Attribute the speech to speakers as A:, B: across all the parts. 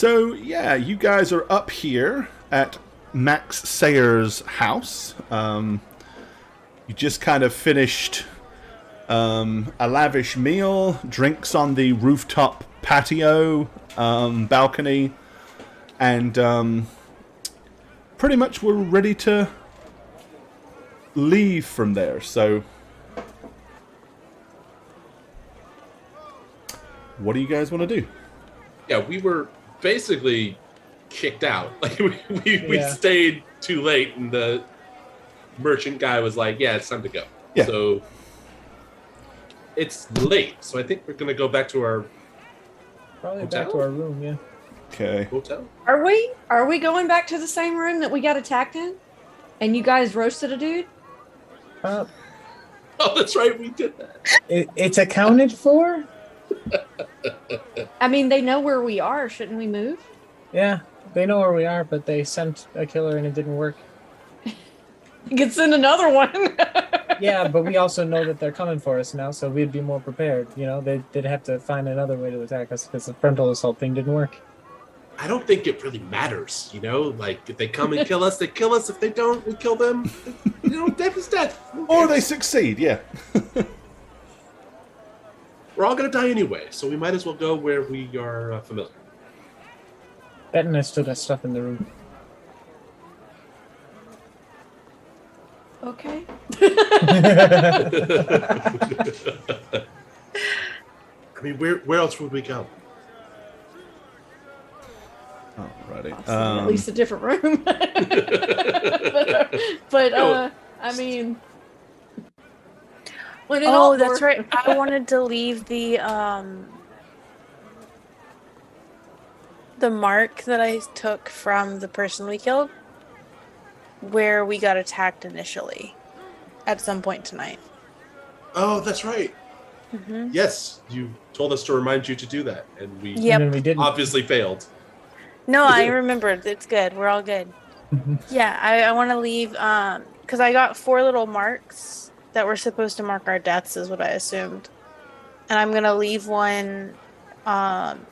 A: So, yeah, you guys are up here at Max Sayer's house. You just kind of finished a lavish meal, drinks on the rooftop patio, balcony, and pretty much we're ready to leave from there. So, what do you guys want to do?
B: Yeah, we were basically kicked out. Like we stayed too late, and the merchant guy was like, "Yeah, it's time to go."
A: Yeah.
B: So it's late. So I think we're gonna go back to our
C: Probably
B: hotel?
C: back to our room, yeah.
A: Okay.
B: hotel.
D: Are we going back to the same room that we got attacked in? And you guys roasted a dude?
C: Uh,
B: Oh, that's right, we did that.
C: it's accounted for?
D: I mean, they know where we are. Shouldn't we move?
C: Yeah, they know where we are, but they sent a killer and it didn't work.
D: You could send another one.
C: Yeah, but we also know that they're coming for us now, so we'd be more prepared. You know, they'd have to find another way to attack us because the frontal assault thing didn't work.
B: I don't think it really matters, you know? Like, if they come and kill us, they kill us. If they don't, we kill them. You know, death is death.
A: Or they succeed, yeah.
B: We're all gonna die anyway, so we might as well go where we are familiar.
C: Benton has still got stuff in the room.
D: Okay.
B: I mean, where else would we go?
A: Alrighty.
D: At least a different room. but I mean, when it all
E: that's
D: worked-
E: right. I wanted to leave the mark that I took from the person we killed where we got attacked initially at some point tonight.
B: Oh, that's right.
E: Mm-hmm.
B: Yes, you told us to remind you to do that, and we
E: Yep.
C: And then we didn't.
B: obviously failed.
E: No, I remembered. It's good. We're all good. Yeah, I want to leave because I got 4 little marks that were supposed to mark our deaths is what I assumed. And I'm going to leave one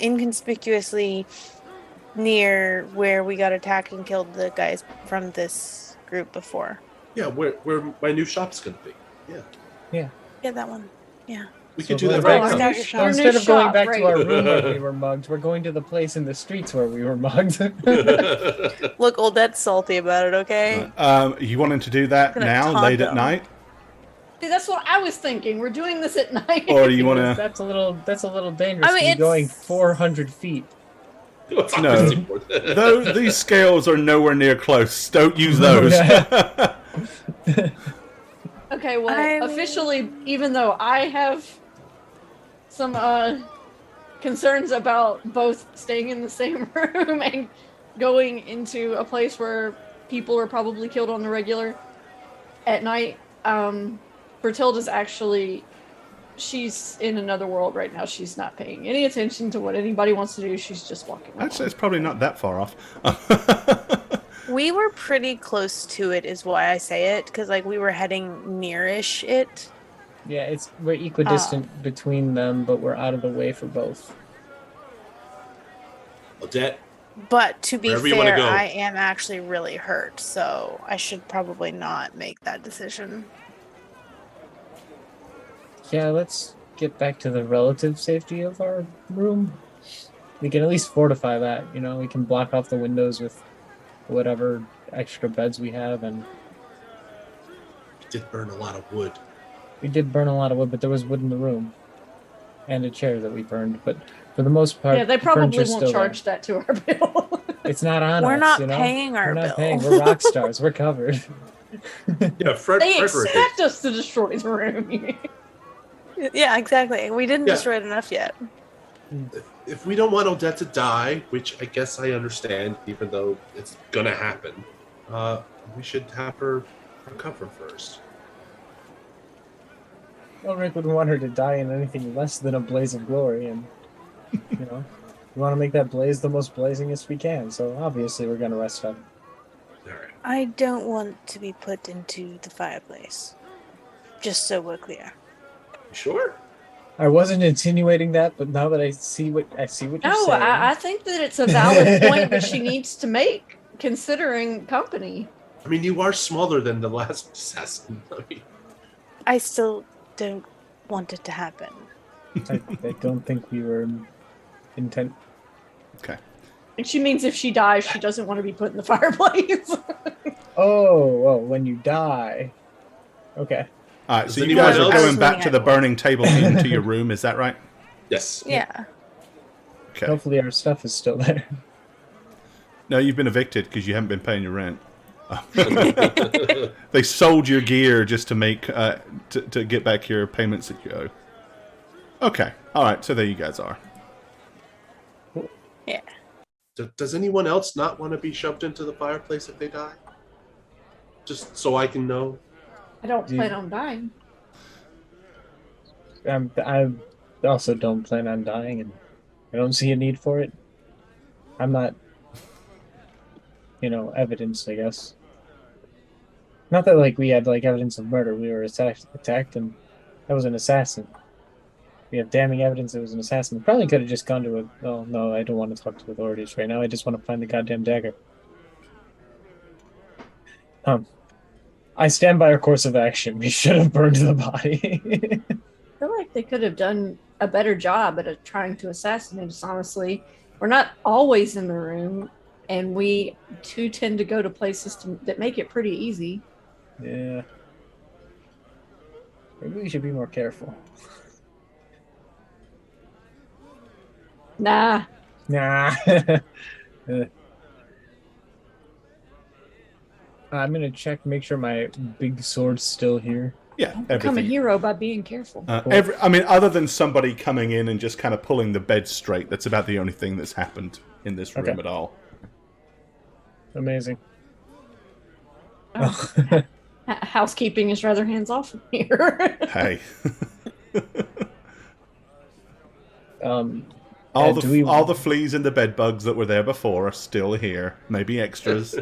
E: inconspicuously near where we got attacked and killed the guys from this group before.
B: Yeah, where my new shop's gonna be. Yeah,
E: Yeah, that one. Yeah.
B: we
C: So
B: could do that
C: going
B: right
C: back
B: now.
E: Your shop.
C: Instead of going
D: shop,
C: back
D: right.
C: to our room where we were mugged, we're going to the place in the streets where we were mugged.
E: Look, Odette's salty about it, okay?
A: You wanting to do that
E: Gonna
A: now,
E: taunt
A: late at
E: them.
A: night?
D: See, that's what I was thinking. We're doing this at night.
A: Or do you want to...
C: That's a little dangerous.
E: I mean,
C: to be
E: it's-
C: going 400 feet.
B: It's
A: No.
B: obviously important.
A: Though these scales are nowhere near close. Don't use those.
D: Okay, well,
E: I mean-
D: officially, even though I have some concerns about both staying in the same room and going into a place where people are probably killed on the regular at night, Bertilda's actually, she's in another world right now. She's not paying any attention to what anybody wants to do. She's just walking around.
A: I'd say it's probably not that far off.
E: We were pretty close to it is why I say it, because like we were heading nearish it.
C: Yeah, we're equidistant between them, but we're out of the way for both.
B: Odette,
E: But to be
B: Wherever you wanna
E: fair,
B: go.
E: I am actually really hurt, so I should probably not make that decision.
C: Yeah, let's get back to the relative safety of our room. We can at least fortify that, you know, we can block off the windows with whatever extra beds we have, and
B: we did burn a lot of wood.
C: we did burn a lot of wood, but there was wood in the room. And a chair that we burned, but for the most part,
D: Yeah, they probably
C: furniture's
D: won't
C: still
D: charge that to our bill.
C: there. It's not on
E: We're
C: us,
E: not
C: you know?
E: paying our
C: We're not
E: bill.
C: paying. We're rock stars. We're covered.
B: Yeah, Fred.
D: They
B: Frederick is-
D: expect us to destroy the room.
E: Yeah, exactly. We didn't
B: Yeah.
E: destroy it enough yet.
B: If we don't want Odette to die, which I guess I understand, even though it's gonna happen, we should have her recover first.
C: Ulrich wouldn't want her to die in anything less than a blaze of glory, and you know, we want to make that blaze the most blazingest we can. So obviously, we're gonna rest up.
B: All right.
E: I don't want to be put into the fireplace. Just so we're clear.
B: You sure?
C: I wasn't insinuating that, but now that I see what you're
D: No,
C: saying.
D: I think that it's a valid point that she needs to make, considering company.
B: I mean, you are smaller than the last assassin. I mean,
E: I still don't want it to happen.
C: I don't think we were intent.
A: Okay.
D: And she means if she dies, she doesn't want to be put in the fireplace.
C: Oh, when you die. Okay.
A: All right,
B: Does
A: so you
B: anyone
A: guys are
B: else-
A: going
E: I was
A: back
E: looking
A: to
E: at
A: the
E: one.
A: burning table into your room, is that right?
B: yes.
E: Yeah.
A: Okay.
C: Hopefully our stuff is still there.
A: No, you've been evicted because you haven't been paying your rent. They sold your gear just to make to get back your payments that you owe. Okay, all right. So there you guys are.
E: Yeah.
B: Does anyone else not want to be shoved into the fireplace if they die? Just so I can know.
D: I don't plan on dying.
C: I also don't plan on dying, and I don't see a need for it. I'm not, evidence, I guess. Not that we had evidence of murder. We were attacked, and that was an assassin. We have damning evidence it was an assassin. We probably could have just gone to a. Oh no, I don't want to talk to authorities right now. I just want to find the goddamn dagger. I stand by our course of action. We should have burned the body.
D: I feel like they could have done a better job at trying to assassinate us, honestly. We're not always in the room, and we too tend to go to places that make it pretty easy.
C: Yeah. Maybe we should be more careful.
D: Nah.
C: Nah. I'm gonna check, make sure my big sword's still here.
A: Yeah,
D: Don't become a
A: everything.
D: hero by being careful.
A: I mean, other than somebody coming in and just kind of pulling the bed straight, that's about the only thing that's happened in this room
C: Okay.
A: at all.
C: Amazing.
D: Oh. Housekeeping is rather hands off here.
A: Hey,
C: Um,
A: all
C: do we-
A: the fleas and the bed bugs that were there before are still here. Maybe extras.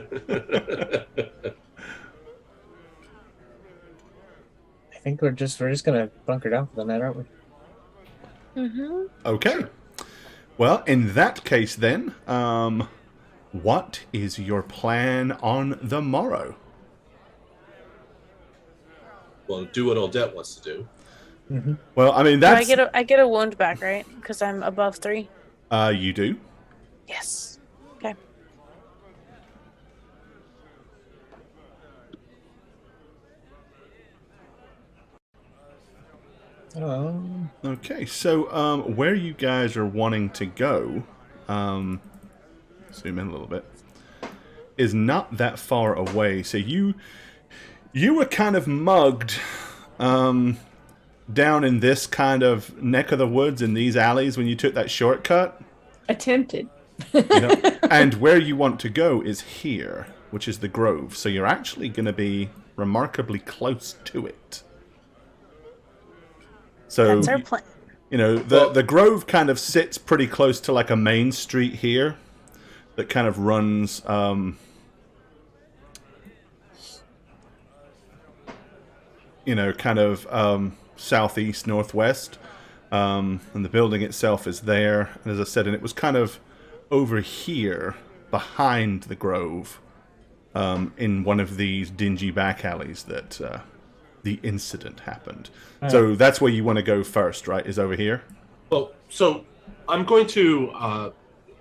C: I think we're just gonna bunker down for the night, aren't we?
E: Mm-hmm.
A: Okay. Well, in that case, then, what is your plan on the morrow?
B: Well, do what Odette wants to do.
C: Mm-hmm.
A: Well, I mean,
E: Do I
A: that's
E: get a wound back, right? Because I'm above 3.
A: you do.
E: Yes. Okay.
A: Okay, so where you guys are wanting to go, zoom in a little bit, is not that far away. So you were kind of mugged down in this kind of neck of the woods in these alleys when you took that shortcut.
D: Attempted.
A: And where you want to go is here, which is the Grove. So you're actually going to be remarkably close to it. So
E: That's our plan.
A: the Grove kind of sits pretty close to like a main street here that kind of runs southeast northwest, and the building itself is there. And as I said, and it was kind of over here behind the Grove, in one of these dingy back alleys that the incident happened. So that's where you want to go first, right? Is over here?
B: Well, so I'm going to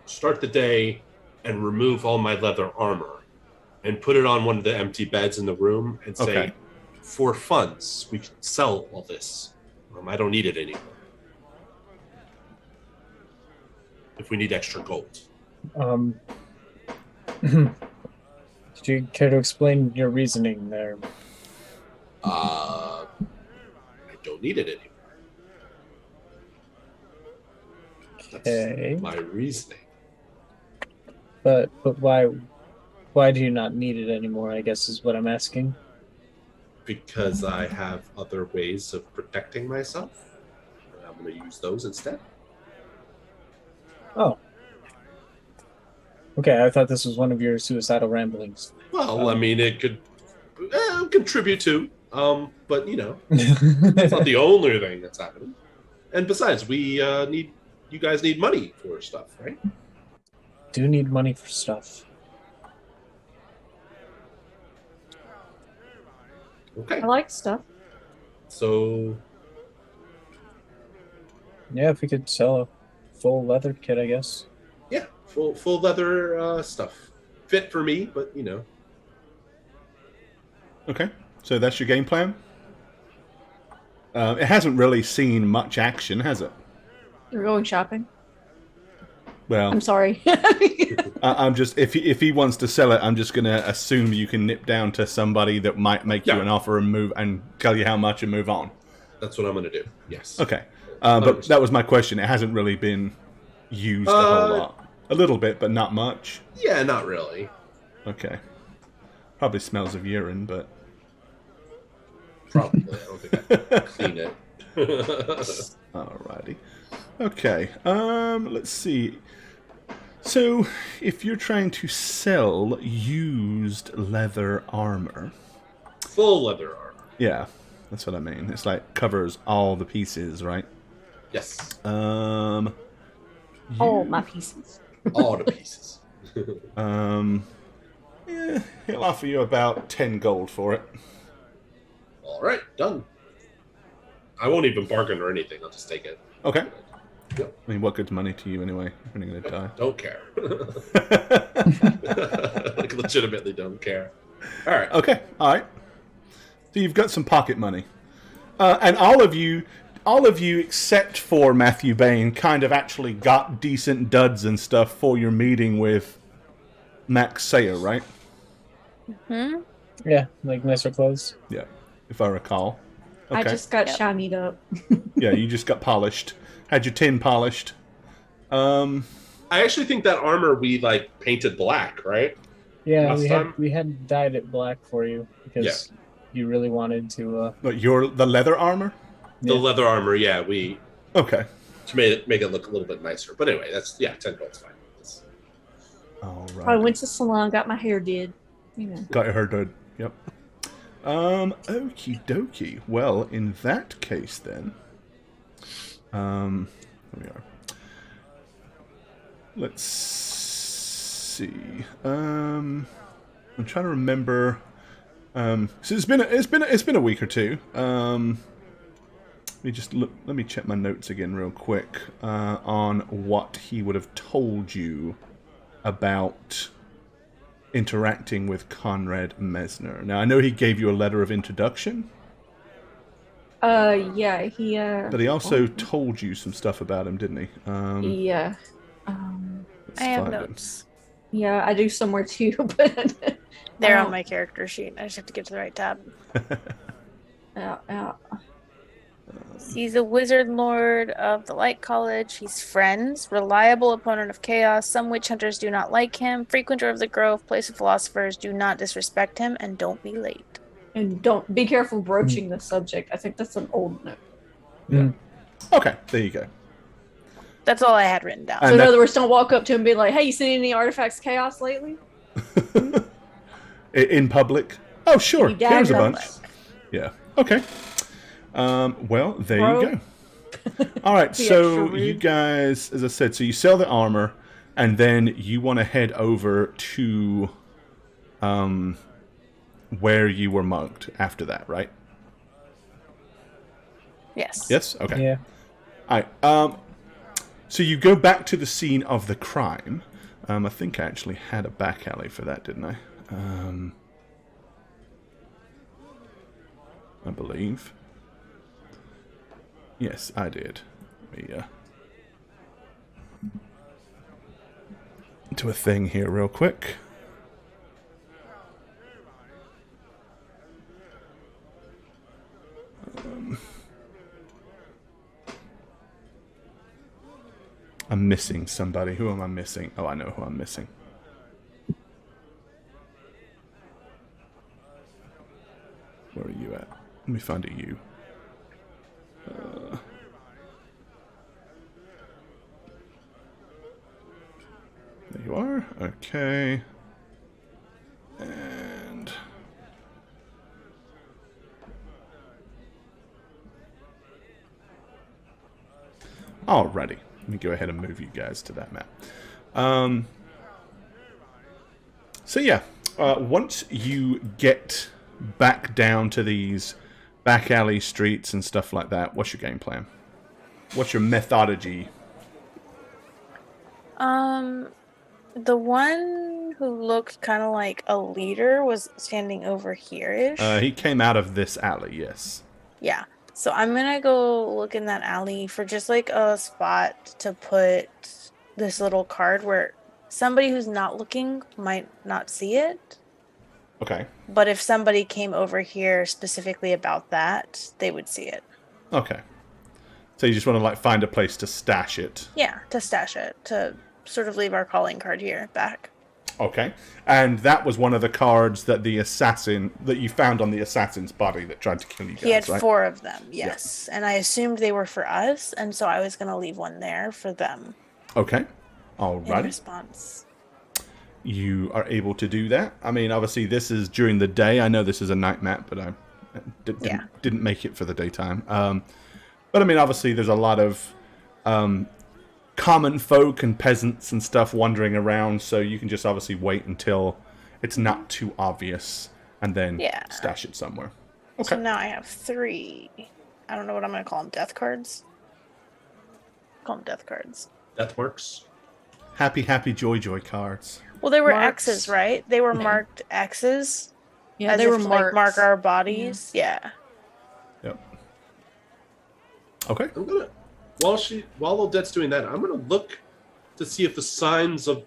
B: start the day and remove all my leather armor and put it on one of the empty beds in the room and say,
A: Okay.
B: for funds, we can sell all this. I don't need it anymore. If we need extra gold.
C: Did you care to explain your reasoning there?
B: I don't need it anymore. That's
C: Okay.
B: my reasoning.
C: But why do you not need it anymore, I guess is what I'm asking.
B: Because I have other ways of protecting myself. I'm going to use those instead.
C: Oh. Okay, I thought this was one of your suicidal ramblings.
B: Well, I mean, it could contribute to, but it's not the only thing that's happening. And besides, we need you guys need money for stuff, right?
C: Do need money for stuff.
B: Okay.
D: I like stuff.
B: So
C: Yeah, if we could sell a full leather kit, I guess.
B: yeah, full leather stuff. Fit for me, but you know.
A: Okay, so that's your game plan? It hasn't really seen much action, has it?
D: We're going shopping.
A: Well,
D: I'm sorry.
A: I'm just if he wants to sell it, I'm just gonna assume you can nip down to somebody that might make you an offer and move and tell you how much and move on.
B: That's what I'm gonna do. Yes.
A: Okay, but that was my question. It hasn't really been used a whole lot. A little bit, but not much.
B: Yeah, not really.
A: Okay. Probably smells of urine, but
B: Probably. I don't think I can clean it.
A: alrighty. Okay. Let's see. So, if you're trying to sell used leather armor,
B: Full leather armor.
A: yeah, that's what I mean. It's like covers all the pieces, right?
B: Yes.
D: All my pieces.
B: All the pieces.
A: Yeah, he'll offer you about 10 gold for it.
B: All right, done. I won't even bargain or anything. I'll just take it.
A: Okay.
B: Yep.
A: I mean, what good's money to you anyway? You're only gonna die.
B: Don't care. Like, legitimately don't care. All right.
A: Okay, all right. So you've got some pocket money, and all of you except for Matthew Bain kind of actually got decent duds and stuff for your meeting with Max Sayer, right?
E: Hmm?
C: Yeah, like nicer clothes.
A: Yeah, if I recall. Okay.
D: I just got shinied up.
A: Yeah, you just got polished. Had your tin polished.
B: I actually think that armor we like painted black, right?
C: Yeah,
B: Last
C: we had dyed it black for you because you really wanted to.
A: But the leather armor?
B: The
C: Yeah.
B: leather armor, yeah, we
A: Okay.
B: to make it look a little bit nicer. But anyway, that's 10 gold's fine. That's-
A: All right.
D: I went to the salon, got my hair did. You know.
A: Got your hair done. Yep. Okie dokie. Well, in that case, then, here we are. Let's see. I'm trying to remember. So it's been a week or two. Let me just look. Let me check my notes again real quick on what he would have told you about interacting with Conrad Mesner. Now, I know he gave you a letter of introduction.
D: Yeah, he.
A: But he also told you some stuff about him, didn't he?
D: Yeah.
A: Let's
E: I have
A: find him.
E: notes.
D: Yeah, I do somewhere too, but.
E: They're
D: Oh.
E: on my character sheet. I just have to get to the right tab.
D: Yeah.
E: He's a wizard lord of the Light College. He's friends, reliable opponent of chaos. Some witch hunters do not like him. Frequenter of the grove, place of philosophers. Do not disrespect him, and don't be late.
D: And don't be careful broaching the subject. I think that's an old note.
A: Okay, there you go.
E: That's all I had written down.
A: And
D: So in
A: that-
D: other words, don't walk up to him and be like, "Hey, you seen any artifacts chaos lately?"
A: In public? Oh, sure.
D: You
A: Here's a
D: dabbed
A: bunch.
D: up.
A: Yeah. Okay. Well, there
D: Bro.
A: you go. All right,
D: Be
A: so
D: extra
A: you
D: rude.
A: guys, as I said, so you sell the armor, and then you want to head over to where you were mugged after that, right?
E: Yes.
A: Yes? Okay.
C: Yeah.
A: All right. So you go back to the scene of the crime. I think I actually had a back alley for that, didn't I? I believe. Yes, I did. Let me do a thing here real quick. I'm missing somebody. Who am I missing? Oh, I know who I'm missing. Where are you at? Let me find a you. There you are. Okay. And Alrighty. Let me go ahead and move you guys to that map. So yeah, once you get back down to these back alley streets and stuff like that, what's your game plan? What's your methodology?
E: The one who looked kind of like a leader was standing over here-ish.
A: He came out of this alley, yes.
E: Yeah. So I'm gonna go look in that alley for just like a spot to put this little card where somebody who's not looking might not see it.
A: Okay.
E: But if somebody came over here specifically about that, they would see it.
A: Okay. So you just want to like find a place to stash it.
E: Yeah, to stash it, to sort of leave our calling card here back.
A: Okay. And that was one of the cards that the assassin that you found on the assassin's body that tried to kill you guys,
E: He had
A: right?
E: 4 of them, yes. Yeah. And I assumed they were for us, and so I was going to leave one there for them.
A: Okay.
E: In
A: Alrighty.
E: response.
A: You are able to do that. I mean, obviously, this is during the day. I know this is a night map, but I didn't make it for the daytime. But I mean, obviously, there's a lot of common folk and peasants and stuff wandering around, so you can just obviously wait until it's not too obvious and then stash it somewhere. Okay.
E: So now I have 3. I don't know what I'm going to call them. Death cards? Call them death cards.
B: That works.
A: Happy, happy, joy, joy cards.
E: Well, they were
D: Marks.
E: X's, right? They were marked X's.
D: Yeah,
E: as
D: they
E: if
D: were
E: to,
D: marked.
E: like, mark our bodies. Yeah.
A: Yep. Okay.
B: I'm gonna while Odette's doing that, I'm gonna look to see if the signs of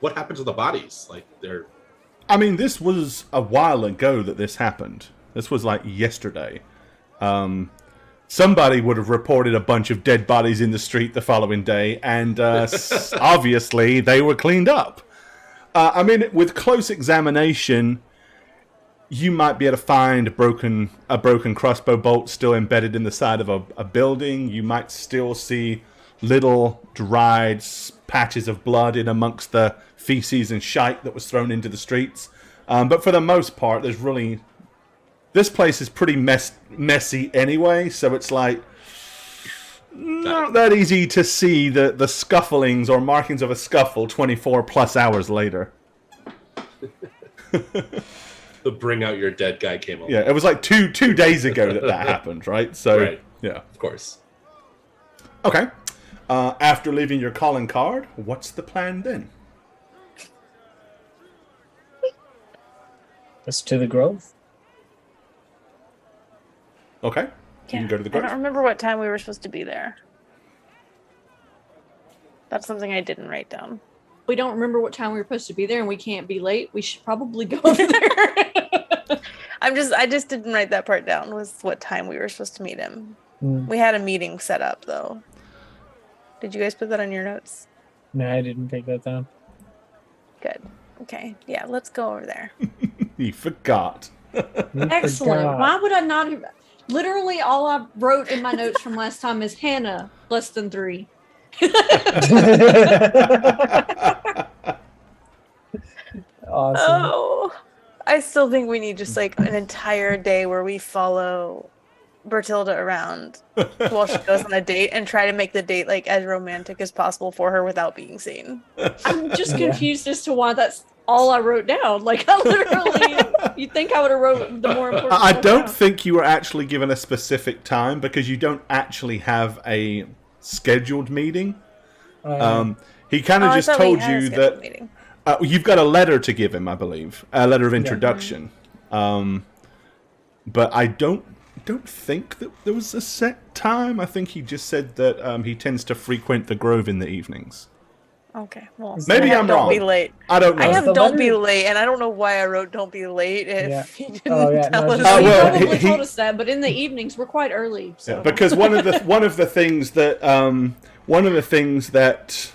B: what happened to the bodies, like they're.
A: I mean, this was a while ago that this happened. This was like yesterday. Somebody would have reported a bunch of dead bodies in the street the following day, and obviously they were cleaned up. I mean, with close examination, you might be able to find a broken crossbow bolt still embedded in the side of a building. You might still see little dried patches of blood in amongst the feces and shite that was thrown into the streets. But for the most part, there's really... This place is pretty messy anyway, so it's like not that easy to see the scufflings or markings of a scuffle 24 plus hours later.
B: The bring out your dead guy came along.
A: Yeah, it was like two days ago that happened, right? So,
B: right.
A: Yeah.
B: Of course.
A: Okay. After leaving your calling card, what's the plan then?
C: Let's to the Grove.
A: Okay. You can go to the
E: I don't
A: Grove.
E: remember what time we were supposed to be there. That's something I didn't write down.
D: We don't remember what time we were supposed to be there, and we can't be late. We should probably go over there.
E: I just didn't write that part down, was what time we were supposed to meet him. We had a meeting set up, though. Did you guys put that on your notes?
C: No, I didn't take that down.
E: Good. Okay. Yeah, let's go over there.
A: You forgot.
D: Excellent. Why would I not have... Literally, all I wrote in my notes from last time is Hannah, less than 3.
C: Awesome.
E: Oh, I still think we need just like an entire day where we follow Bertilda around while she goes on a date and try to make the date like as romantic as possible for her without being seen.
D: I'm just confused as to why that's all I wrote down. Like, I literally, you'd think I would have wrote the more important
A: I
D: stuff
A: don't
D: down.
A: think you were actually given a specific time because you don't actually have a scheduled meeting. He kind of just told you that you've got a letter to give him, I believe, a letter of introduction. But I don't think that there was a set time. I think he just said that he tends to frequent the Grove in the evenings.
E: Okay, well,
A: Maybe I'm wrong.
E: Don't be late.
A: I don't know.
E: I have
C: The
E: don't
C: letter-
E: be late, and I don't know why I wrote don't be late if he didn't
C: Oh, yeah,
E: tell
C: no,
E: us.
C: just-
D: He
A: well,
D: probably
A: he-
D: told us that, but in the evenings we're quite early. So.
A: Yeah, because one of the things that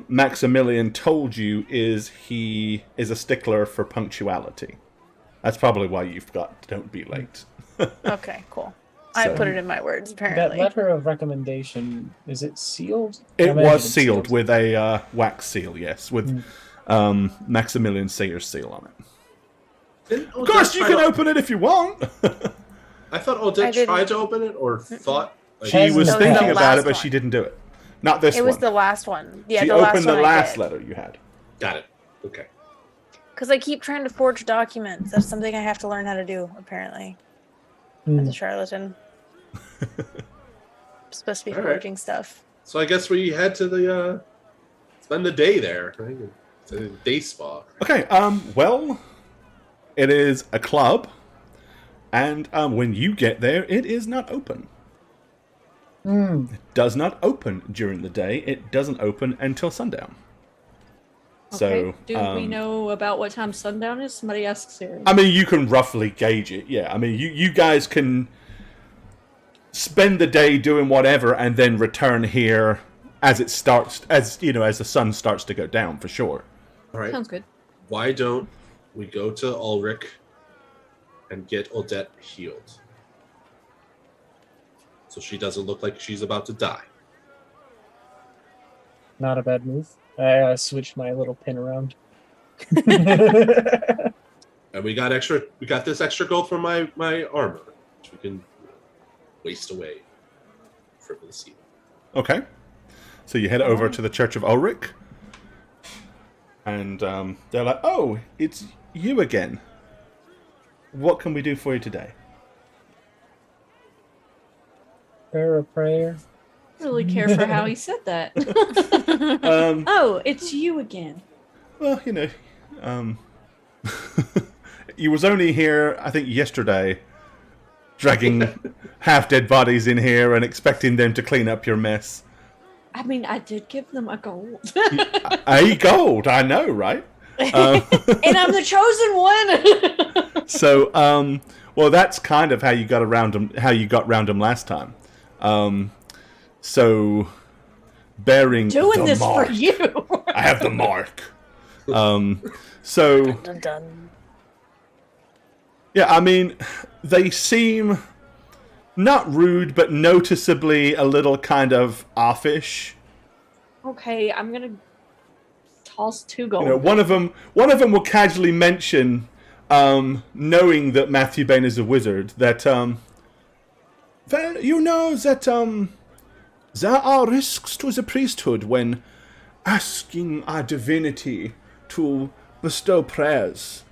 A: Maximilian told you is he is a stickler for punctuality. That's probably why you've got don't be late.
E: Okay, cool. I
A: So-
E: put it in my words,
C: That
E: apparently.
C: letter of recommendation, is it sealed? I
A: It
C: imagine
A: was
C: it's
A: sealed with a wax seal, yes, with Maximilian Sayer's seal on it.
B: Didn't
A: Of course, you can open it if you want.
B: I thought
E: I
B: Odette
E: didn't.
B: tried to open it or thought
A: She was
C: Hasn't
A: thinking
C: the
A: about
E: last
A: it, but
E: one.
A: she didn't do it. Not this
E: It
A: one.
E: was the last one. Yeah,
A: she
E: the last
A: opened
E: one
A: the last
E: I
A: letter you had.
B: Got it. Okay.
E: Because I keep trying to forge documents. That's something I have to learn how to do, apparently. As a charlatan. I'm supposed to be
B: All right.
E: forging stuff.
B: So I guess we head to the spend the day there. Right? It's a day spa.
A: Okay, well, it is a club, and when you get there, it is not open. It does not open during the day. It doesn't open until sundown.
D: Okay.
A: So,
D: Do we know about what time sundown is? Somebody asked Siri.
A: I mean, you can roughly gauge it, yeah. I mean, you guys can spend the day doing whatever and then return here as it starts, as the sun starts to go down, for sure.
B: All right.
D: Sounds good.
B: Why don't we go to Ulrich and get Odette healed? So she doesn't look like she's about to die.
C: Not a bad move. I switched my little pin around.
B: And we got this extra gold from my armor, which we can waste away frivolously.
A: Okay. So you head over to the Church of Ulrich, and they're like, "Oh, it's you again. What can we do for you today?"
C: Prayer, a prayer.
D: I really care for how he said that. Oh, it's you again.
A: Well, you was only here, I think, yesterday, dragging half-dead bodies in here and expecting them to clean up your mess.
D: I mean, I did give them a gold.
A: A gold, I know, right?
D: And I'm the chosen one.
A: So, well, that's kind of how you got around them. How you got around them last time. So, bearing
D: Doing
A: the
D: this
A: mark.
D: for you.
A: I have the mark. So,
E: Dun, dun.
A: yeah, I mean, they seem not rude, but noticeably a little kind of offish.
D: Okay, I'm gonna toss 2 gold.
A: One of them will casually mention, knowing that Matthew Bain is a wizard, that well, you know that there are risks to the priesthood when asking our divinity to bestow prayers.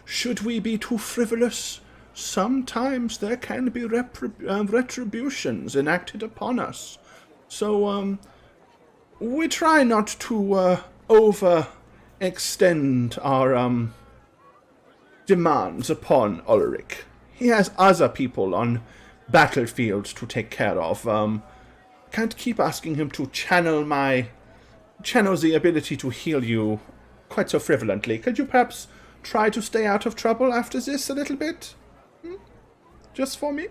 A: Should we be too frivolous? Sometimes there can be retributions enacted upon us. So, we try not to overextend our demands upon Ulrich. He has other people on battlefields to take care of. Can't keep asking him to channel the ability to heal you quite so frivolently. Could you perhaps try to stay out of trouble after this a little bit? Just for me?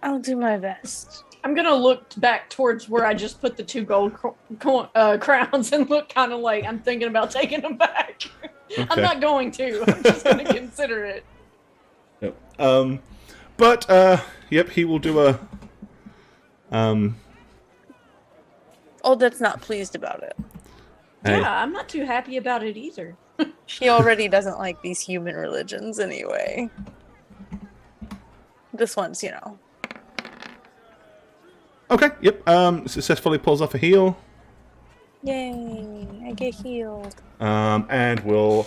E: I'll do my best.
D: I'm gonna look back towards where I just put the 2 gold crowns and look kind of like I'm thinking about taking them back.
A: Okay.
D: I'm not going to. I'm just gonna consider it.
A: Yep. But yep, he will do a
E: Odette's not pleased about it.
A: Hey.
D: Yeah, I'm not too happy about it either.
E: She already doesn't like these human religions anyway. This one's,
A: Okay, yep. Successfully pulls off a heal.
E: Yay, I get healed.
A: And will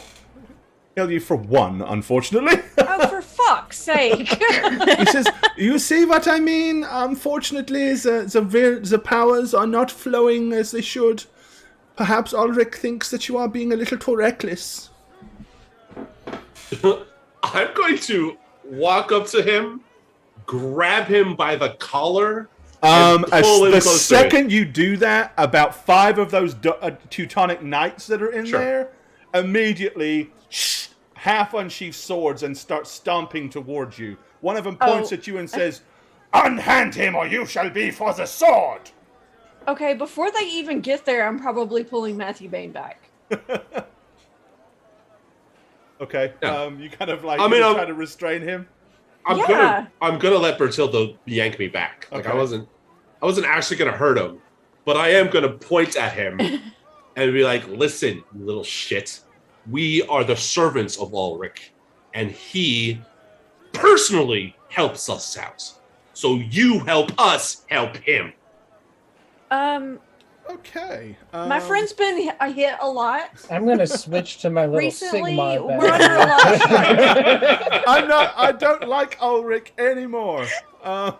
A: heal you for 1, unfortunately.
D: Oh, for fuck's sake!
A: He says, "You see what I mean? Unfortunately, the powers are not flowing as they should. Perhaps Ulrich thinks that you are being a little too reckless."
B: I'm going to walk up to him, grab him by the collar, and pull him
A: the
B: closer.
A: second you do that, about 5 of those Teutonic knights that are in
B: Sure.
A: there immediately half unsheath swords and start stomping towards you. One of them points at you and says, "Unhand him, or you shall be for the sword."
D: Okay, before they even get there, I'm probably pulling Matthew Bain back.
A: Okay,
B: Yeah.
A: you kind of like
B: I mean,
A: try to restrain him.
B: I'm gonna let Bertilda yank me back. Like
A: Okay.
B: I wasn't actually gonna hurt him, but I am gonna point at him and be like, "Listen, you little shit. We are the servants of Ulrich, and he personally helps us out. So you help us help him.
A: Okay.
D: My friend's been hit a lot.
C: I'm gonna switch to my little
D: Recently,
C: Sigma.
D: we're under a lot of stress.
A: I don't like Ulrich anymore.
D: I'm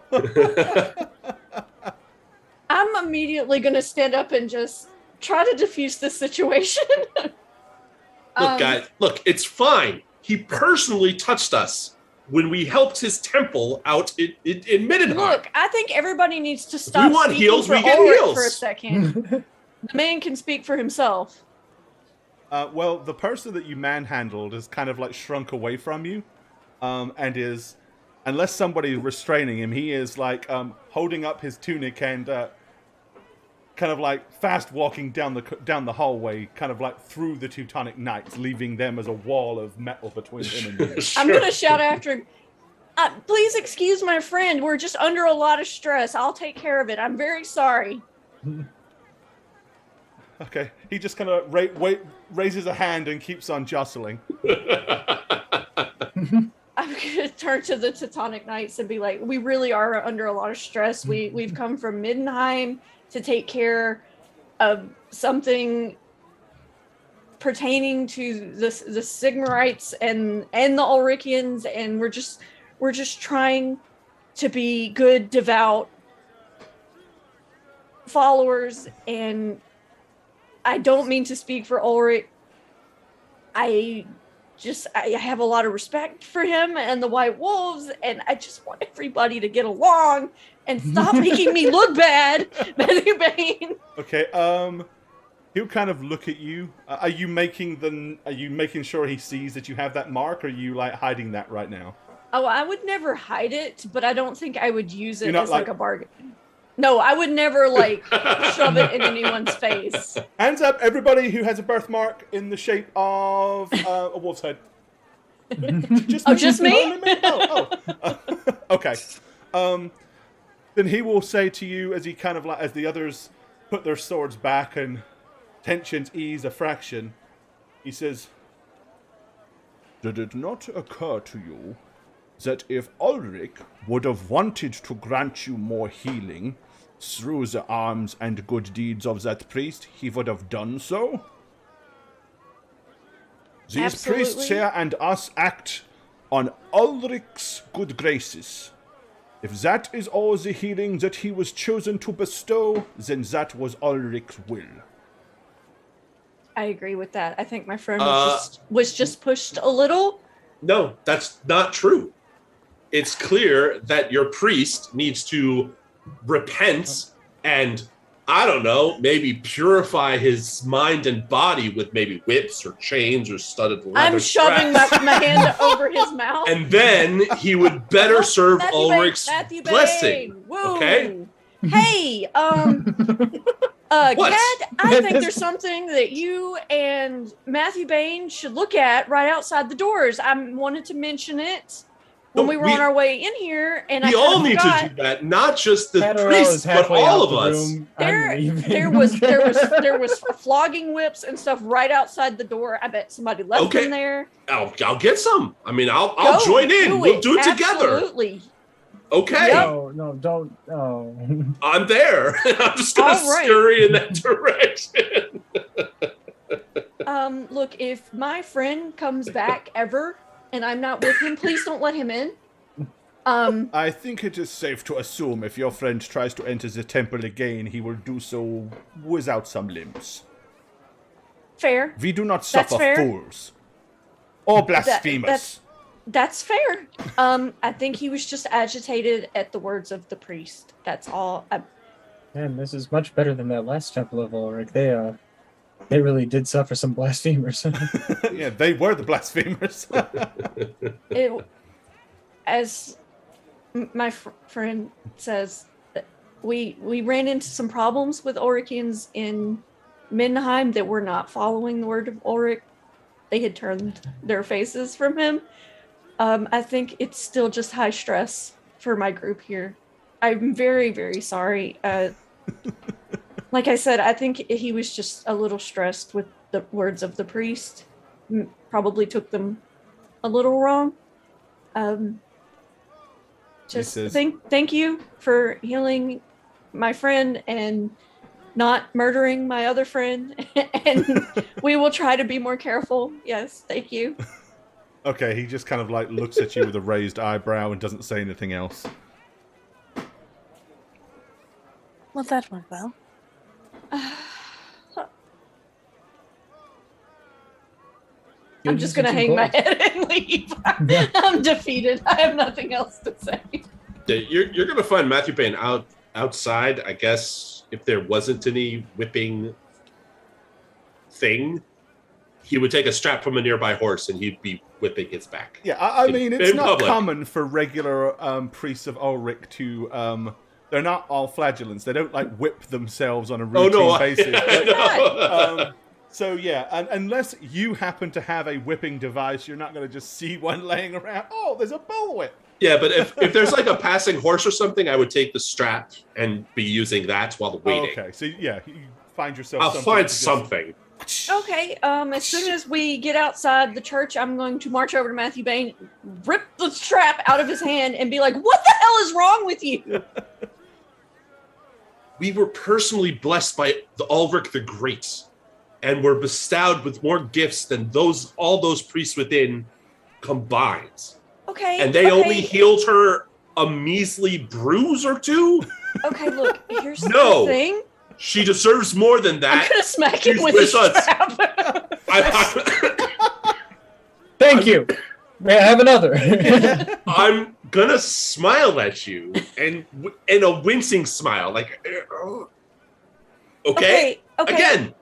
D: immediately going to stand up and just try to diffuse the situation.
B: Look, guys, look, it's fine. He personally touched us when we helped his temple out in Middenheim.
D: Look, I think everybody needs to stop
B: we want
D: speaking
B: heals,
D: for
B: we get
D: Ulrich
B: heals.
D: for a second. The man can speak for himself.
A: Well, the person that you manhandled is kind of like shrunk away from you, and is, unless somebody's restraining him, he is like holding up his tunic and kind of like fast walking down the hallway, kind of like through the Teutonic Knights, leaving them as a wall of metal between him and you.
B: Sure.
D: I'm going to shout after him. Please excuse my friend. We're just under a lot of stress. I'll take care of it. I'm very sorry.
A: Okay, he just kind of raises a hand and keeps on jostling.
D: I'm going to turn to the Teutonic Knights and be like, we really are under a lot of stress. We've come from Middenheim to take care of something pertaining to the Sigmarites and the Ulrichians, and we're just trying to be good, devout followers. And I don't mean to speak for Ulrich. I have a lot of respect for him and the White Wolves, and I just want everybody to get along and stop making me look bad, Matthew Bain.
A: Okay, he'll kind of look at you. Are you making sure he sees that you have that mark, or are you like hiding that right now?
D: Oh, I would never hide it, but I don't think I would use it
A: You're not
D: as like a bargain. No, I would never like shove it in anyone's face.
A: Hands up, everybody who has a birthmark in the shape of a wolf's head.
D: Just me?
A: Okay. Then he will say to you, as he kind of like, as the others put their swords back and tensions ease a fraction, he says, "Did it not occur to you that if Ulrich would have wanted to grant you more healing through the arms and good deeds of that priest, he would have done so? These
D: Absolutely.
A: priests here and us act on Ulrich's good graces. If that is all the healing that he was chosen to bestow, then that was Ulrich's will."
D: I agree with that. I think my friend was just pushed a little.
B: No, that's not true. It's clear that your priest needs to repent and, I don't know, maybe purify his mind and body with maybe whips or chains or studded leather
D: I'm shoving my
B: straps.
D: hand over his mouth.
B: And then he would better serve
D: Matthew
B: Ulrich's
D: Matthew
B: blessing.
D: Bain. Woo.
B: Okay?
D: Hey,
B: What?
D: Gad, I think there's something that you and Matthew Bain should look at right outside the doors. I wanted to mention it when
B: No,
D: we were on our way in here, and I
B: We
D: kinda
B: all need
D: forgot.
B: to do that, not just the
C: Cataro
B: priests,
C: is
B: but
C: halfway
B: all
C: out
B: of
C: the
B: us.
C: room. I'm
D: There
C: leaving.
D: was flogging whips and stuff right outside the door. I bet somebody left
B: Okay.
D: them there.
B: I'll get some. I mean, I'll
D: Go
B: join in. We'll do it together.
D: Absolutely.
B: Okay.
D: Yep.
C: No, don't. Oh.
B: I'm there. I'm just going to
D: All right.
B: scurry in that direction.
D: Look, if my friend comes back ever and I'm not with him, please don't let him in.
A: I think it is safe to assume if your friend tries to enter the temple again, he will do so without some limbs.
D: Fair.
A: We do not
D: That's
A: suffer
D: fair.
A: fools. Or blasphemers.
D: That's fair. I think he was just agitated at the words of the priest. That's all.
C: Man, this is much better than that last temple of Ulrich. They really did suffer some blasphemers.
A: Yeah, they were the blasphemers.
D: As my friend says, we ran into some problems with Ulrichians in Middenheim that were not following the word of Ulrich. They had turned their faces from him. I think it's still just high stress for my group here. I'm very, very sorry. Like I said, I think he was just a little stressed with the words of the priest. Probably took them a little wrong. Just
A: says-
D: thank you for healing my friend and not murdering my other friend. And we will try to be more careful. Yes, thank you.
A: Okay, he just kind of like looks at you with a raised eyebrow and doesn't say anything else.
E: Well, that went well.
D: I'm just gonna hang my head and leave. I'm defeated. I have nothing else to say.
B: You're gonna find Matthew Bain outside. I guess if there wasn't any whipping thing, he would take a strap from a nearby horse and he'd be whipping its back.
A: Yeah, I mean, it's
B: in
A: not
B: public.
A: common for regular priests of Ulrich to. They're not all flagellants. They don't like whip themselves on a routine basis. So yeah, unless you happen to have a whipping device, you're not going to just see one laying around. Oh, there's a bullwhip.
B: Yeah, but if there's like a passing horse or something, I would take the strap and be using that while waiting.
A: Okay, so yeah, you find yourself.
B: I'll find something.
D: Okay, as soon as we get outside the church, I'm going to march over to Matthew Bain, rip the strap out of his hand, and be like, "What the hell is wrong with you?"
B: We were personally blessed by the Ulrich the Great, and were bestowed with more gifts than all those priests within combined.
D: Okay.
B: And they only healed her a measly bruise or two?
D: Okay, look, here's
B: No.
D: the thing.
B: She deserves more than that.
D: I'm gonna smack him
B: She's
D: with the
B: with us.
D: strap.
C: Thank you. May I have another?
B: I'm gonna smile at you, and a wincing smile, like, okay?
D: Okay.
B: Again.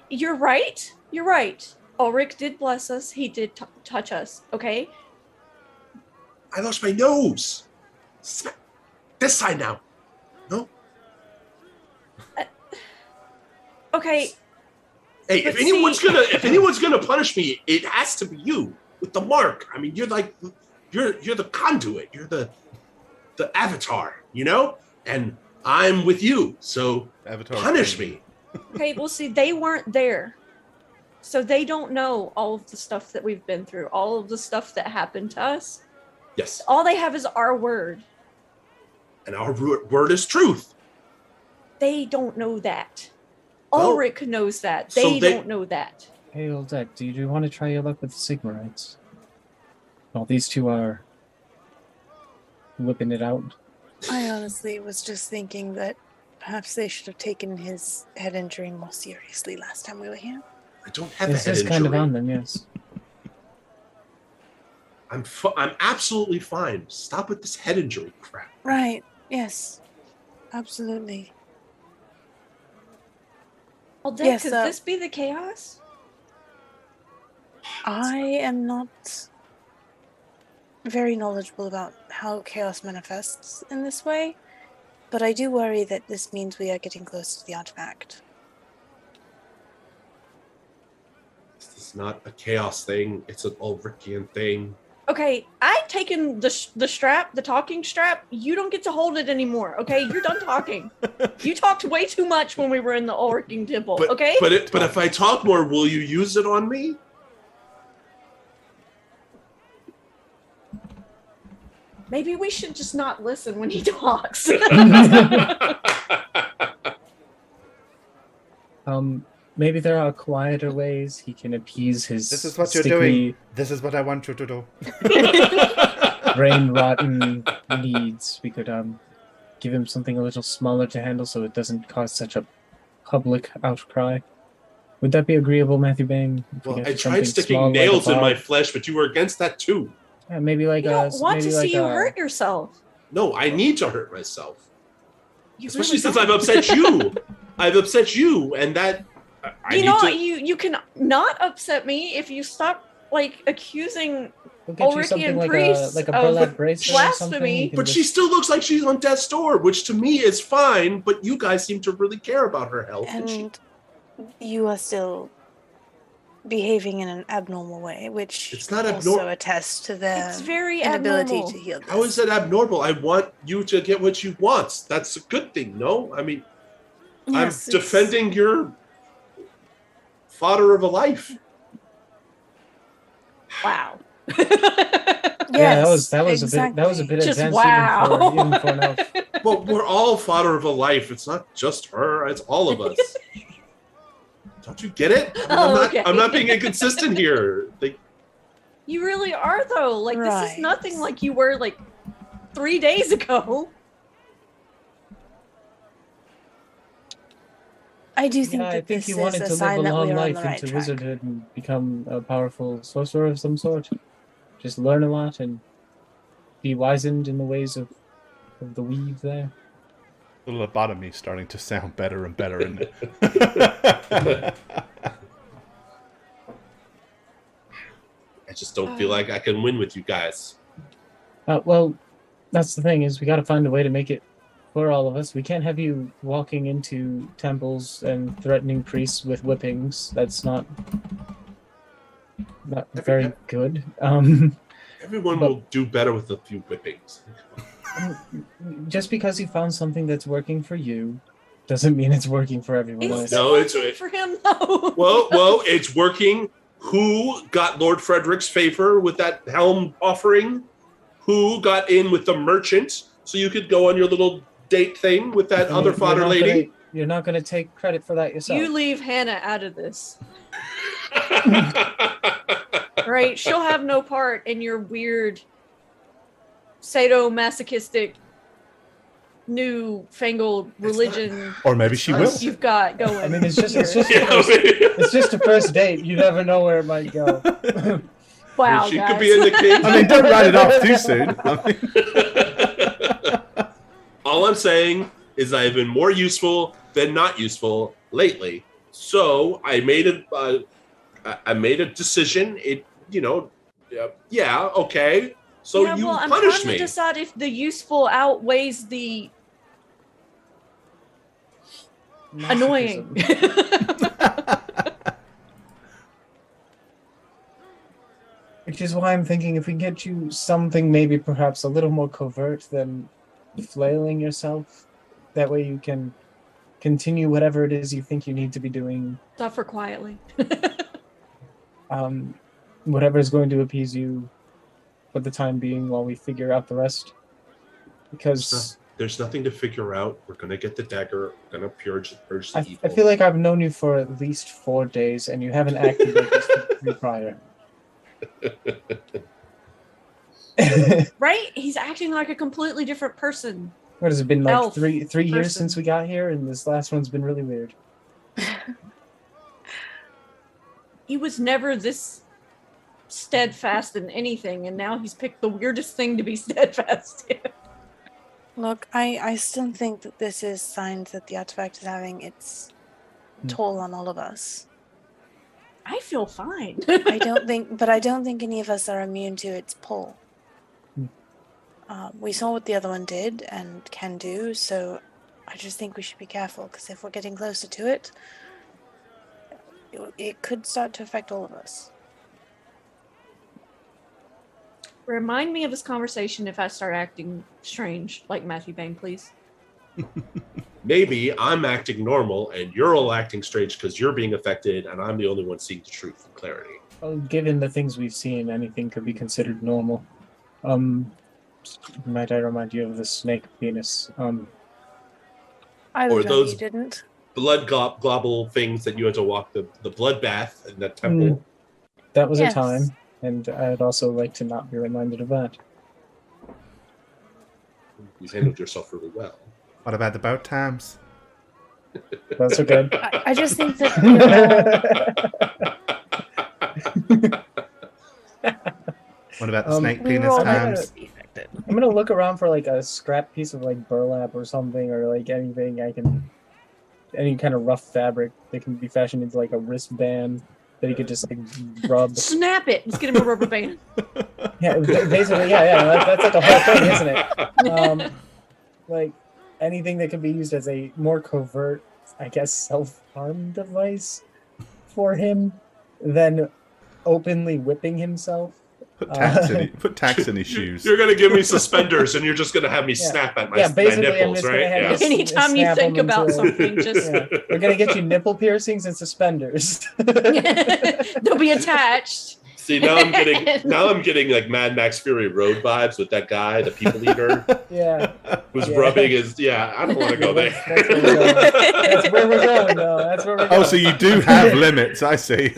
D: You're right. You're right. Ulrich did bless us. He did touch us. Okay.
B: I lost my nose. This side now. No.
D: Okay.
B: Hey,
D: But
B: if anyone's gonna punish me, it has to be you with the mark. I mean, you're the conduit. You're the avatar, you know? And I'm with you. So
A: Avatar
B: punish me.
D: Okay. Well, see, they weren't there, so they don't know all of the stuff that we've been through, all of the stuff that happened to us.
B: Yes.
D: All they have is our word.
B: And our word is truth.
D: They don't know that.
B: Well,
D: Ulrich knows that.
B: so
D: They
B: they-
D: don't know that.
C: Hey, old Deck, do you want to try your luck with the Sigmarites? Well, these two are whipping it out.
E: I honestly was just thinking that perhaps they should have taken his head injury more seriously last time we were here.
B: I don't have
C: This
B: a head
C: is kind of
B: injury.
C: on them, yes.
B: I'm absolutely fine. Stop with this head injury crap.
E: Right. Yes. Absolutely.
D: Well, Dick,
E: Yes,
D: could this be the chaos?
E: I am not very knowledgeable about how chaos manifests in this way, but I do worry that this means we are getting close to the artifact.
B: This is not a chaos thing. It's an Ulrichian thing.
D: Okay, I've taken the strap, the talking strap. You don't get to hold it anymore. Okay, you're done talking. You talked way too much when we were in the Ulrichian temple.
B: But,
D: okay.
B: But if I talk more, will you use it on me?
D: Maybe we should just not listen when he talks.
C: Maybe there are quieter ways he can appease his
A: This is what you're
C: sticky,
A: doing. This is what I want you to do.
C: brain-rotten needs. We could give him something a little smaller to handle so it doesn't cause such a public outcry. Would that be agreeable, Matthew Bain? If we
B: Well,
C: get
B: I
C: something
B: tried sticking
C: small like a
B: nails in my
C: bob?
B: flesh, but you were against that too.
C: Yeah, maybe like
D: You
C: a.
D: don't want
C: maybe
D: to
C: like
D: see you
C: a-
D: hurt yourself.
B: No, I need to hurt myself.
D: You
B: Especially
D: really
B: since
D: don't.
B: I've upset you. I've upset you, and that I
D: You
B: need
D: know,
B: to.
D: you can not upset me if you stop like accusing.
C: We'll get you
D: Ulrichian
C: something like a
D: priests
C: like a
D: of
C: burlap bracelet or something.
D: blasphemy.
C: You can
B: But she
C: just-
B: still looks like she's on death's door, which to me is fine. But you guys seem to really care about her health. And she,
E: And you are still behaving in an abnormal way, which
B: It's not
E: also attests to their
D: It's very
E: inability
D: abnormal.
E: to heal this.
B: how is it abnormal? I want you to get what you want. That's a good thing, no? I mean,
E: Yes,
B: I'm
E: it's-
B: defending your fodder of a life.
D: Wow.
C: Yeah,
E: Yes,
C: that was a bit
D: Just
C: advanced
D: wow.
C: even for an elf.
B: Well, we're all fodder of a life. It's not just her. It's all of us. Don't you get it?
D: Okay.
B: I'm not being inconsistent here.
D: You really are though. Like this
E: Right.
D: is nothing like you were like 3 days ago.
E: I do think
C: Yeah, I
E: that
C: think
E: this
C: he
E: is
C: wanted
E: a
C: to live
E: sign
C: a
E: that
C: long
E: we are on
C: life
E: the right
C: into
E: track.
C: wizardhood and become a powerful sorcerer of some sort. Just learn a lot and be wizened in the ways of the weave there.
A: The lobotomy starting to sound better and better, isn't it?
B: I just don't feel like I can win with you guys.
C: Well, that's the thing is we got to find a way to make it for all of us. We can't have you walking into temples and threatening priests with whippings. That's not very good.
B: Everyone
C: But-
B: will do better with a few whippings.
C: Just because you found something that's working for you doesn't mean it's working for everyone else.
D: It's
B: No, it's-
D: working for him though.
B: Well, it's working. Who got Lord Frederick's favor with that helm offering? Who got in with the merchant so you could go on your little date thing with that other fodder lady?
C: You're not going to take credit for that yourself.
D: You leave Hannah out of this. Right? She'll have no part in your weird sadomasochistic new-fangled religion
A: Or maybe she will.
D: you've got going.
C: I mean, it's just
B: Yeah,
C: it's just a first date. You never know where it might go.
D: wow,
B: she
D: guys.
B: could be in the king.
A: I mean, don't write it off too soon.
B: All I'm saying is I've been more useful than not useful lately. So I made a decision. Okay. So
D: yeah,
B: you
D: well, I'm
B: punish
D: trying
B: me.
D: to decide if the useful outweighs the annoying.
C: Which is why I'm thinking if we can get you something maybe perhaps a little more covert than flailing yourself, that way you can continue whatever it is you think you need to be doing.
D: Suffer quietly.
C: Whatever is going to appease you for the time being while we figure out the rest. Because
B: There's nothing to figure out. We're gonna get the dagger. We're gonna purge the evil.
C: I feel like I've known you for at least 4 days and you haven't acted like this prior.
D: Right? He's acting like a completely different person.
C: What has it been, like
D: Elf
C: three years
D: person.
C: since we got here, and this last one's been really weird.
D: He was never this steadfast in anything, and now he's picked the weirdest thing to be steadfast in.
E: Look, I still think that this is signs that the artifact is having its toll on all of us.
D: I feel fine.
E: I don't think any of us are immune to its pull. We saw what the other one did and can do, so I just think we should be careful, because if we're getting closer to it, it could start to affect all of us.
D: Remind me of this conversation if I start acting strange, like Matthew Bain, please.
B: Maybe I'm acting normal and you're all acting strange because you're being affected, and I'm the only one seeing the truth and clarity.
C: Well, given the things we've seen, anything could be considered normal. Might I remind you of the snake penis?
E: I
B: Or
E: would know
B: those-
E: you didn't.
B: Blood globble things that you had to walk the bloodbath in that temple.
C: That was
E: Yes.
C: a time, and I'd also like to not be reminded of that.
B: You handled yourself really well.
A: What about the boat times?
C: That's okay.
E: I just think that we're
A: What about the snake
E: we
A: penis
E: rolled
A: times?
E: to be affected.
C: I'm gonna look around for like a scrap piece of like burlap or something, or like anything any kind of rough fabric that can be fashioned into like a wristband that he could just like rub.
D: Snap it. Let's get him a rubber band.
C: Yeah, basically, yeah. That's like a whole thing, isn't it? Like anything that can be used as a more covert, I guess, self-harm device for him than openly whipping himself.
A: Put tacks in his shoes.
B: You're gonna give me suspenders, and you're just gonna have me
C: Yeah.
B: snap at my,
C: Yeah,
B: my
C: basically, I'm
B: nipples,
C: just
B: right?
C: gonna have
B: Yeah.
C: you
D: Anytime you
C: snap
D: think
C: him
D: about
C: into-
D: something, just
C: Yeah. We're gonna get you nipple piercings and suspenders.
D: they'll be attached.
B: See, now I'm getting like Mad Max Fury Road vibes with that guy, the people eater,
C: Yeah.
B: who's rubbing his. Yeah, I don't want to go there.
C: That's where we're going, though. That's where we're going.
A: Oh, so you do have limits, I see.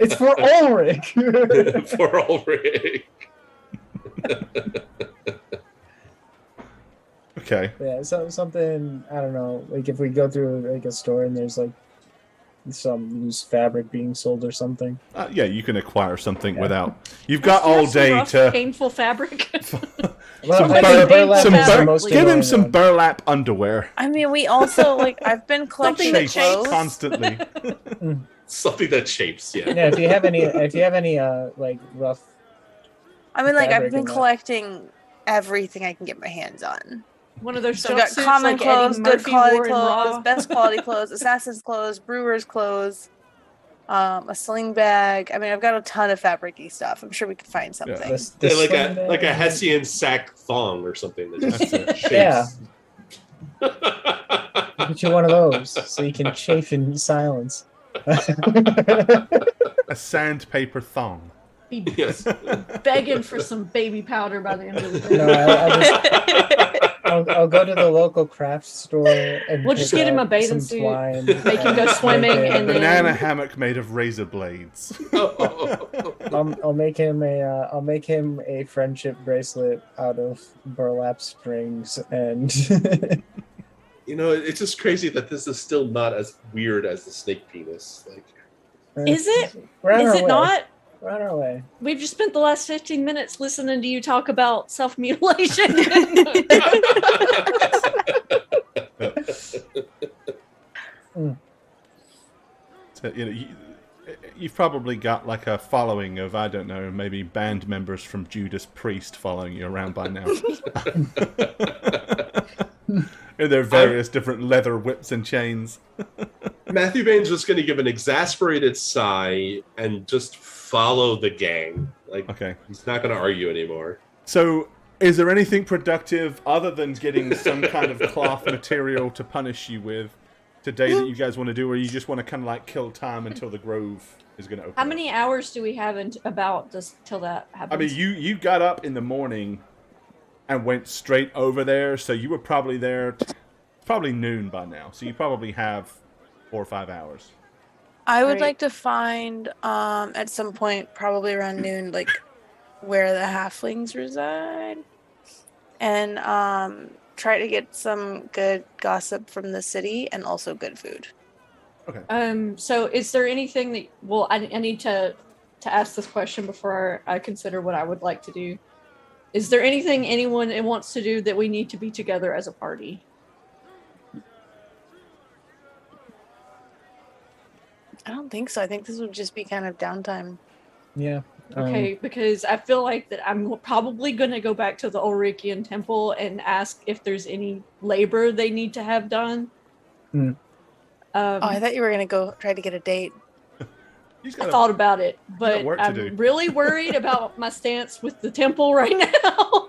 C: It's for Ulrich.
B: For Ulrich.
A: Okay.
C: Yeah, so something, I don't know, like if we go through like a store and there's like some loose fabric being sold or something.
A: Yeah, you can acquire something
C: Yeah.
A: without. You've got all
D: Some
A: day
D: rough,
A: to.
D: painful fabric.
C: Well,
D: Like
C: bur-
D: a
C: burlap
D: big
C: is the
D: fabric.
C: most
A: Give him
C: annoying
A: some
C: one.
A: burlap underwear.
E: I mean, we also like I've been collecting the
D: Something that
A: Chafes
E: clothes.
A: constantly.
B: Something that shapes. Yeah.
C: Yeah, if you have any like rough.
E: I mean, like I've
C: fabric
E: been
C: and that.
E: collecting everything I can get my hands on.
D: One of those
E: So I've got
D: jumpsuits
E: common
D: like
E: clothes,
D: Eddie
E: good
D: Murphy
E: quality
D: wore in
E: clothes,
D: Raw.
E: best quality clothes, assassin's clothes, brewer's clothes, a sling bag. I mean, I've got a ton of fabric-y stuff. I'm sure we could find something.
C: The
B: Yeah, like
C: sling
B: a
C: bag.
B: Hessian sack thong or something that just
A: That's it.
B: shapes.
C: Yeah. Get you one of those so you can chafe in silence.
A: A sandpaper thong.
D: Be
B: Yes.
D: begging for some baby powder by the end of the day.
C: No, I'll go to the local craft store and
D: We'll just
C: pick
D: get him
C: up
D: a bathing
C: some
D: suit,
C: twine,
D: make him go swimming, and then-
A: Banana hammock made of razor blades.
C: I'll make him a friendship bracelet out of burlap strings and
B: You know, it's just crazy that this is still not as weird as the snake penis. Like,
D: Is it?
C: We're on
D: Is
C: our
D: it
C: way.
D: not?
C: We're on our way.
D: We've just spent the last 15 minutes listening to you talk about self-mutilation.
A: So, you've probably got like a following of, I don't know, maybe band members from Judas Priest following you around by now. In their various different leather whips and chains.
B: Matthew Bain's just going to give an exasperated sigh and just follow the gang. Like,
A: Okay.
B: he's not going to argue anymore.
A: So, is there anything productive other than getting some kind of cloth material to punish you with today that you guys want to do, or you just want to kind of like kill time until the grove is going to open?
D: How many hours do we have about this till that happens?
A: I mean, you got up in the morning and went straight over there, so you were probably there probably noon by now. So you probably have 4 or 5 hours.
E: I would
D: Right.
E: like to find at some point, probably around noon, like where the halflings reside, and try to get some good gossip from the city and also good food.
A: Okay.
D: So is there anything that? Well, I need to ask this question before I consider what I would like to do. Is there anything anyone wants to do that we need to be together as a party?
E: I don't think so. I think this would just be kind of downtime.
C: Yeah.
D: Okay, because I feel like that I'm probably going to go back to the Ulrichian temple and ask if there's any labor they need to have done.
C: Hmm.
E: I thought you were gonna go try to get a date.
A: He's
D: I
A: got
D: thought about it, but
A: work to do.
D: I'm really worried about my stance with the temple right now.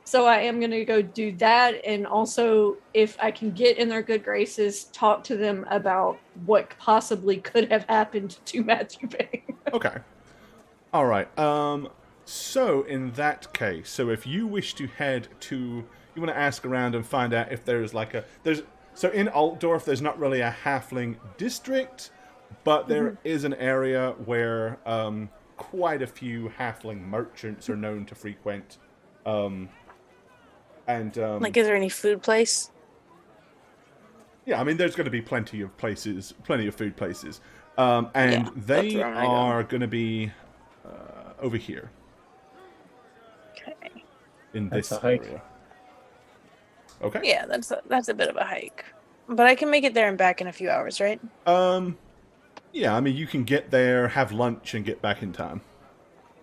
D: So I am going to go do that, and also, if I can get in their good graces, talk to them about what possibly could have happened to Matthew Bain.
A: Okay. All right. So in that case, so if you wish to head to, you want to ask around and find out if there's like so in Altdorf, there's not really a halfling district, but there is an area where quite a few halfling merchants are known to frequent.
E: Like, is there any food place?
A: Yeah, I mean, there's going to be plenty of food places. And
E: Yeah,
A: they
E: that's where I'm gonna go.
A: are going to be over here
E: Okay.
A: in
C: That's
A: this
C: a hike.
A: area. Okay.
E: Yeah, that's a bit of a hike, but I can make it there and back in a few hours, right?
A: Yeah, I mean, you can get there, have lunch, and get back in time.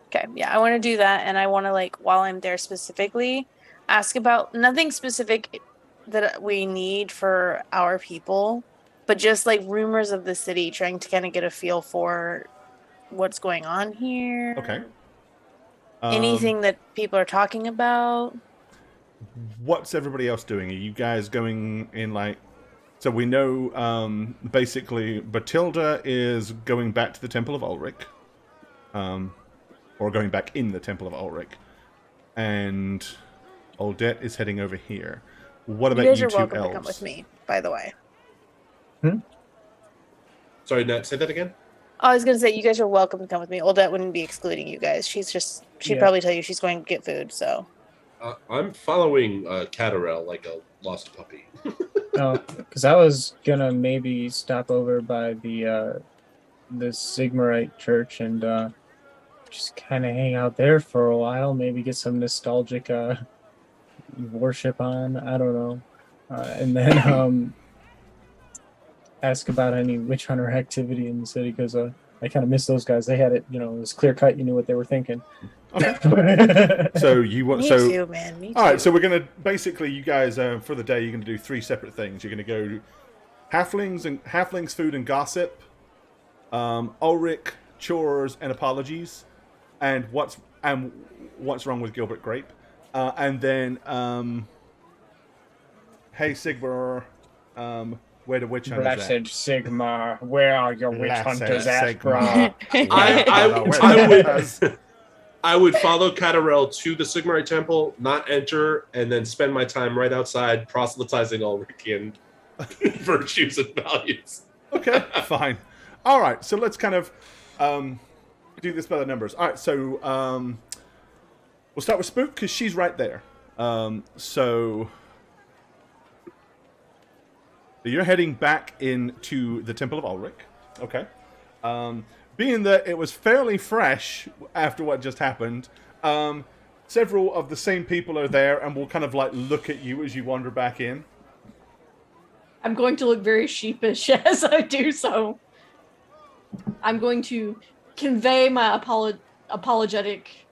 E: Okay, yeah, I want to do that, and I want to, like, while I'm there specifically, ask about nothing specific that we need for our people, but just like rumors of the city, trying to kind of get a feel for what's going on here.
A: Okay.
E: Anything that people are talking about.
A: What's everybody else doing? Are you guys going in like So we know, basically, Batilda is going back to the Temple of Ulrich. Or going back in the Temple of Ulrich. And Odette is heading over here. What about you
E: guys are
A: two
E: welcome
A: elves?
E: to come with me, by the way.
B: Sorry, Nat, say that again?
E: I was gonna say you guys are welcome to come with me. Odette wouldn't be excluding you guys. She'd
C: Yeah.
E: probably tell you she's going to get food. So
B: I'm following Catarel like a lost puppy.
C: Oh, because I was gonna maybe stop over by the Sigmarite church and just kind of hang out there for a while. Maybe get some nostalgic worship on. I don't know, and then ask about any witch hunter activity in the city because I kind of miss those guys. They had it, it was clear cut. You knew what they were thinking.
A: Okay. So you want
E: me too, man. Me too.
A: All right, so we're gonna basically, you guys, for the day, you're gonna do 3 separate things. You're gonna go halflings, food and gossip, Ulrich, chores and apologies, and what's wrong with Gilbert Grape, and then hey Sigmar, where the witch hunters
C: Blessed Sigmar, where are your witch hunters at, bro?
B: I would follow Catarel to the Sigmarite Temple, not enter, and then spend my time right outside proselytizing Ulrichian virtues and values.
A: Okay, fine. All right, so let's kind of do this by the numbers. All right, so we'll start with Spook because she's right there. So you're heading back into the Temple of Ulrich. Okay. Being that it was fairly fresh after what just happened, several of the same people are there and will kind of like look at you as you wander back in.
D: I'm going to look very sheepish as I do so. I'm going to convey my apologetic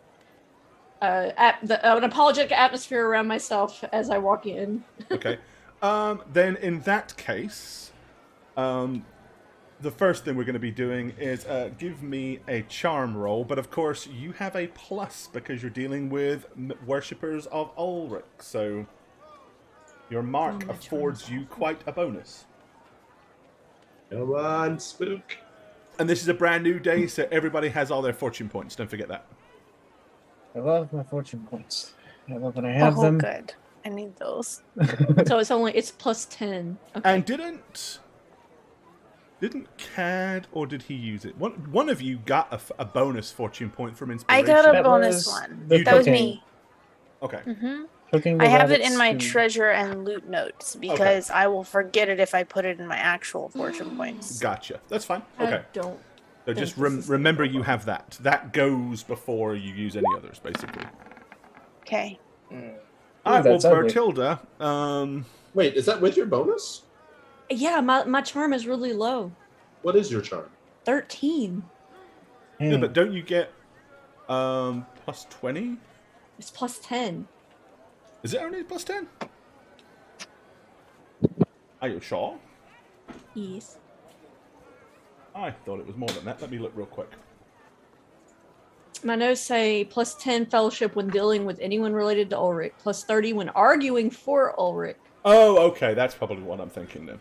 D: an apologetic atmosphere around myself as I walk in.
A: Okay. Then in that case, the first thing we're going to be doing is give me a charm roll, but of course you have a plus because you're dealing with worshippers of Ulrich, so your mark affords you quite a bonus.
B: Come on, Spook.
A: And this is a brand new day, so everybody has all their fortune points. Don't forget that.
C: I love my fortune points. I love when I have them.
E: Good. I need those.
D: So it's plus 10. Okay.
A: And didn't Cad, or did he use it? One of you got a bonus fortune point from
E: I
A: inspiration.
E: got a
C: That
E: bonus
C: was
E: one.
C: the
E: That was
C: cooking.
E: me.
A: Okay.
E: hmm
C: Cooking
E: I
C: the
E: have it in
C: rabbits
E: my
C: to-
E: treasure and loot notes because I will forget it if I put it in my actual fortune points.
A: Gotcha. That's fine. Okay.
D: I don't.
A: So just
D: this is
A: remember you
D: helpful.
A: have that. That goes before you use any others, basically.
E: Okay.
A: All right, well,
C: that's ugly.
A: Bertilda,
B: Wait, is that with your bonus?
D: Yeah, my charm is really low.
B: What is your charm?
D: 13.
A: yeah, but don't you get plus 20?
D: It's plus 10.
A: Is it only plus 10? Are you sure?
D: Yes.
A: I thought it was more than that. Let me look real quick.
D: My notes say plus 10 fellowship when dealing with anyone related to Ulrich, plus 30 when arguing for Ulrich.
A: Oh, okay. That's probably what I'm thinking then.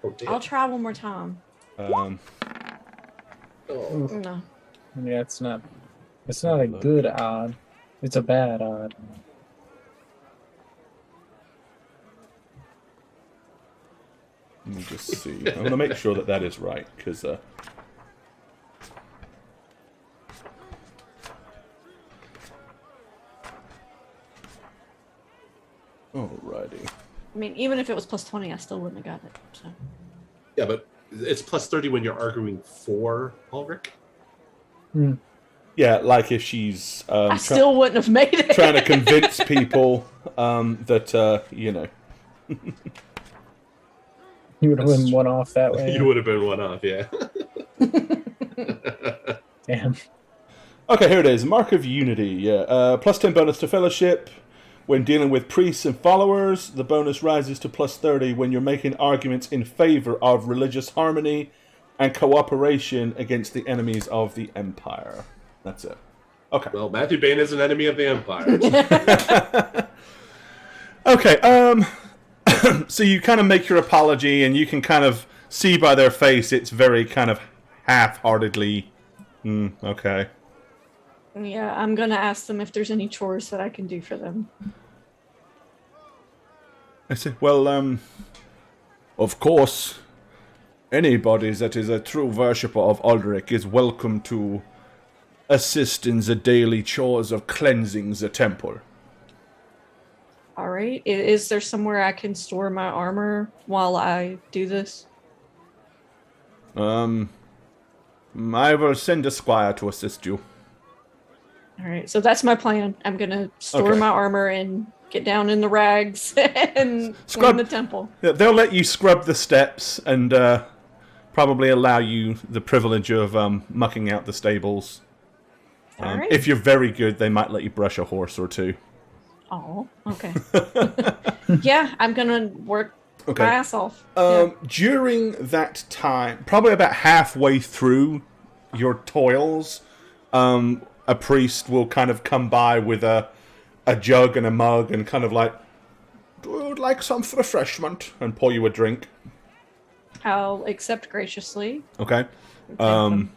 B: Oh, damn.
D: I'll try one more time.
B: Oh.
D: No.
C: Yeah, it's not a good odd. It's a bad odd.
A: Let me just see. I'm going to make sure that is right, because... Alrighty.
D: I mean, even if it was plus 20, I still wouldn't have got it. So.
B: Yeah, but it's plus 30 when you're arguing for Ulrich?
A: Yeah, like if she's
D: I still wouldn't have made it.
A: trying to convince people that,
C: You would have been one off that way.
B: You would have been one off, yeah.
C: Damn.
A: Okay, here it is. Mark of Unity. Yeah. Plus 10 bonus to fellowship. When dealing with priests and followers, the bonus rises to plus 30 when you're making arguments in favor of religious harmony and cooperation against the enemies of the Empire. That's it. Okay.
B: Well, Matthew Bain is an enemy of the Empire.
A: Okay, So you kind of make your apology, and you can kind of see by their face it's very kind of half-heartedly, okay.
D: Yeah, I'm gonna ask them if there's any chores that I can do for them.
A: I say, well, of course, anybody that is a true worshipper of Aldrich is welcome to assist in the daily chores of cleansing the temple.
D: All right. Is there somewhere I can store my armor while I do this?
A: I will send a squire to assist you.
D: All right. So that's my plan. I'm gonna store
A: Okay.
D: my armor and get down in the rags and clean the temple.
A: Yeah, they'll let you scrub the steps and probably allow you the privilege of mucking out the stables.
D: All right.
A: If you're very good, they might let you brush a horse or two.
D: Oh, okay. Yeah, I'm gonna work
A: Okay.
D: my ass off. Yeah.
A: During that time, probably about halfway through your toils, a priest will kind of come by with a jug and a mug and kind of like, would like some refreshment, and pour you a drink.
D: I'll accept graciously.
A: Okay.
D: Thank them.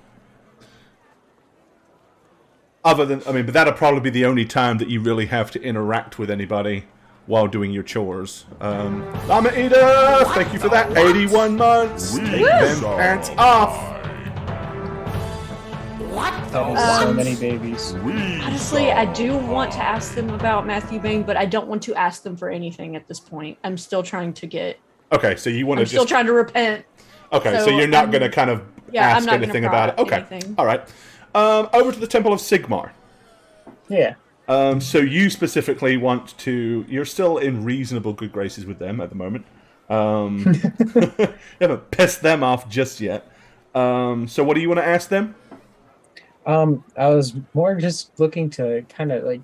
A: But that'll probably be the only time that you really have to interact with anybody while doing your chores. Llama Eater, thank you for that. 81 months. Take them pants off.
C: That is so many babies.
D: Honestly, I do want to ask them about Matthew Bain, but I don't want to ask them for anything at this point. I'm still trying to get.
A: Okay, so you want to
D: I'm still trying to repent.
A: Okay, so
D: so
A: you're not
D: I'm-
A: going to kind of
D: Yeah, I'm
A: ask
D: not
A: anything
D: gonna
A: about it.
D: pry
A: Okay,
D: anything.
A: all right. Over to the Temple of Sigmar.
C: Yeah.
A: So you specifically want to... You're still in reasonable good graces with them at the moment. You haven't pissed them off just yet. So what do you want to ask them?
C: I was more just looking to kind of like,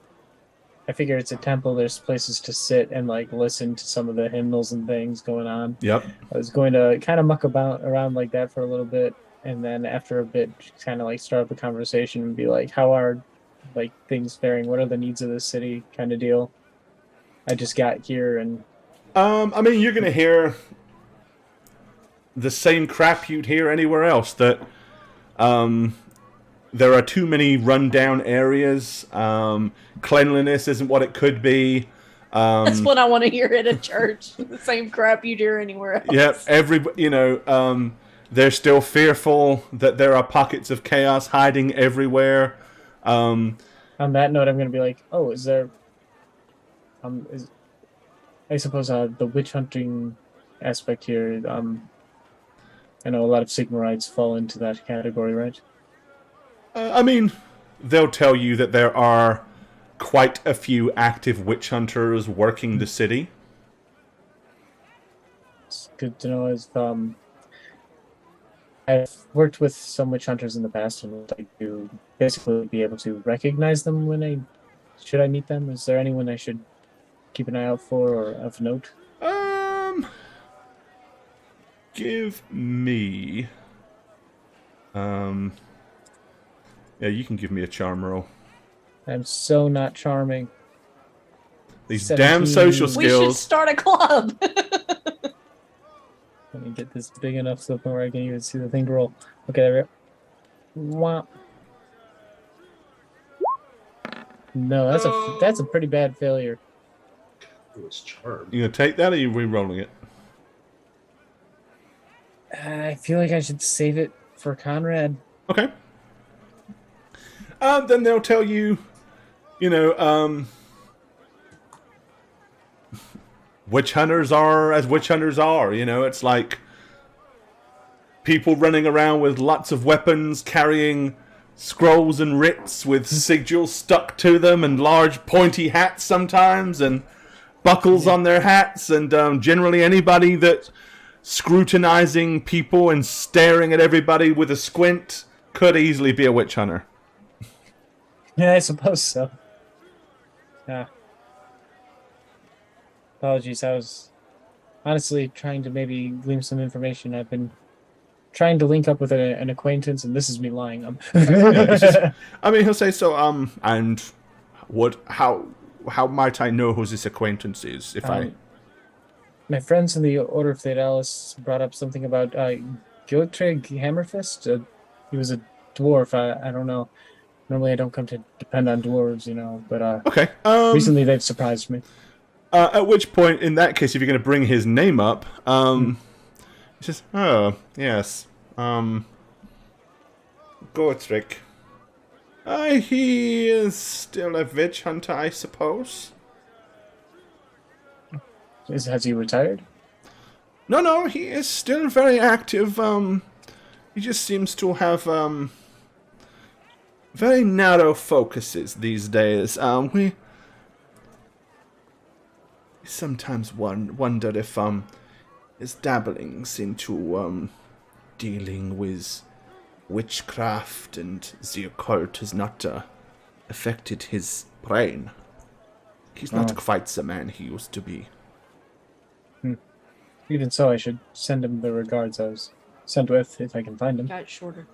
C: I figure it's a temple. There's places to sit and like listen to some of the hymnals and things going on.
A: Yep.
C: I was going to kind of muck about around like that for a little bit, and then after a bit, kind of like start up a conversation and be like, "How are like things faring? What are the needs of the city?" Kind of deal. I just got here, and
A: You're going to hear the same crap you'd hear anywhere else. That there are too many rundown areas. Cleanliness isn't what it could be.
D: That's what I want to hear at a church. The same crap you hear anywhere else.
A: Yep. They're still fearful that there are pockets of chaos hiding everywhere.
C: on that note, I'm going to be like, "Oh, is there? I suppose the witch hunting aspect here. I know a lot of Sigmarites fall into that category, right?"
A: They'll tell you that there are quite a few active witch hunters working the city.
C: It's good to know. As I've worked with some witch hunters in the past, and would like to basically be able to recognize them when should I meet them. Is there anyone I should keep an eye out for or of note?
A: Give me... Yeah, you can give me a charm roll.
C: I'm so not charming.
A: These
C: 17.
A: damn social
D: We should
A: skills.
D: start a club.
C: Let me get this big enough so where I can even see the thing roll. Okay, there we go. Wow. No, that's a pretty bad failure.
B: It was charmed.
A: You gonna take that, or are you re-rolling it?
C: I feel like I should save it for Conrad.
A: Okay. Then they'll tell you, witch hunters are as witch hunters are. It's like people running around with lots of weapons, carrying scrolls and writs with sigils stuck to them, and large pointy hats sometimes, and buckles on their hats, and generally anybody that's scrutinizing people and staring at everybody with a squint could easily be a witch hunter.
C: Yeah, I suppose so. Yeah. Apologies, I was honestly trying to maybe glean some information. I've been trying to link up with an acquaintance, and this is me lying.
A: He'll say, so, and how might I know who this acquaintance is, if I...
C: my friends in the Order of Thaedalis brought up something about Giltrig Hammerfist. He was a dwarf. I don't know. Normally, I don't come to depend on dwarves, but
A: Okay.
C: recently they've surprised me.
A: At which point, in that case, if you're going to bring his name up, he says, "Oh, yes, Gortrick. He is still a witch hunter, I suppose."
C: Has he retired?
A: No, he is still very active. He just seems to have very narrow focuses these days. We sometimes wonder if his dabblings into dealing with witchcraft and the occult has not affected his brain. He's not quite the man he used to be.
C: Even so, I should send him the regards I was sent with, if I can find him.
D: Got it shorter.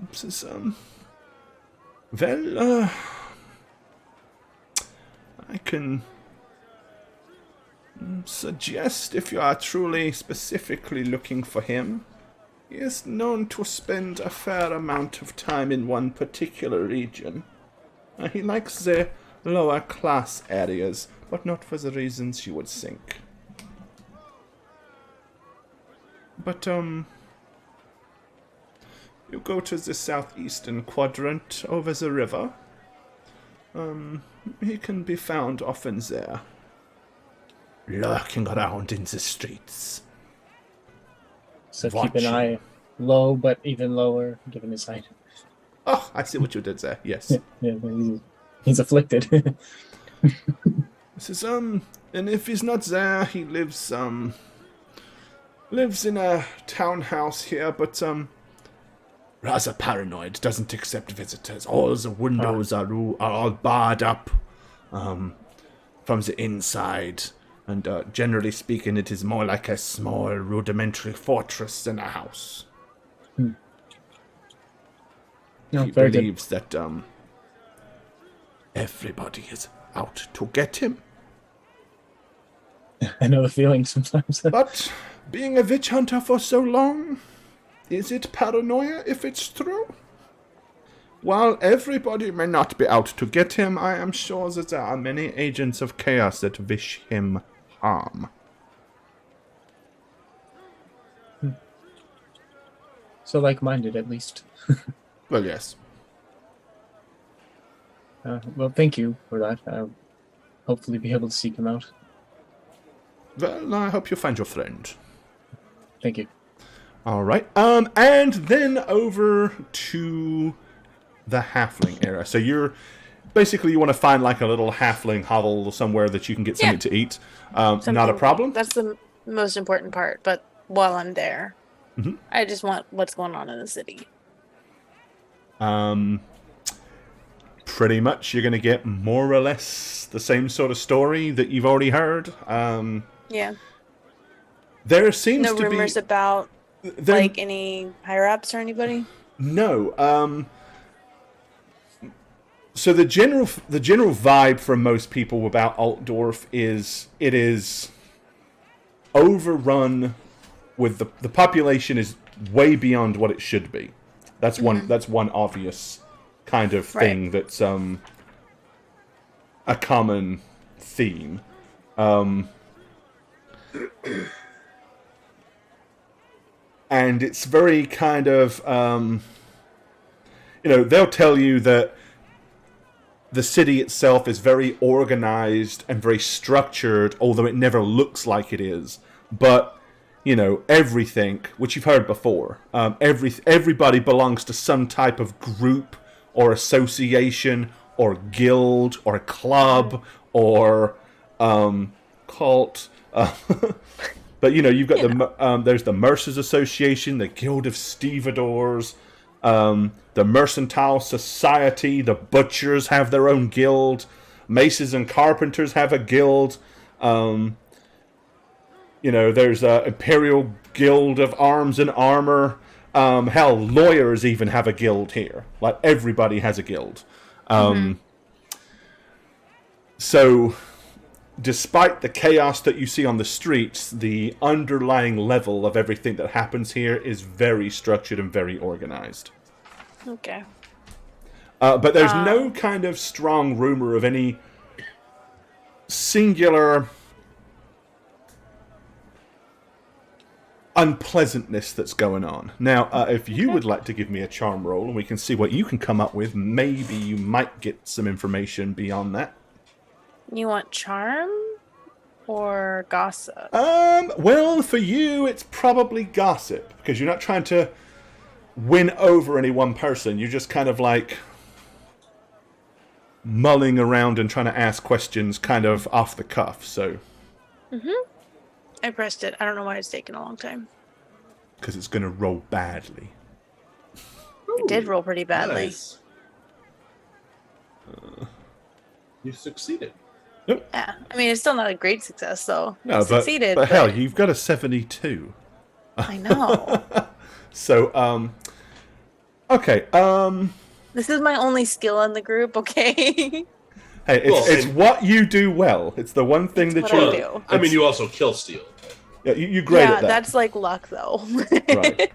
A: This is, well, I can suggest if you are truly specifically looking for him, he is known to spend a fair amount of time in one particular region. He likes the lower class areas, but not for the reasons you would think. But, you go to the southeastern quadrant over the river. He can be found often there, lurking around in the streets.
C: So
A: Watching.
C: keep an eye low, but even lower, given his height.
A: Oh, I see what you did there, yes.
C: Yeah, he's afflicted.
A: This is, and if he's not there, he lives in a townhouse here, but, rather paranoid, doesn't accept visitors. All the windows are all barred up, from the inside, and, generally speaking, it is more like a small, rudimentary fortress than a house.
C: No,
A: He
C: very
A: believes that, everybody is out to get him.
C: good. I know the feeling sometimes.
A: But being a witch hunter for so long, is it paranoia if it's true? While everybody may not be out to get him, I am sure that there are many agents of chaos that wish him harm.
C: So like-minded, at least.
A: Well, yes.
C: Well, thank you for that. I'll hopefully be able to seek him out.
A: Well, I hope you find your friend.
C: Thank you.
A: All right. And then over to the halfling era. So you're basically, you want to find like a little halfling hovel somewhere that you can get something to eat. Not a problem.
E: That's the most important part. But while I'm there, I just want what's going on in the city.
A: Pretty much, you're going to get more or less the same sort of story that you've already heard.
E: Yeah.
A: There seems
E: No
A: to be
E: rumors about like any higher ups or anybody.
A: No. So the general vibe from most people about Altdorf is it is overrun with the population is way beyond what it should be. That's one obvious kind of thing that's a common theme. And it's very kind of, they'll tell you that the city itself is very organized and very structured, although it never looks like it is. But, everything, which you've heard before, everybody belongs to some type of group or association or guild or club or cult. But, you've got there's the Mercers Association, the Guild of Stevedores, the Mercantile Society, the Butchers have their own guild, Maces and Carpenters have a guild, there's a Imperial Guild of Arms and Armor, hell, lawyers even have a guild here. Like, everybody has a guild. So despite the chaos that you see on the streets, the underlying level of everything that happens here is very structured and very organized.
E: Okay.
A: But there's no kind of strong rumor of any singular unpleasantness that's going on. Now, if you would like to give me a charm roll, and we can see what you can come up with, maybe you might get some information beyond that.
E: You want charm or gossip?
A: Well, for you, it's probably gossip, because you're not trying to win over any one person. You're just kind of like mulling around and trying to ask questions kind of off the cuff, so...
E: I pressed it. I don't know why it's taking a long time.
A: Because it's going to roll badly.
E: It did roll pretty badly.
B: Nice. You succeeded.
A: Nope.
E: Yeah. I mean, it's still not a great success, though.
A: No,
E: Succeeded,
A: but hell, you've got a 72.
E: I know.
A: So, okay,
E: This is my only skill in the group, okay?
A: hey, it's what you do well. It's the one thing that
E: what
A: you
E: I do.
B: I mean, you also kill Steel.
A: Yeah, you're great at that.
E: That's like luck, though.
A: Right.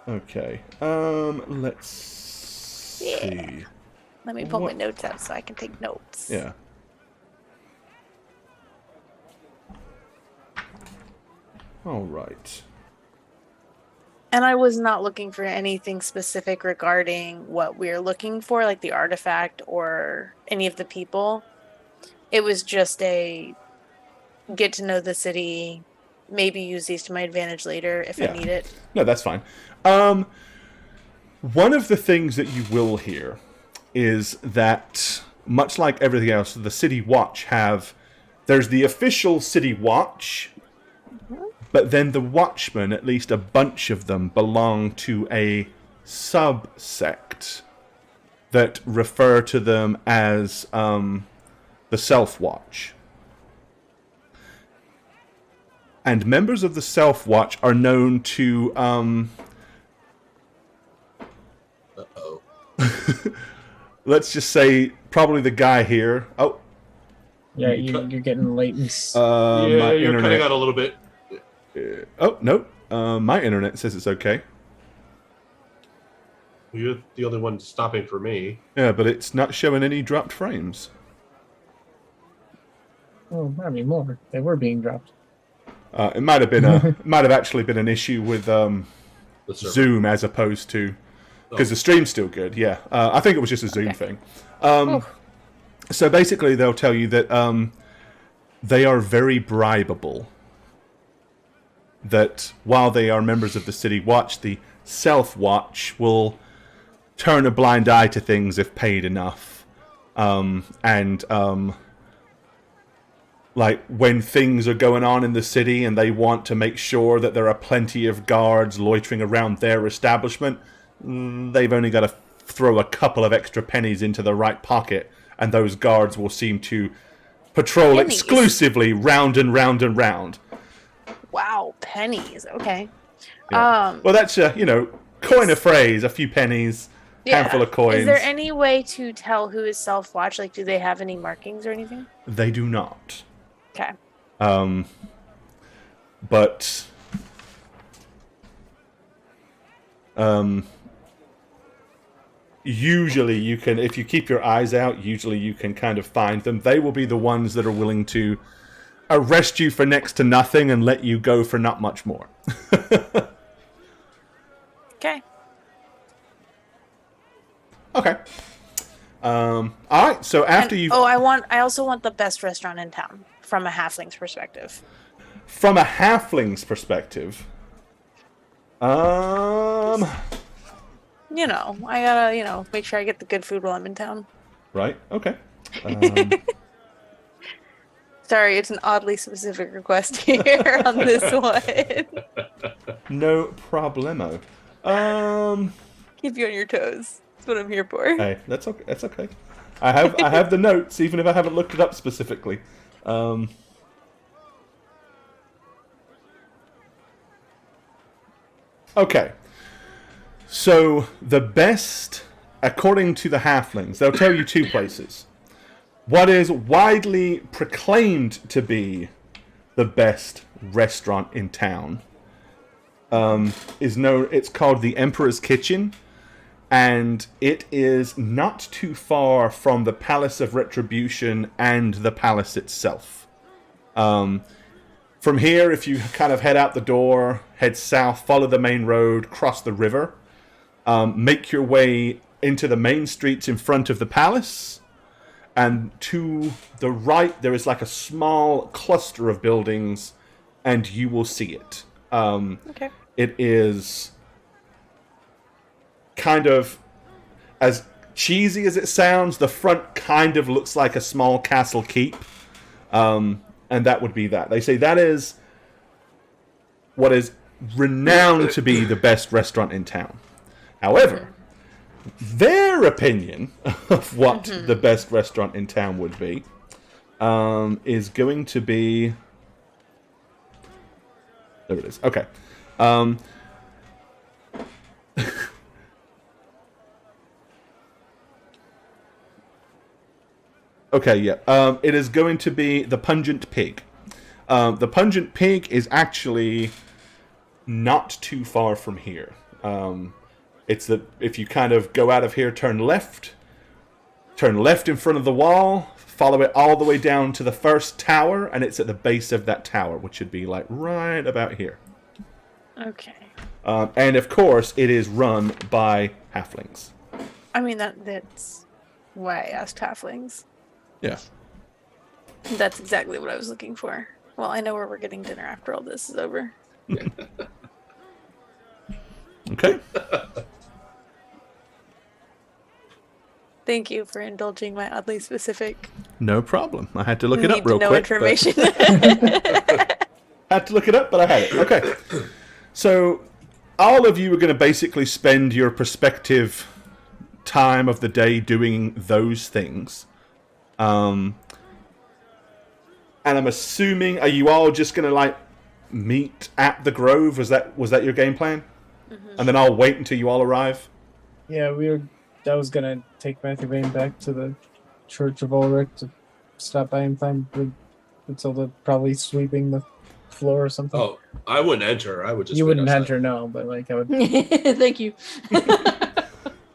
A: Okay. Let's see.
E: Let me pull my notes out so I can take notes.
A: Yeah. All right.
E: And I was not looking for anything specific regarding what we're looking for, like the artifact or any of the people. It was just a get to know the city, maybe use these to my advantage later if I need it.
A: No, that's fine. One of the things that you will hear is that, much like everything else, the City Watch there's the official City Watch, but then the Watchmen, at least a bunch of them, belong to a subsect that refer to them as the Self-Watch. And members of the Self-Watch are known to...
B: Uh-oh.
A: let's just say, probably the guy here... Oh.
C: Yeah, you're getting latency.
B: Yeah, you're cutting out a little bit.
A: Oh, no. My internet says it's okay.
B: You're the only one stopping for me.
A: Yeah, but it's not showing any dropped frames.
C: Oh, not anymore. They were being dropped.
A: It might have been might have actually been an issue with Zoom as opposed to because the stream's still good. Yeah, I think it was just a Zoom thing. So basically, they'll tell you that they are very bribable. That while they are members of the City Watch, the Self-Watch will turn a blind eye to things if paid enough, like when things are going on in the city and they want to make sure that there are plenty of guards loitering around their establishment, they've only got to throw a couple of extra pennies into the right pocket and those guards will seem to patrol exclusively round and round and round.
E: Wow, pennies. Okay.
A: Yeah. Well, that's coin a phrase, a few pennies, handful of coins.
E: Is there any way to tell who is Self-Watch? Like, do they have any markings or anything?
A: They do not.
E: Okay.
A: But usually you can, if you keep your eyes out, usually you can kind of find them. They will be the ones that are willing to arrest you for next to nothing and let you go for not much more.
E: Okay.
A: Okay. All right. So after you,
E: I also want the best restaurant in town from a halfling's perspective.
A: From a halfling's perspective,
E: I gotta, make sure I get the good food while I'm in town.
A: Right. Okay.
E: Sorry, it's an oddly specific request here on this one.
A: No problemo.
E: Keep you on your toes. That's what I'm here for.
A: Hey, that's okay. That's okay. I have the notes, even if I haven't looked it up specifically. Okay. So the best according to the halflings, they'll tell you two places. What is widely proclaimed to be the best restaurant in town it's called the Emperor's Kitchen, and it is not too far from the Palace of Retribution and the palace itself. From here, if you kind of head out the door, head south, follow the main road, cross the river, make your way into the main streets in front of the palace, and to the right there is like a small cluster of buildings, and you will see it.
E: Okay.
A: It is kind of, as cheesy as it sounds, the front kind of looks like a small castle keep. And that would be that. They say that is what is renowned to be the best restaurant in town. However, their opinion of what the best restaurant in town would be is going to be... There it is. Okay. Okay, yeah. It is going to be the Pungent Pig. The Pungent Pig is actually not too far from here. If you kind of go out of here, turn left in front of the wall, follow it all the way down to the first tower, and it's at the base of that tower, which would be like right about here.
E: Okay.
A: And of course, it is run by halflings.
E: I mean, that's why I asked halflings.
A: Yeah.
E: That's exactly what I was looking for. Well, I know where we're getting dinner after all this is over.
A: Okay.
E: Thank you for indulging my oddly specific.
A: No problem. I had to look it up real
E: need to know
A: quick.
E: information.
A: Had to look it up, but I had it. Okay. So, all of you are going to basically spend your prospective time of the day doing those things. And I'm assuming, are you all just going to like meet at the Grove? Was that your game plan? Mm-hmm. And then I'll wait until you all arrive?
C: Yeah, I was gonna take Matthew Bain back to the Church of Ulrich to stop by and find until they're probably sweeping the floor or something.
B: Oh, I wouldn't enter. I would just.
C: You wouldn't
B: outside.
C: enter, no, but like I would.
D: Thank you.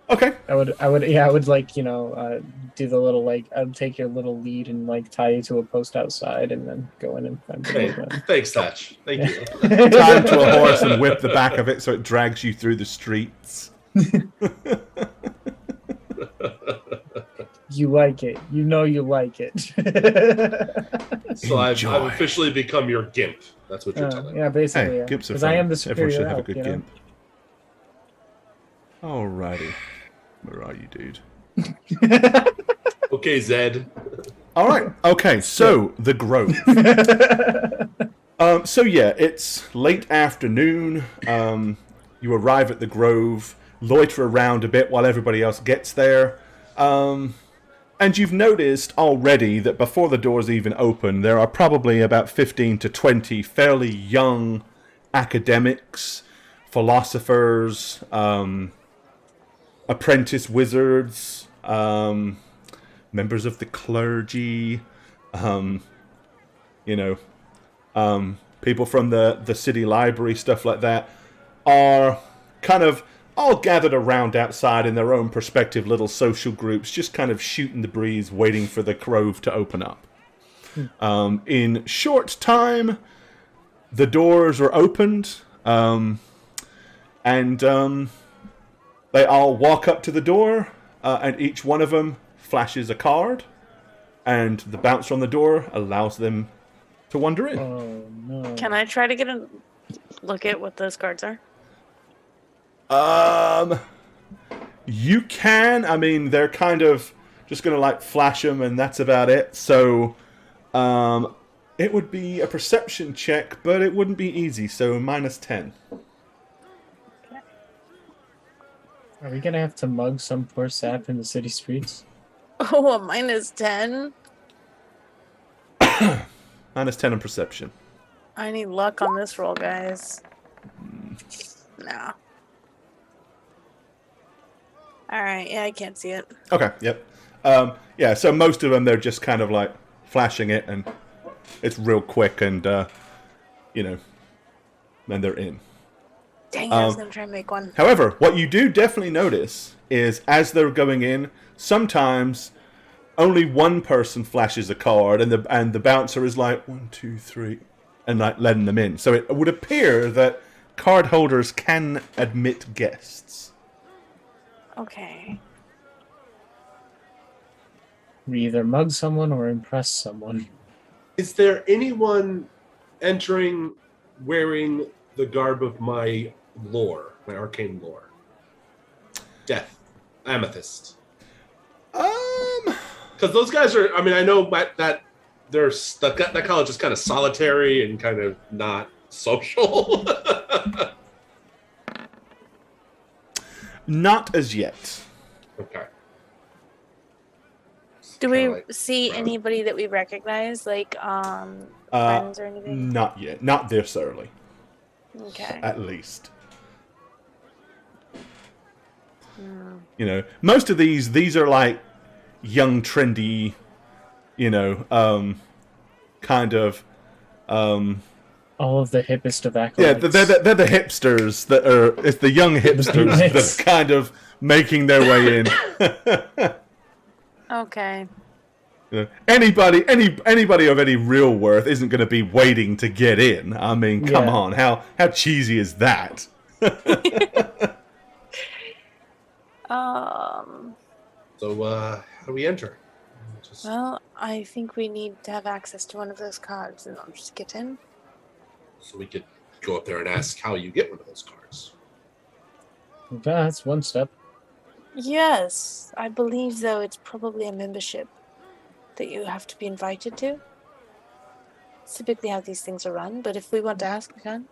A: Okay.
C: I would like, do the little, like, I'd take your little lead and like tie you to a post outside and then go in and find
B: Hey, thanks, Thatch. Thank you.
A: Tie him to a horse and whip the back of it so it drags you through the streets.
C: You like it. You know you like it.
B: So I've officially become your gimp. That's what you're telling me.
C: Yeah, basically.
A: Hey, gimps are
C: Because
A: fun.
C: I am the
A: Everyone
C: superior
A: should have a
C: elf,
A: good gimp. Alrighty. Where are you, dude?
B: Okay, Zed.
A: Alright. Okay, so the Grove. So yeah, it's late afternoon. You arrive at the Grove, loiter around a bit while everybody else gets there. And you've noticed already that before the doors even open, there are probably about 15 to 20 fairly young academics, philosophers, apprentice wizards, members of the clergy, people from the city library, stuff like that, are kind of all gathered around outside in their own prospective little social groups, just kind of shooting the breeze, waiting for the Grove to open up. In short time, the doors are opened, and they all walk up to the door, and each one of them flashes a card, and the bouncer on the door allows them to wander in.
C: Oh, no.
E: Can I try to get a look at what those cards are?
A: You can. I mean, they're kind of just going to like flash them, and that's about it. So, it would be a perception check, but it wouldn't be easy. So -10.
C: Are we gonna have to mug some poor sap in the city streets?
E: Oh, a -10.
A: -10 on perception.
E: I need luck on this roll, guys. No. All right. Yeah, I can't see it.
A: Okay, yep. Yeah, so most of them, they're just kind of like flashing it, and it's real quick, and, you know, then they're in.
E: Dang, I was going to try and make one.
A: However, what you do definitely notice is as they're going in, sometimes only one person flashes a card, and the bouncer is like 1, 2, 3, and like letting them in. So it would appear that card holders can admit guests.
E: Okay.
C: We either mug someone or impress someone.
B: Is there anyone entering wearing the garb of my lore, my arcane lore? Death, amethyst. Because those guys are. I mean, I know that that college is kind of solitary and kind of not social.
A: Not as yet.
B: Okay.
E: Do we see anybody that we recognize, like friends or anything?
A: Not yet. Not this early,
E: Okay.
A: at least. You know, most of these are like young, trendy, you know, kind of.
C: All of the hippest of
A: Yeah,
C: acolytes.
A: they're the hipsters that are. It's the young hipsters that are kind of making their way in.
E: Okay.
A: You know, anybody of any real worth isn't going to be waiting to get in. I mean, come on, how cheesy is that?
B: So, how do we enter?
E: Well, I think we need to have access to one of those cards in order to get in.
B: So we could go up there and ask how you get one of those cards.
C: That's one step.
E: Yes, I believe, though, it's probably a membership that you have to be invited to. It's typically how these things are run, but if we want to ask, we can.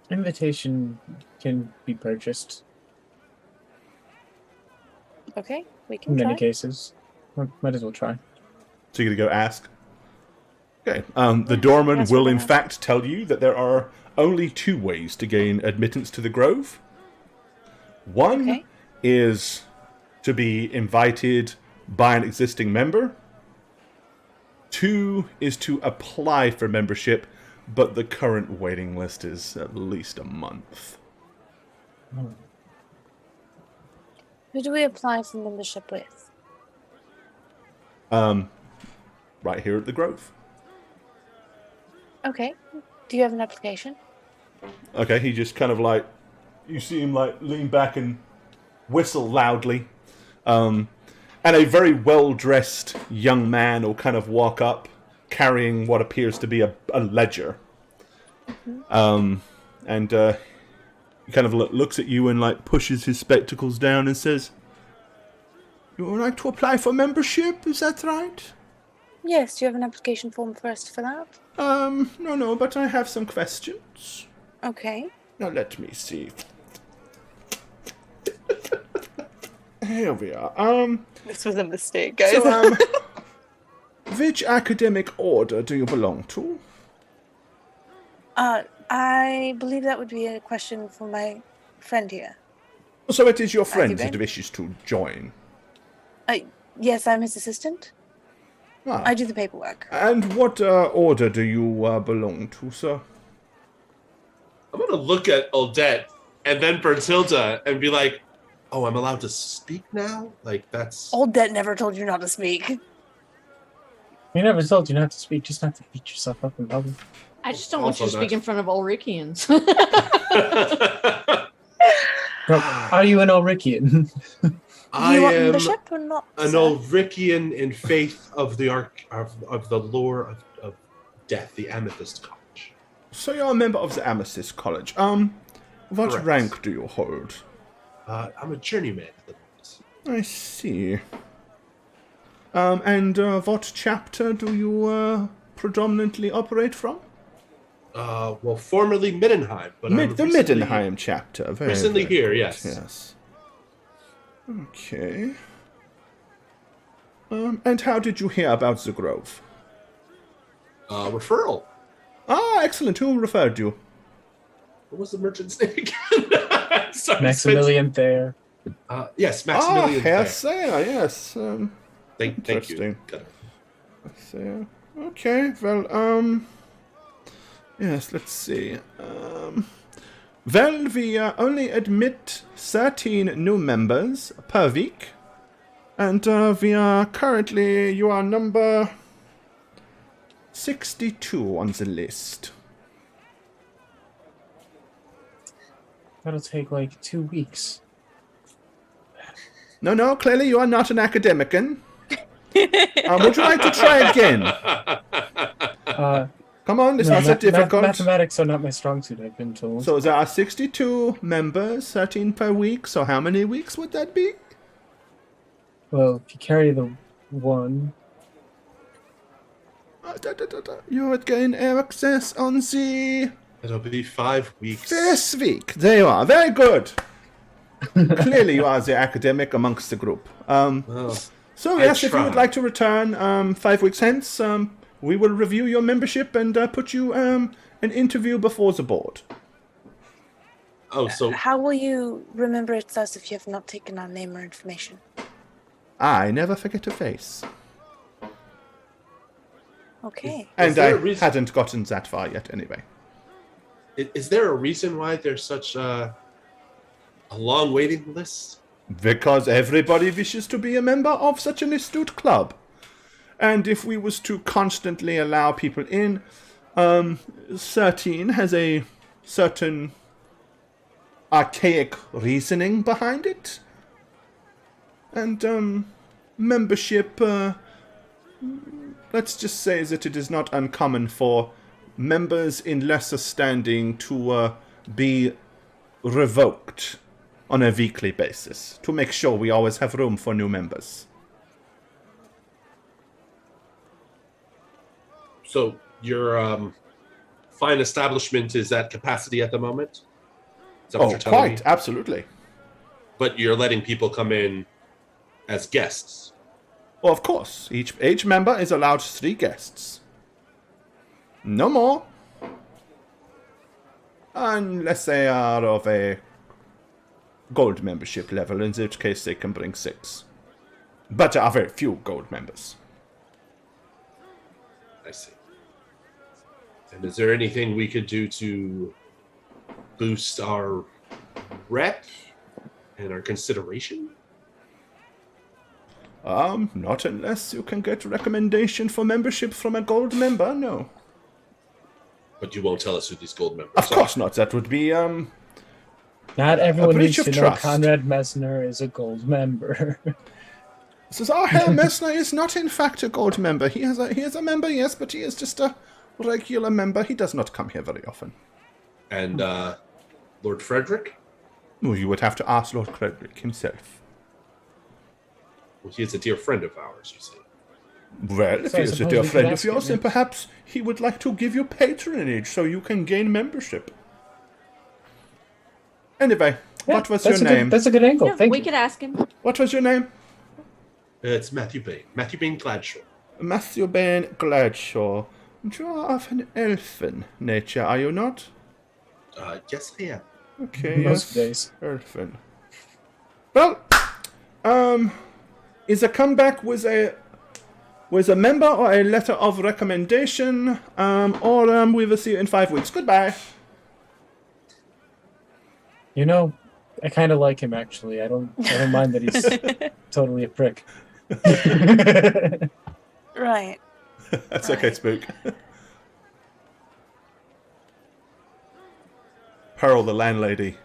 C: Invitation can be purchased.
E: Okay, we can
C: In
E: try.
C: many cases. Might as well try.
A: So you're going to go ask? Okay. The doorman
E: That's
A: will
E: what I
A: in
E: have.
A: fact tell you that there are only 2 ways to gain admittance to the Grove. One
E: Okay.
A: is to be invited by an existing member. 2 is to apply for membership, but the current waiting list is at least a month.
E: Who do we apply for membership with?
A: Right here at the Grove.
E: Okay. Do you have an application?
A: Okay, he just kind of like, you see him like lean back and whistle loudly. And a very well-dressed young man will kind of walk up carrying what appears to be a ledger. And he kind of looks at you and like pushes his spectacles down and says, "You would like to apply for membership, is that right?"
E: Yes, do you have an application form for us for that?
A: No, but I have some questions.
E: Okay.
A: Now let me see. Here we are.
E: This was a mistake, guys.
A: So, which academic order do you belong to?
E: I believe that would be a question for my friend here.
A: So it is your friend
E: Ben.
A: that wishes to join.
E: Yes, I'm his assistant.
A: Ah.
E: I do the paperwork.
A: And what order do you belong to, sir?
B: I'm going to look at Odette and then Bertilda and be like, oh, I'm allowed to speak now? Like, that's...
E: Old Debt never told you not to speak.
C: We never told you not to speak, just not to beat yourself up in public.
D: I just don't want you to
B: Also
D: speak
B: not-
D: in front of Ulrichians.
C: Bro, are you an Ulrichian?
B: I
E: you want
B: am
E: membership or not?
B: an
E: sir?
B: Ulrichian in faith of the of the lore of death, the Amethyst College.
A: So you're a member of the Amethyst College. What
B: Correct.
A: rank do you hold?
B: I'm a journeyman at the moment.
A: I see. And what chapter do you predominantly operate from?
B: Well, formerly Middenheim, but I'm
A: The
B: recently-
A: Middenheim chapter. Very,
B: recently
A: very
B: here,
A: good,
B: yes.
A: Yes. Okay. And how did you hear about the Grove?
B: Referral.
A: Ah, excellent. Who referred you?
B: What was the merchant's name again? Sorry,
C: Maximilian Thayer.
B: Yes,
A: Ah,
B: Maximilian.
A: Herr
B: Fair.
A: Sayer, yes.
B: Thank you.
A: Interesting.
B: Got it.
A: Sayer. Okay, well, yes, let's see. Well, we only admit 13 new members per week. And we are currently, you are number 62 on the list.
C: That'll take like 2 weeks.
A: No, clearly you are not an academician. Would you like to try again? Come on, it's not so difficult.
C: Mathematics are not my strong suit, I've been told.
A: So there are 62 members, 13 per week. So how many weeks would that be?
C: Well, if you carry the 1...
A: You would gain access on the...
B: It'll be 5 weeks.
A: This week. There you are. Very good. Clearly you are the academic amongst the group. So yes, if you would like to return 5 weeks hence, we will review your membership and put you an interview before the board.
B: Oh, so
E: How will you remember it's us if you have not taken our name or information?
A: I never forget a face.
E: Okay.
A: And
B: there
A: I
B: a reason-
A: hadn't gotten that far yet anyway.
B: is there a reason why there's such a long waiting list?
A: Because everybody wishes to be a member of such an astute club. And if we was to constantly allow people in, 13 has a certain archaic reasoning behind it. And membership, let's just say that it is not uncommon for members in lesser standing to be revoked on a weekly basis to make sure we always have room for new members.
B: So your fine establishment is at capacity at the moment? Is that what you're telling me?
A: Absolutely.
B: But you're letting people come in as guests.
A: Well, of course, each member is allowed 3 guests. No more. Unless they are of a gold membership level, in which case they can bring 6. But there are very few gold members.
B: I see. And is there anything we could do to boost our rep and our consideration?
A: Not unless you can get recommendation for membership from a gold member, no.
B: But you won't tell us who these gold members
A: Of course not, that would be,
C: Not everyone
A: breach
C: needs
A: of
C: to know
A: trust.
C: Conrad Messner is a gold member.
A: says, our Herr Messner is not in fact a gold member. He is a member, yes, but he is just a regular member. He does not come here very often.
B: And Lord Frederick?
A: Well, you would have to ask Lord Frederick himself.
B: Well, he is a dear friend of ours, you see.
A: Well, if
C: So
A: he
C: I
A: is a
C: suppose
A: dear
C: we could
A: friend of
C: ask
A: yours,
C: him,
A: then perhaps he would like to give you patronage so you can gain membership. Anyway, what was your name?
C: That's a good angle.
D: Yeah,
C: Thank
D: we
C: you.
D: could ask him.
A: What was your name?
B: It's Matthew Bain. Matthew Bain Gladshaw.
A: Matthew Bain Gladshaw. You are of an elfin nature, are you not?
B: Yes, I am.
A: Okay,
C: Most
A: yes.
C: days.
A: Elfin. Well, is a comeback with a member or a letter of recommendation, or we will see you in 5 weeks. Goodbye.
C: You know, I kind of like him actually. I don't mind that he's totally a prick.
E: Right.
A: That's okay, Spook. Pearl, the landlady.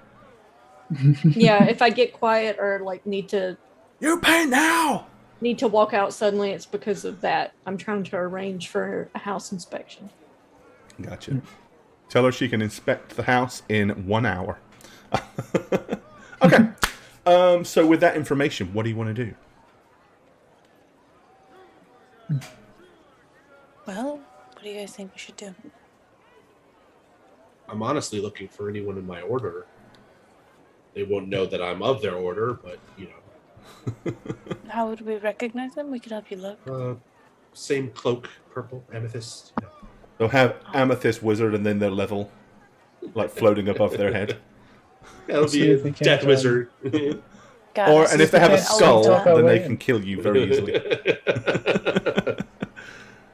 D: Yeah, if I get quiet or like need to
A: You pay now!
D: walk out suddenly, it's because of that. I'm trying to arrange for a house inspection.
A: Gotcha. Tell her she can inspect the house in 1 hour. Okay. So with that information, what do you want to do?
E: Well, what do you guys think we should do?
B: I'm honestly looking for anyone in my order. They won't know that I'm of their order, but, you know.
E: How would we recognize them? We could help you look.
B: Same cloak, purple, amethyst. Yeah.
A: They'll have Amethyst Wizard and then their level, like floating above their head.
B: That'll
C: See
B: be
C: if
B: a
C: we can't,
B: death wizard.
E: Got it.
A: And if they have a
C: Okay, I'll
A: skull,
C: talk
A: then
C: away
A: they can kill you very easily.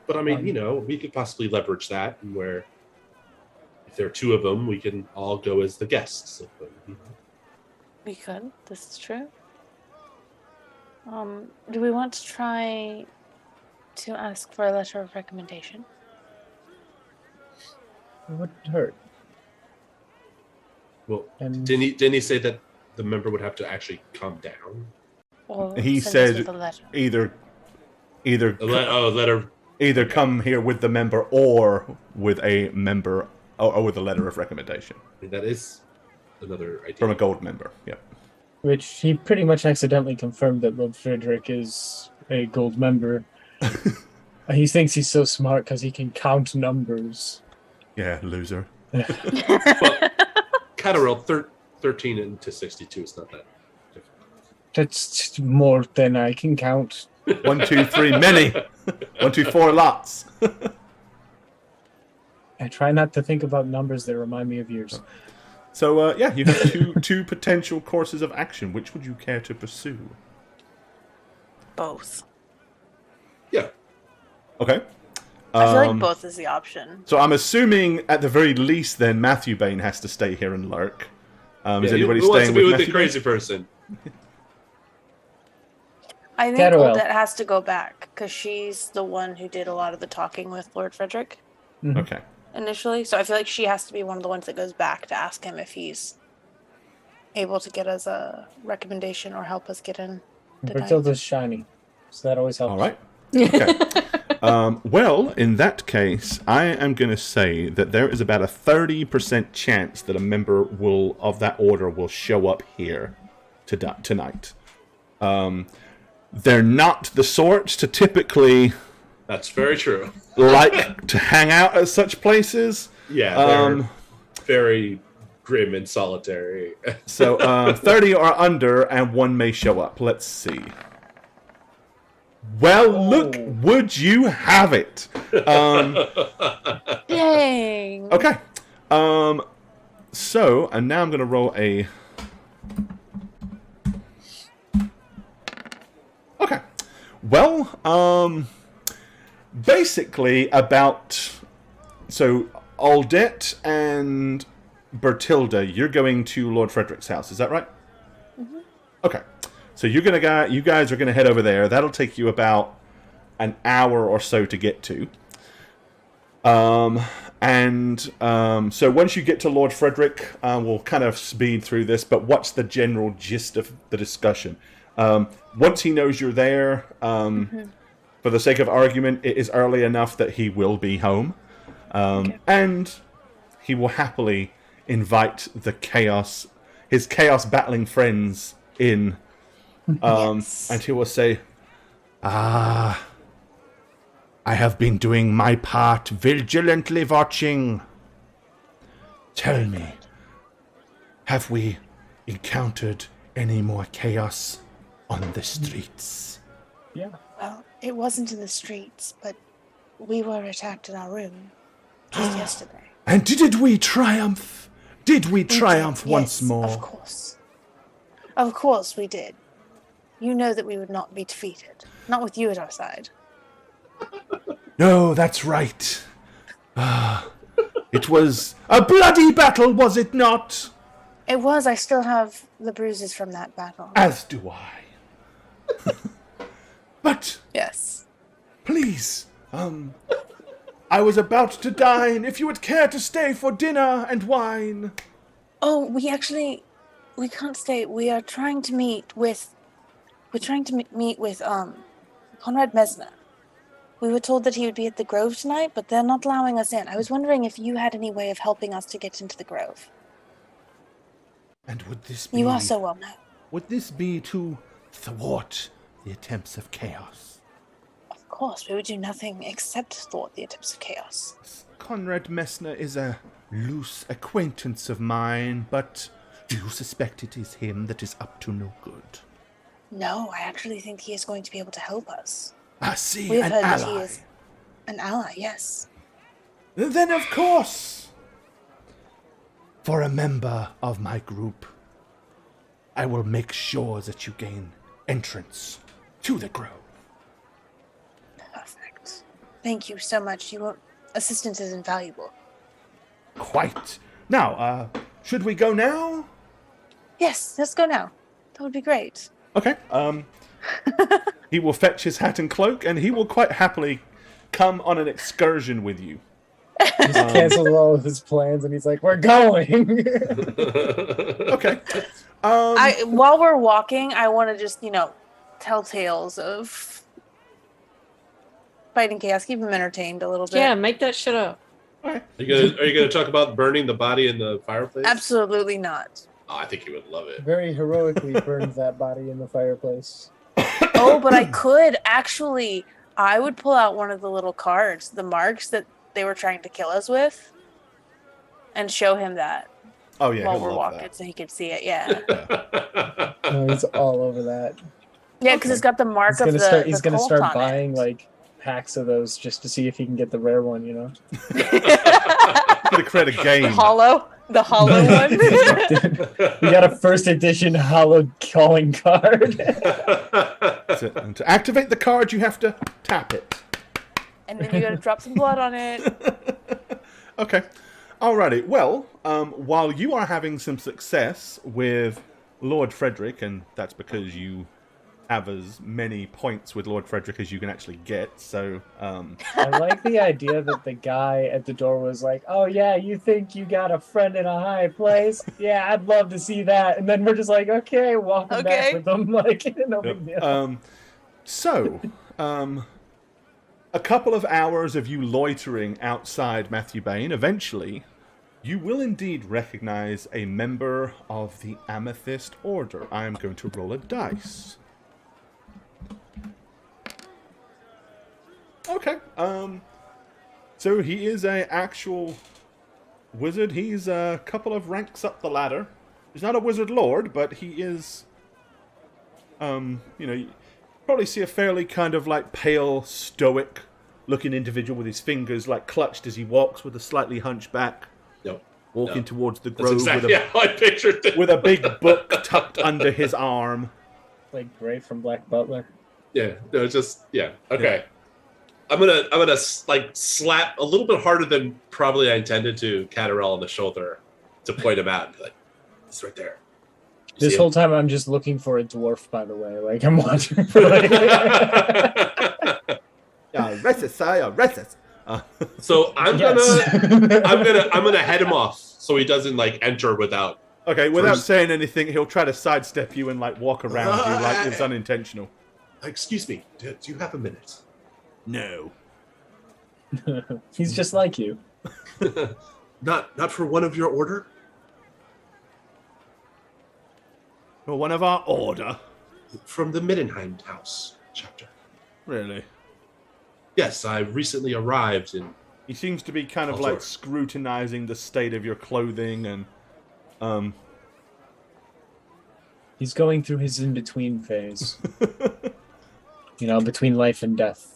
B: But I mean, we could possibly leverage that, where if there are two of them, we can all go as the guests of them.
E: We could. This is true. Do we want to try to ask for a letter of recommendation?
C: It wouldn't hurt.
B: Well,
C: And
B: didn't he say that the member would have to actually calm down?
E: Or
A: He
E: send us
A: said
E: with a letter?
B: Letter.
A: either come here with the member or with a member or with a letter of recommendation
B: I mean, that is another idea.
A: from a gold member. Yep.
C: which he pretty much accidentally confirmed that Lord Frederick is a gold member. He thinks he's so smart because he can count numbers.
A: Yeah, loser.
B: Catarel 13 into 62 is not that difficult.
C: That's more than I can count.
A: 1, 2, 3, many. 1, 2, 4, lots.
C: I try not to think about numbers that remind me of years.
A: So you have two potential courses of action. Which would you care to pursue?
E: Both.
B: Yeah.
A: Okay.
E: I feel like both is the option.
A: So I'm assuming at the very least, then Matthew Bain has to stay here and lurk. Is anybody
B: who wants
A: staying
B: to be with
A: Matthew
B: the crazy person?
E: I think
C: Catarel.
E: Odette has to go back because she's the one who did a lot of the talking with Lord Frederick
A: Bain? Okay.
E: initially. So I feel like she has to be one of the ones that goes back to ask him if he's able to get us a recommendation or help us get in.
C: Bertilda's shiny, so that always helps.
A: All right. Okay. Well, in that case, I am going to say that there is about a 30% chance that a member of that order will show up here tonight. They're not the sort to typically
B: That's very true.
A: like to hang out at such places.
B: Yeah, they're very grim and solitary.
A: So 30 or under, and one may show up. Let's see. Well, look, would you have it?
E: Dang.
A: Okay. So, and now I'm going to roll a... Okay. Well, basically about... So, Aldette and Bertilda, you're going to Lord Frederick's house, is that right?
E: Mm-hmm.
A: Okay. So you guys are gonna head over there. That'll take you about an hour or so to get to. So once you get to Lord Frederick, we'll kind of speed through this. But what's the general gist of the discussion? Once he knows you're there, for the sake of argument, it is early enough that he will be home, and he will happily invite his chaos battling friends in.
E: Yes.
A: And he will say, I have been doing my part, vigilantly watching. Tell me, have we encountered any more chaos on the streets?
C: Yeah.
E: Well, it wasn't in the streets, but we were attacked in our room just yesterday.
A: And did we triumph? Did we triumph
E: did,
A: once
E: yes,
A: more?
E: Of course. Of course we did. You know that we would not be defeated. Not with you at our side.
A: No, that's right. It was a bloody battle, was it not?
E: It was. I still have the bruises from that battle.
A: As do I. But,
E: Yes.
A: please, I was about to dine. If you would care to stay for dinner and wine.
E: Oh, we can't stay. We are trying to meet with... meet with Conrad Mesner. We were told that he would be at the Grove tonight, but they're not allowing us in. I was wondering if you had any way of helping us to get into the Grove.
A: And would this be...
E: You are so well known.
A: Would this be to thwart the attempts of chaos?
E: Of course, we would do nothing except thwart the attempts of chaos.
A: Conrad Messner is a loose acquaintance of mine, but do you suspect it is him that is up to no good?
E: No, I actually think he is going to be able to help us.
A: I see,
E: We have
A: an
E: heard
A: ally.
E: that he is an ally, yes.
A: Then of course, for a member of my group, I will make sure that you gain entrance to the grove.
E: Perfect. Thank you so much. Assistance is invaluable.
A: Quite. Now, should we go now?
E: Yes, let's go now. That would be great.
A: Okay. He will fetch his hat and cloak, and he will quite happily come on an excursion with you.
C: He cancels all of his plans, and he's like, "We're going."
A: Okay.
E: While we're walking, I want to just, tell tales of fighting chaos. Keep him entertained a little bit.
D: Yeah, make that shit up.
A: Okay.
B: Are you gonna talk about burning the body in the fireplace?
E: Absolutely not.
B: Oh, I think he would love it.
C: Very heroically burns that body in the fireplace.
E: Oh, but I could actually. I would pull out one of the little cards, the marks that they were trying to kill us with, and show him that
A: Oh yeah.
E: while
A: he'll
E: we're
A: love
E: walking,
A: that.
E: so he could see it. Yeah,
C: Oh, he's all over that.
E: yeah, because it's got the mark
C: He's
E: of
C: gonna
E: the.
C: start. He's
E: the
C: gonna
E: cult
C: start
E: on
C: buying
E: it.
C: like packs of those just to see if he can get the rare one.
A: Gonna create a game.
E: The hollow one.
C: We got a first edition hollow calling card.
A: To activate the card, you have to tap it.
E: And then you gotta drop some blood on it.
A: Okay. Alrighty. Well, while you are having some success with Lord Frederick, and that's because you have as many points with Lord Frederick as you can actually get, so...
C: I like the idea that the guy at the door was like, "Oh yeah, you think you got a friend in a high place? Yeah, I'd love to see that." And then we're just like, "Okay, walking back with them, like no big deal."
A: A couple of hours of you loitering outside Matthew Bain, eventually, you will indeed recognize a member of the Amethyst Order. I am going to roll a dice. Okay. So he is a actual wizard. He's a couple of ranks up the ladder. He's not a wizard lord, but he is, you probably see a fairly kind of like pale, stoic looking individual with his fingers like clutched as he walks with a slightly hunchback.
B: Nope.
A: Walking
B: No.
A: towards the
B: That's
A: grove
B: exactly how I pictured it.
A: with a big book tucked under his arm.
C: Like Gray from Black Butler.
B: Yeah, no, it's just Okay, I'm gonna like slap a little bit harder than probably I intended to Catarel on the shoulder to point him out and be like, "It's right there." You
C: This
B: see
C: whole
B: him?
C: time I'm just looking for a dwarf, by the way. Like I'm watching for like
A: Racist.
B: So I'm gonna head him off so he doesn't like enter without.
A: Okay, without
B: First-
A: saying anything, he'll try to sidestep you and like walk around you like it's unintentional.
B: Excuse me, do you have a minute?
A: No.
C: He's just like you.
B: Not for one of your order?
A: Well, one of our order.
B: From the Middenheim House chapter.
A: Really?
B: Yes, I recently arrived in.
A: He seems to be kind of like
B: Altdorf.
A: scrutinizing the state of your clothing and
C: He's going through his in-between phase. Between life and death.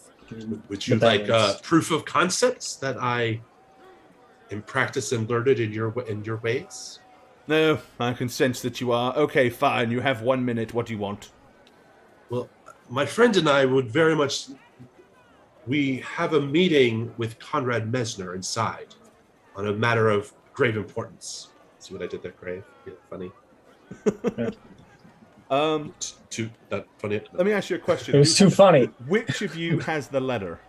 B: Would you
C: The
B: like
C: balance.
B: proof of concepts that I am practiced and learned in your ways?
A: No, I can sense that you are. Okay, fine, you have 1 minute. What do you want?
B: Well, my friend and I would very much. We have a meeting with Conrad Mesner inside on a matter of grave importance. See what I did there, grave? Yeah, funny. Too not funny.
A: Let me ask you a question.
C: It was too funny.
A: Which of you has the letter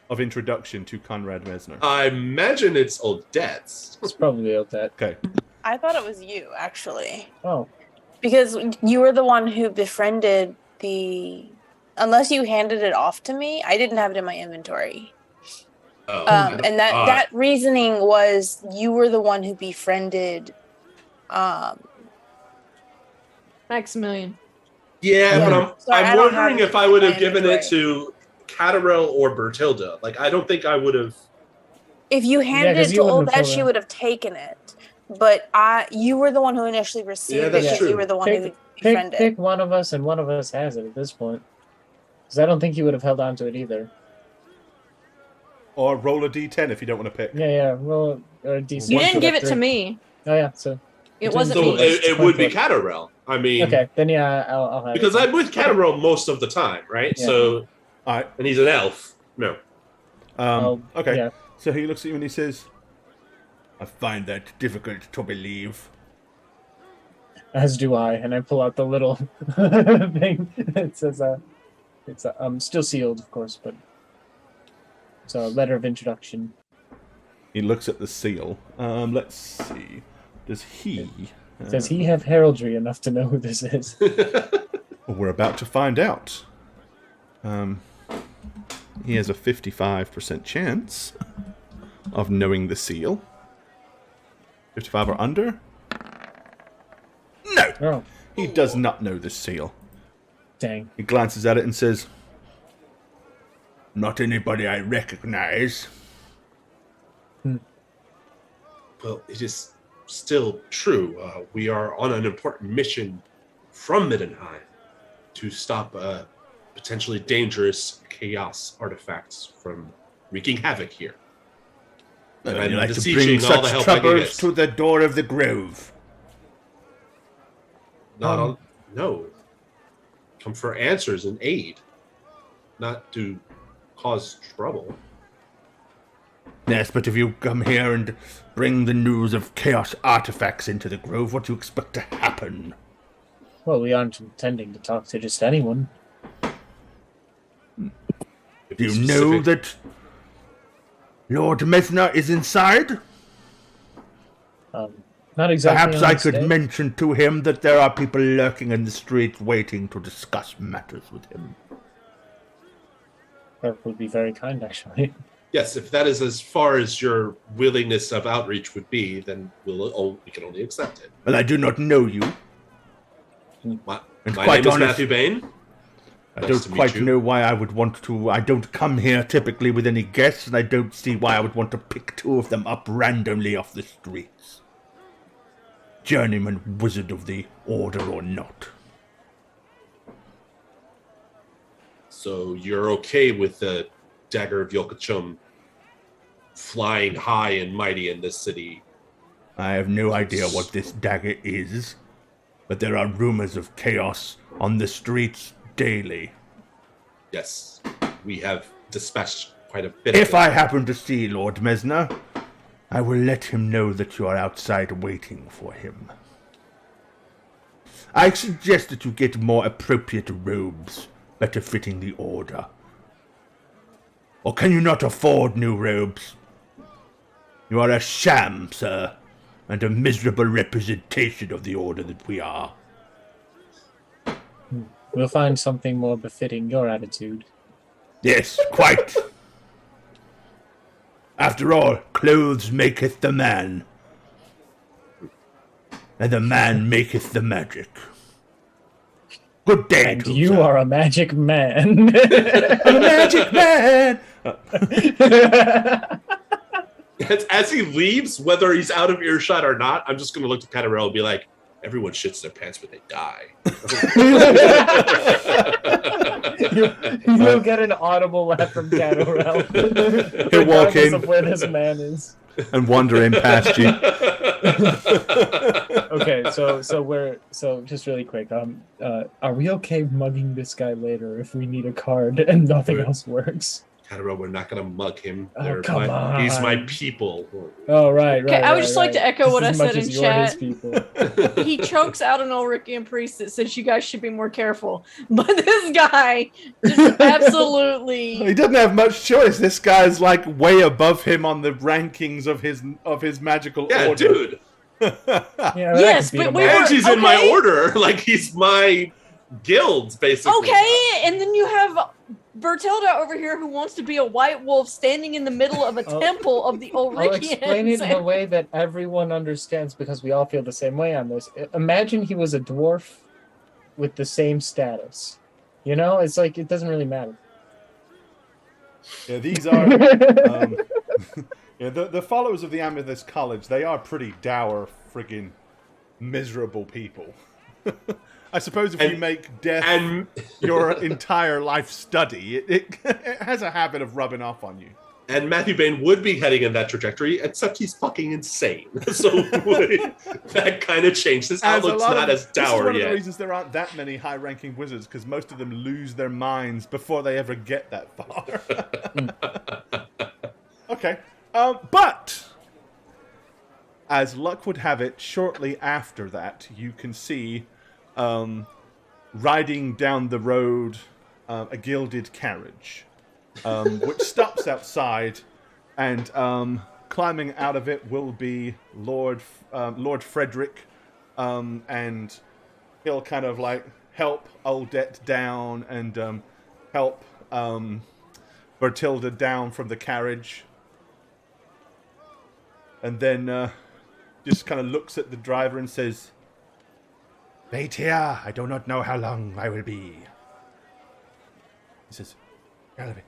A: of introduction to Conrad Mesner?
B: I imagine it's Odette's.
C: It's probably old that.
A: Okay.
E: I thought it was you, actually.
C: Oh.
E: Because you were the one who befriended the... Unless you handed it off to me, I didn't have it in my inventory.
B: Oh,
E: And that reasoning was you were the one who befriended...
D: Maximilian.
B: yeah, but
E: Sorry, I
B: I'm
E: don't
B: wondering
E: have
B: if I would have
E: my
B: given it
E: inventory.
B: to Catarel or Bertilda. Like, I don't think I would have.
E: If you handed
C: 'cause
E: it
C: you
E: to
C: wouldn't have
E: Odette,
C: told
E: she
C: her.
E: would have taken it. But you were the one who initially received
B: Yeah,
E: it
B: that's
E: because
B: true.
E: you were the one who
C: Pick
E: befriended.
C: one of us, and one of us has it at this point. Because I don't think you would have held on to it either.
A: Or roll a d10 if you don't want to pick.
C: Yeah. Roll a decent.
D: You
A: One
D: didn't
A: for
D: give
A: that
D: it to me.
C: Oh yeah. So
D: It
C: It's
D: wasn't
B: So
C: Cool.
D: me.
B: it would be
C: Point.
B: Catarel. I mean,
C: Okay, then yeah, I'll have
B: because
C: it.
B: I'm with Catamero most of the time, right?
C: Yeah.
B: So,
A: All right.
B: and he's an elf. No.
A: Okay.
C: Yeah.
A: So he looks at you and he says, I find that difficult to believe.
C: As do I, and I pull out the little thing. It says, it's still sealed, of course, but it's a letter of introduction.
A: He looks at the seal. Let's see. Does he...
C: Does he have heraldry enough to know who this is?
A: Well, we're about to find out. He has a 55% chance of knowing the seal. 55 or under? No!
C: Oh,
A: He does not know the seal.
C: dang.
A: He glances at it and says, not anybody I recognize.
B: Well, it is still true. We are on an important mission from Middenheim to stop potentially dangerous chaos artifacts from wreaking havoc here. And
A: Would you
B: I'm
A: like to
B: beseeching
A: bring
B: all the
A: such
B: help I can
A: troubles
B: get.
A: to the door of the grove?
B: Not on. No. Come for answers and aid, not to cause trouble.
A: Yes, but if you come here and bring the news of chaos artifacts into the grove, what do you expect to happen?
C: Well, we aren't intending to talk to just anyone.
A: Do you know that Lord Mesner is inside?
C: Not exactly.
A: Perhaps
C: on
A: I
C: this
A: could
C: day.
A: mention to him that there are people lurking in the streets waiting to discuss matters with him.
C: That would be very kind, actually.
B: Yes, if that is as far as your willingness of outreach would be, then we can only accept it.
A: Well, I do not know you.
B: My
A: And
B: name
A: quite
B: is
A: honest,
B: Matthew Bain.
A: I
B: Nice
A: don't
B: to meet
A: quite
B: you.
A: know why I would want to. I don't come here typically with any guests, and I don't see why I would want to pick two of them up randomly off the streets. Journeyman wizard of the order or not.
B: So you're okay with the dagger of Yokachum flying high and mighty in this city?
A: I have no idea what this dagger is, but there are rumors of chaos on the streets daily.
B: Yes, we have dispatched quite a bit
A: If
B: of
A: I happen to see Lord Mesner, I will let him know that you are outside waiting for him. I suggest that you get more appropriate robes, better fitting the order. Or can you not afford new robes? You are a sham, sir, and a miserable representation of the order that we are.
C: We'll find something more befitting your attitude.
A: Yes, quite. After all, clothes maketh the man, and the man maketh the magic. Good day,
C: And
A: to
C: you
A: sir.
C: are a magic man.
A: I'm a magic man.
B: As he leaves, whether he's out of earshot or not, I'm just going to look to Catarel and be like, everyone shits their pants when they die.
C: You'll get an audible laugh from Catarel.
A: He'll walk
C: regardless
A: in.
C: of where this man is.
A: And wandering past you.
C: Okay, so just really quick, are we okay mugging this guy later if we need a card and nothing else works?
B: Catarel, we're not going to mug him.
C: Oh, come
B: He's my
C: on.
B: people.
C: Oh right.
D: Okay, I would just like to echo
C: Just
D: what I
C: as much
D: said
C: as
D: in
C: you're
D: chat.
C: his people.
D: He chokes out an Ulrichian priest that says you guys should be more careful. But this guy just absolutely
A: He doesn't have much choice. This guy's like way above him on the rankings of his magical
B: Yeah,
A: order.
B: dude.
C: Yeah, that
D: Yes,
C: could beat
D: but
C: him
D: we
C: up.
D: were-
B: And he's in my
D: okay.
B: order. Like, he's my guild, basically.
D: okay, and then you have Bertilda over here who wants to be a white wolf standing in the middle of a
C: Oh.
D: temple of the
C: I'll explain it in a
D: Ulrichians.
C: way that everyone understands because we all feel the same way on this. Imagine he was a dwarf with the same status. You know, it's like it doesn't really matter.
A: Yeah, these are yeah, the followers of the Amethyst College. They are pretty dour, friggin' miserable people. I suppose if you
B: And-
A: make death
B: And
A: your entire life study, it has a habit of rubbing off on you.
B: And Matthew Bain would be heading in that trajectory, except he's fucking insane. So that kind of changed. His outlook's not as dour
A: This is one
B: yet.
A: of the reasons there aren't that many high-ranking wizards, because most of them lose their minds before they ever get that far. Okay. But, as luck would have it, shortly after that, you can see, riding down the road, a gilded carriage. Which stops outside, and climbing out of it will be Lord Frederick, and he'll kind of like help Aldette down and help Bertilda down from the carriage, and then just kind of looks at the driver and says, "Wait here, I do not know how long I will be." He says,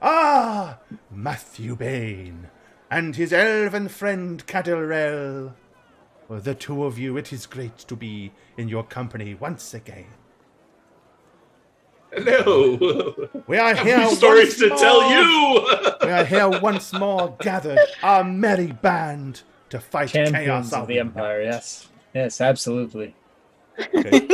A: "Ah, Matthew Bain, and his elven friend Cadilrel. For the two of you, it is great to be in your company once again.
B: Hello.
A: We are here
B: Have stories to
A: once
B: tell
A: more-
B: you.
A: We are here once more gathered, our merry band, to fight chaos
C: Champions
A: out
C: of the Empire, yes. Yes, absolutely.
A: Okay.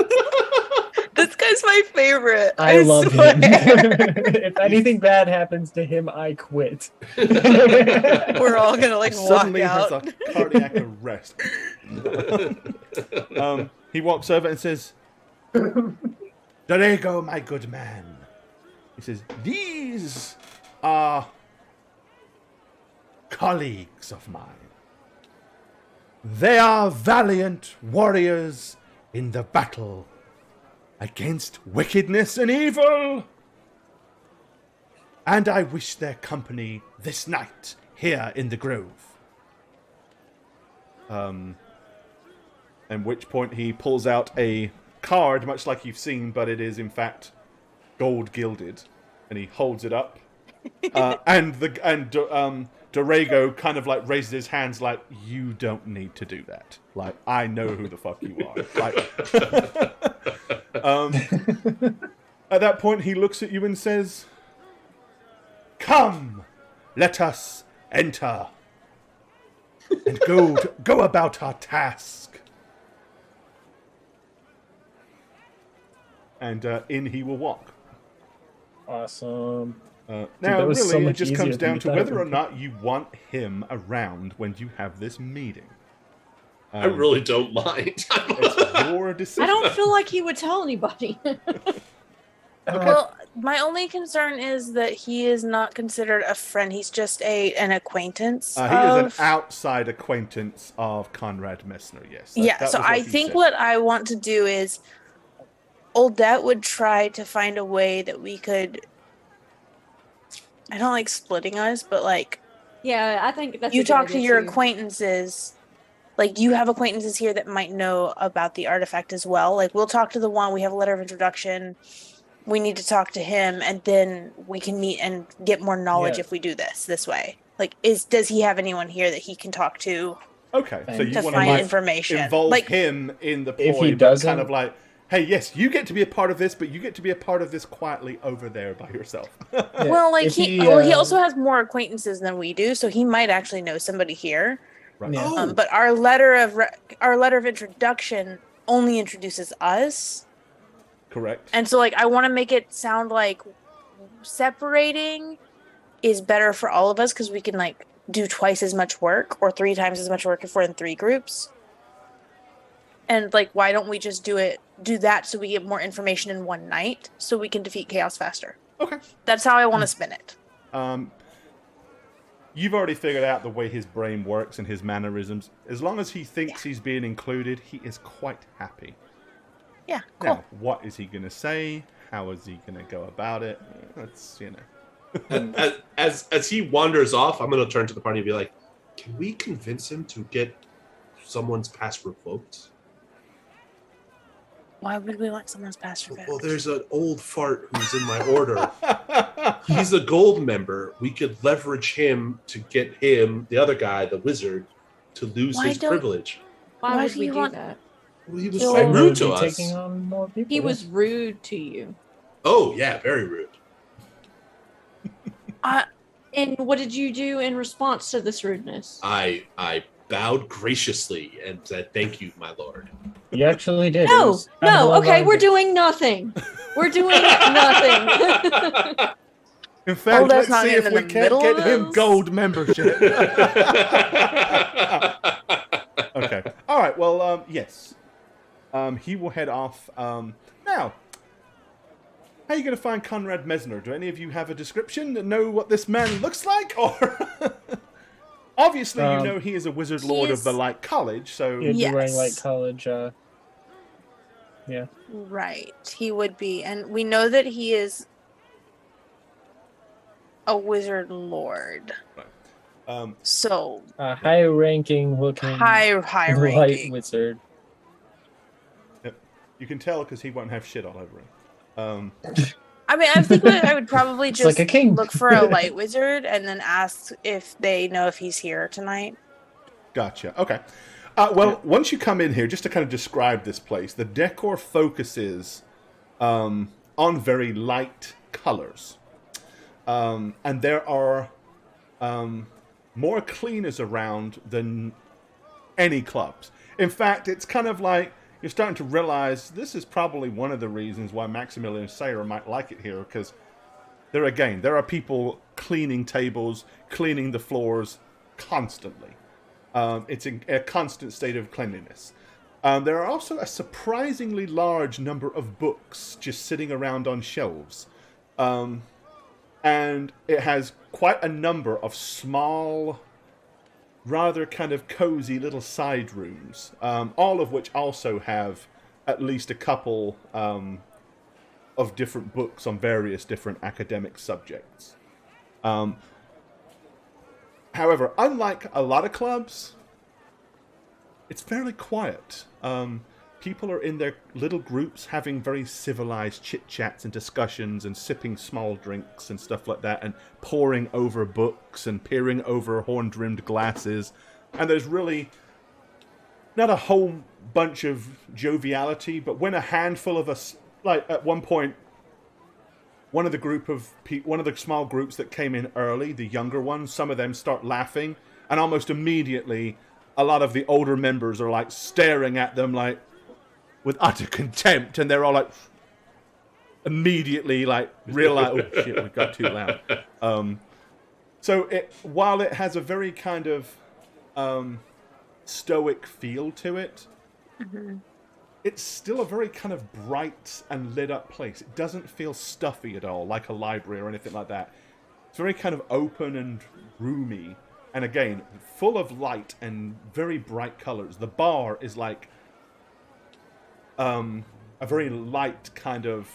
E: This guy's my favorite.
C: I love
E: swear.
C: him. If anything bad happens to him, I quit.
E: We're all gonna like walk
A: Suddenly
E: out.
A: has a cardiac arrest. He walks over and says, "Dorego, my good man." He says, "These are colleagues of mine. They are valiant warriors in the battle against wickedness and evil. And I wish their company this night here in the grove." At which point he pulls out a card, much like you've seen, but it is in fact gold gilded, and he holds it up. And Dorego kind of like raises his hands, like, "You don't need to do that. Like, I know who the fuck you are." Like, at that point, he looks at you and says, "Come, let us enter and go about our task." And in he will walk.
C: Awesome.
A: Now,
C: that was so
A: really, it
C: much
A: just
C: easier
A: comes
C: than
A: down
C: you
A: to
C: thought it
A: whether or
C: would.
A: not you want him around when you have this meeting.
B: I really don't mind.
A: It's your decision.
D: I don't feel like he would tell anybody.
E: Well, my only concern is that he is not considered a friend. He's just an acquaintance.
A: He is an outside acquaintance of Conrad Messner, yes. That
E: So
A: was
E: I
A: he
E: think
A: said.
E: what I want to do is Oldette would try to find a way that we could, I don't like splitting us, but like
D: Yeah, I think that's.
E: you
D: a good
E: talk to
D: idea,
E: your
D: too.
E: acquaintances, like you have acquaintances here that might know about the artifact as well. Like we'll talk to the one, we have a letter of introduction, we need to talk to him, and then we can meet and get more knowledge
C: Yeah.
E: if we do this way. Like does he have anyone here that he can talk to
A: Okay, so you
E: to
A: want
E: find
A: to
E: information?
A: involve
E: Like
A: him in the ploy,
C: If he
A: but
C: doesn't-
A: kind of like, "Hey, yes, you get to be a part of this, but you get to be a part of this quietly over there by yourself."
C: Yeah,
E: well, like
C: if
E: he
C: uh,
E: also has more acquaintances than we do, so he might actually know somebody here.
A: Right.
C: Yeah.
B: Oh,
E: But our letter of introduction only introduces us,
A: Correct.
E: and so like I want to make it sound like separating is better for all of us because we can like do twice as much work or 3 times as much work if we're in 3 groups. And like, why don't we just do that so we get more information in one night so we can defeat chaos faster?
A: Okay.
E: That's how I want to spin it.
A: You've already figured out the way his brain works and his mannerisms. As long as he thinks he's being included, he is quite happy.
E: Yeah, cool.
A: Now, what is he going to say? How is he going to go about it? That's,
B: and as he wanders off, I'm going to turn to the party and be like, "Can we convince him to get someone's pass revoked?"
E: Why would we want someone's pass revoked?
B: Well, there's an old fart who's in my order. He's a gold member. We could leverage him to get him, the other guy, the wizard, to lose
E: Why
B: his
E: don't-
B: privilege.
D: Why
E: Why
D: would
E: do
D: we
E: you
D: do
E: want-
D: that?
B: Well, he was
E: He'll-
B: quite rude to
C: be
B: us.
C: taking on more people.
D: He
C: yeah.
D: was rude to you.
B: Oh, yeah, very rude.
D: And what did you do in response to this rudeness?
B: I bowed graciously and said, "Thank you, my lord."
C: You actually did. It
D: No,
C: was kind of
D: no.
C: a
D: Okay, we're
C: romantic-
D: doing nothing. We're doing nothing.
A: In fact,
E: Hold us
A: let's
E: not
A: see
E: getting
A: if
E: in
A: we
E: the
A: can't
E: middle
A: get
E: of
A: him
E: those.
A: gold membership. Okay. All right. Well, yes. He will head off. Now, how are you going to find Conrad Mesner? Do any of you have a description? Know what this man looks like? Or obviously, you know he is a wizard lord of the Light College. So
C: He'd be wearing like
E: Yes.
C: college. Yeah.
E: Right. He would be. And we know that he is a wizard lord. So
C: High-ranking looking
E: high
C: light
E: ranking.
C: wizard.
A: you can tell because he won't have shit all over him.
E: I mean, I think I would probably
C: It's
E: just
C: like a king.
E: look for a light wizard and then ask if they know if he's here tonight.
A: Gotcha. Okay. Once you come in here, just to kind of describe this place, the decor focuses on very light colors. And there are more cleaners around than any clubs. In fact, it's kind of like you're starting to realize this is probably one of the reasons why Maximilian Sayer might like it here, because there are people cleaning tables, cleaning the floors constantly. It's in a constant state of cleanliness. There are also a surprisingly large number of books just sitting around on shelves. And it has quite a number of small, rather kind of cozy little side rooms, all of which also have at least a couple of different books on various different academic subjects. However, unlike a lot of clubs, it's fairly quiet. People are in their little groups having very civilized chit-chats and discussions and sipping small drinks and stuff like that and poring over books and peering over horn-rimmed glasses. And there's really not a whole bunch of joviality, but when a handful of us, like at one point, one of the small groups that came in early, the younger ones, some of them start laughing, and almost immediately a lot of the older members are like staring at them like with utter contempt, and they're all like immediately like realize, oh shit, we got too loud. So while it has a very kind of stoic feel to it, it's still a very kind of bright and lit up place. It doesn't feel stuffy at all, like a library or anything like that. It's very kind of open and roomy, and again, full of light and very bright colors. The bar is like a very light kind of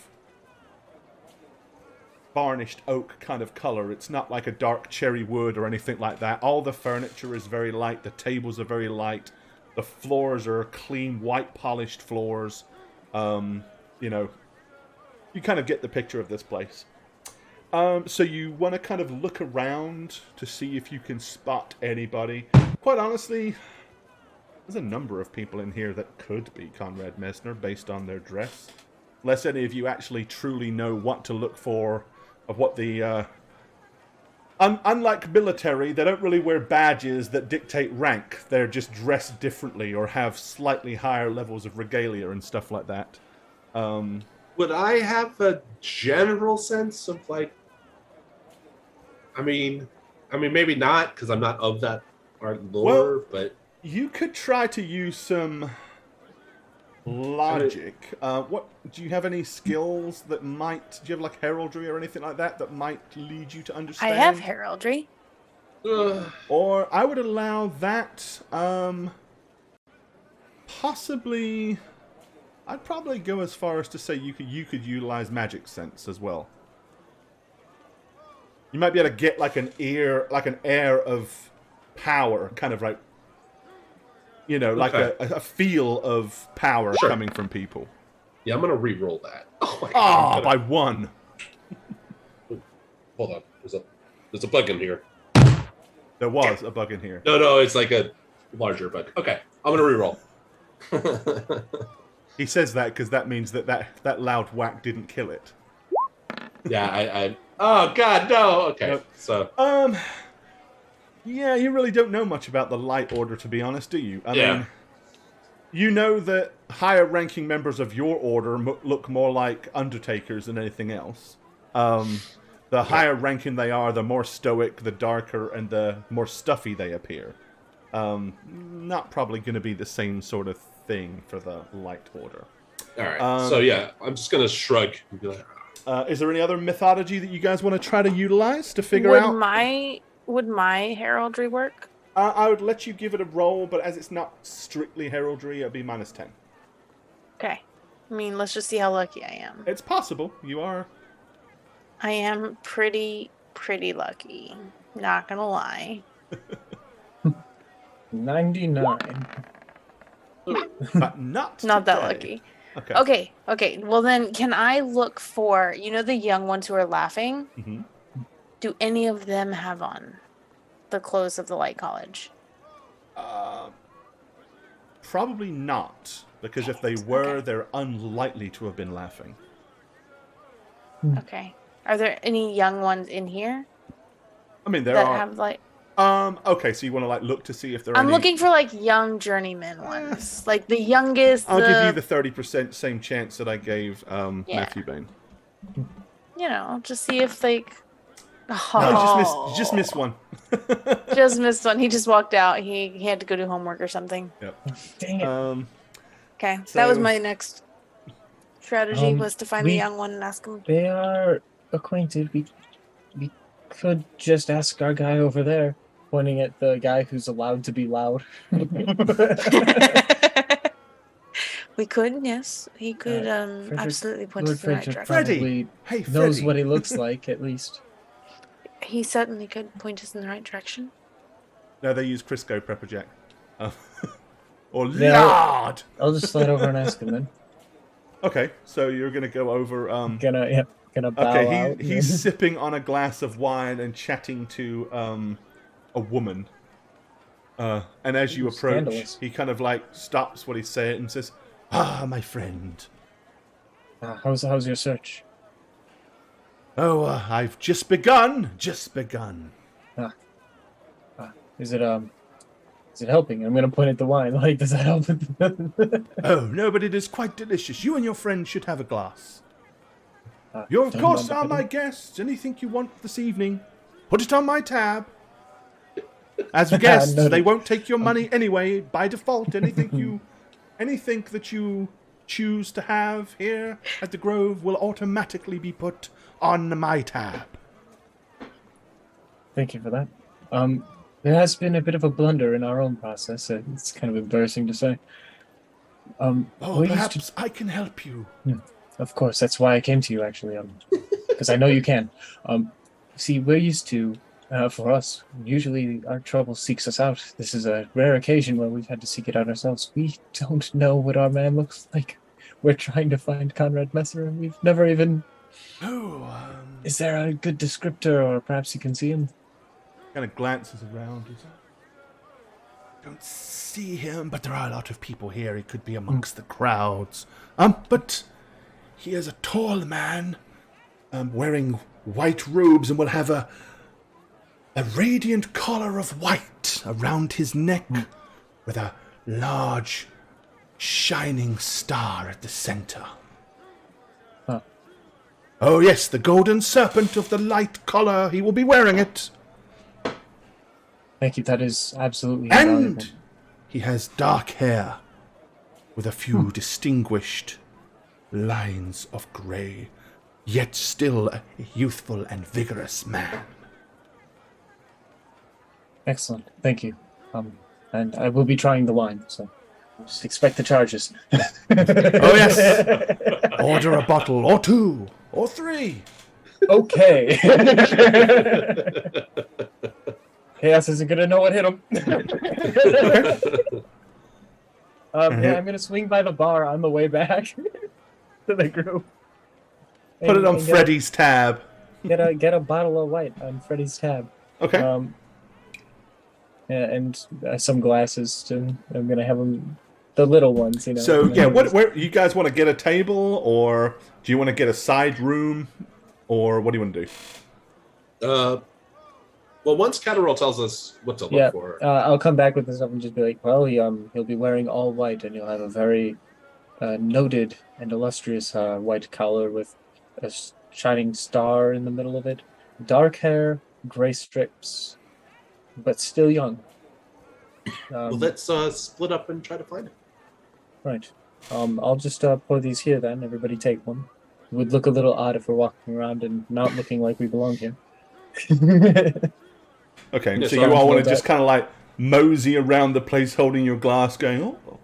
A: varnished oak kind of color. It's not like a dark cherry wood or anything like that. All the furniture is very light. The tables are very light. The floors are clean, white polished floors. You kind of get the picture of this place. So you want to kind of look around to see if you can spot anybody. Quite honestly, there's a number of people in here that could be Conrad Mesner based on their dress. Unless any of you actually truly know what to look for, of what the... unlike military, they don't really wear badges that dictate rank. They're just dressed differently or have slightly higher levels of regalia and stuff like that.
B: Would I have a general sense of like... I mean, maybe not, because I'm not of that art lore, but...
A: You could try to use some logic. What do you have any skills that might? Do you have like heraldry or anything like that might lead you to understand?
E: I have heraldry.
A: Or I would allow that. Possibly, I'd probably go as far as to say you could utilize magic sense as well. You might be able to get like an air of power, kind of like. Like a feel of power coming from people.
B: Yeah, I'm going to re-roll that. Oh, my
A: God. By one.
B: Hold on. There's a bug in here.
A: There was a bug in here.
B: No, it's like a larger bug. Okay, I'm going to re-roll.
A: He says that because that means that loud whack didn't kill it.
B: Yeah, Oh God, no. Okay,
A: Nope.
B: so
A: Yeah, you really don't know much about the Light Order, to be honest, do you? I
B: Yeah.
A: mean, you know that higher-ranking members of your order look more like Undertakers than anything else. The higher ranking they are, the more stoic, the darker, and the more stuffy they appear. Not probably going to be the same sort of thing for the Light Order.
B: all right. So yeah, I'm just gonna shrug and be like,
A: Is there any other mythology that you guys want to try to utilize to figure out?
E: Would my heraldry work?
A: I would let you give it a roll, but as it's not strictly heraldry, it'll be -10.
E: Okay. I mean, let's just see how lucky I am.
A: It's possible. You are.
E: I am pretty lucky. Not gonna lie.
C: 99.
A: But not
E: Not that
A: today.
E: lucky. Okay. Well, then, can I look for, the young ones who are laughing?
A: Mm-hmm.
E: Do any of them have on the clothes of the Light College?
A: Probably not, because if they were,
E: Okay.
A: they're unlikely to have been laughing.
E: Okay. Are there any young ones in here
A: I mean, there
E: that
A: are.
E: have like?
A: Okay, so you want to look to see if there are
E: I'm
A: any...
E: looking for like young journeyman ones, like the youngest.
A: I'll give you the 30% same chance that I gave Matthew Bain.
E: Just see if like.
A: No, just miss one.
E: Just missed one. He just walked out. He had to go do homework or something.
A: Yep.
C: Dang it.
E: Okay,
A: So-
E: that was my next strategy was to find the
C: we-
E: young one and ask him.
C: They are acquainted. We could just ask our guy over there, pointing at the guy who's allowed to be loud.
E: We could, yes. He could
C: Frederick-
E: absolutely point
C: Lord
E: us in the right
C: Frederick
E: direction.
A: Freddy!
C: probably
A: Hey,
C: knows
A: Freddy.
C: what he looks like, at least.
E: He certainly could point us in the right direction.
A: No, they use Crisco Prepper Jack. Or
C: Yeah.
A: Lard!
C: I'll just slide over and ask him then.
A: Okay, so you're going to go over...
C: Gonna bow
A: Okay,
C: out.
A: he's sipping on a glass of wine and chatting to a woman. And as you
C: Ooh,
A: approach,
C: scandalous.
A: he kind of like stops what he's saying and says, "Ah, my friend.
C: How's your search?
A: Oh, I've just begun.
C: Is it helping? I'm gonna point at the wine. Like, does that help?
A: Oh, no, but it is quite delicious. You and your friend should have a glass. You, of
C: don't
A: course,
C: mind
A: are
C: if I
A: my
C: do.
A: guests. Anything you want this evening, put it on my tab. As guests,
C: Noted.
A: they won't take your money anyway, by default. Anything that you choose to have here at the Grove will automatically be put on my tab.
C: Thank you for that. There has been a bit of a blunder in our own process. It's kind of embarrassing to say.
A: Oh,
C: we used
A: perhaps I can help you.
C: Of course, that's why I came to you, actually, because I know you can. See, we're used to, for us, usually our trouble seeks us out. This is a rare occasion where we've had to seek it out ourselves. We don't know what our man looks like. We're trying to find Conrad Messer, and we've never even...
A: Oh,
C: Is there a good descriptor, or perhaps you can see him?
A: kind of glances around. Don't see him, but there are a lot of people here. He could be amongst the crowds. But he is a tall man, wearing white robes, and will have a radiant collar of white around his neck, with a large, shining star at the center.
C: Huh.
A: Oh yes, the golden serpent of the light collar. He will be wearing it.
C: Thank you, that is absolutely invaluable.
A: And he has dark hair with a few distinguished lines of grey, yet still a youthful and vigorous man.
C: Excellent, thank you. And I will be trying the wine, so just expect the charges.
A: Oh yes! Order a bottle, or two, or three.
C: Okay. Chaos isn't gonna know what hit him. Yeah, I'm gonna swing by the bar on the way back to the group.
A: Put it on
C: And
A: Freddy's tab.
C: Get a bottle of white on Freddy's tab.
A: Okay.
C: Yeah, and some glasses too. I'm gonna have them, the little ones, you know.
A: So
C: and
A: yeah,
C: then
A: where you guys want to get a table, or do you want to get a side room, or what do you want to do?
B: Well, once Caterol tells us what to look for.
C: I'll come back with this stuff and just be like, well, he'll be wearing all white, and he'll have a very noted and illustrious white collar with a shining star in the middle of it. Dark hair, gray strips, but still young.
B: Well, let's split up and try to find it.
C: Right. I'll just pour these here then. Everybody take one. It would look a little odd if we're walking around and not looking like we belong here.
A: Okay,
B: Yeah,
A: so
B: so
A: you
C: I'm
A: all want
C: with
A: to just
C: that.
A: kind of like mosey around the place holding your glass going, oh.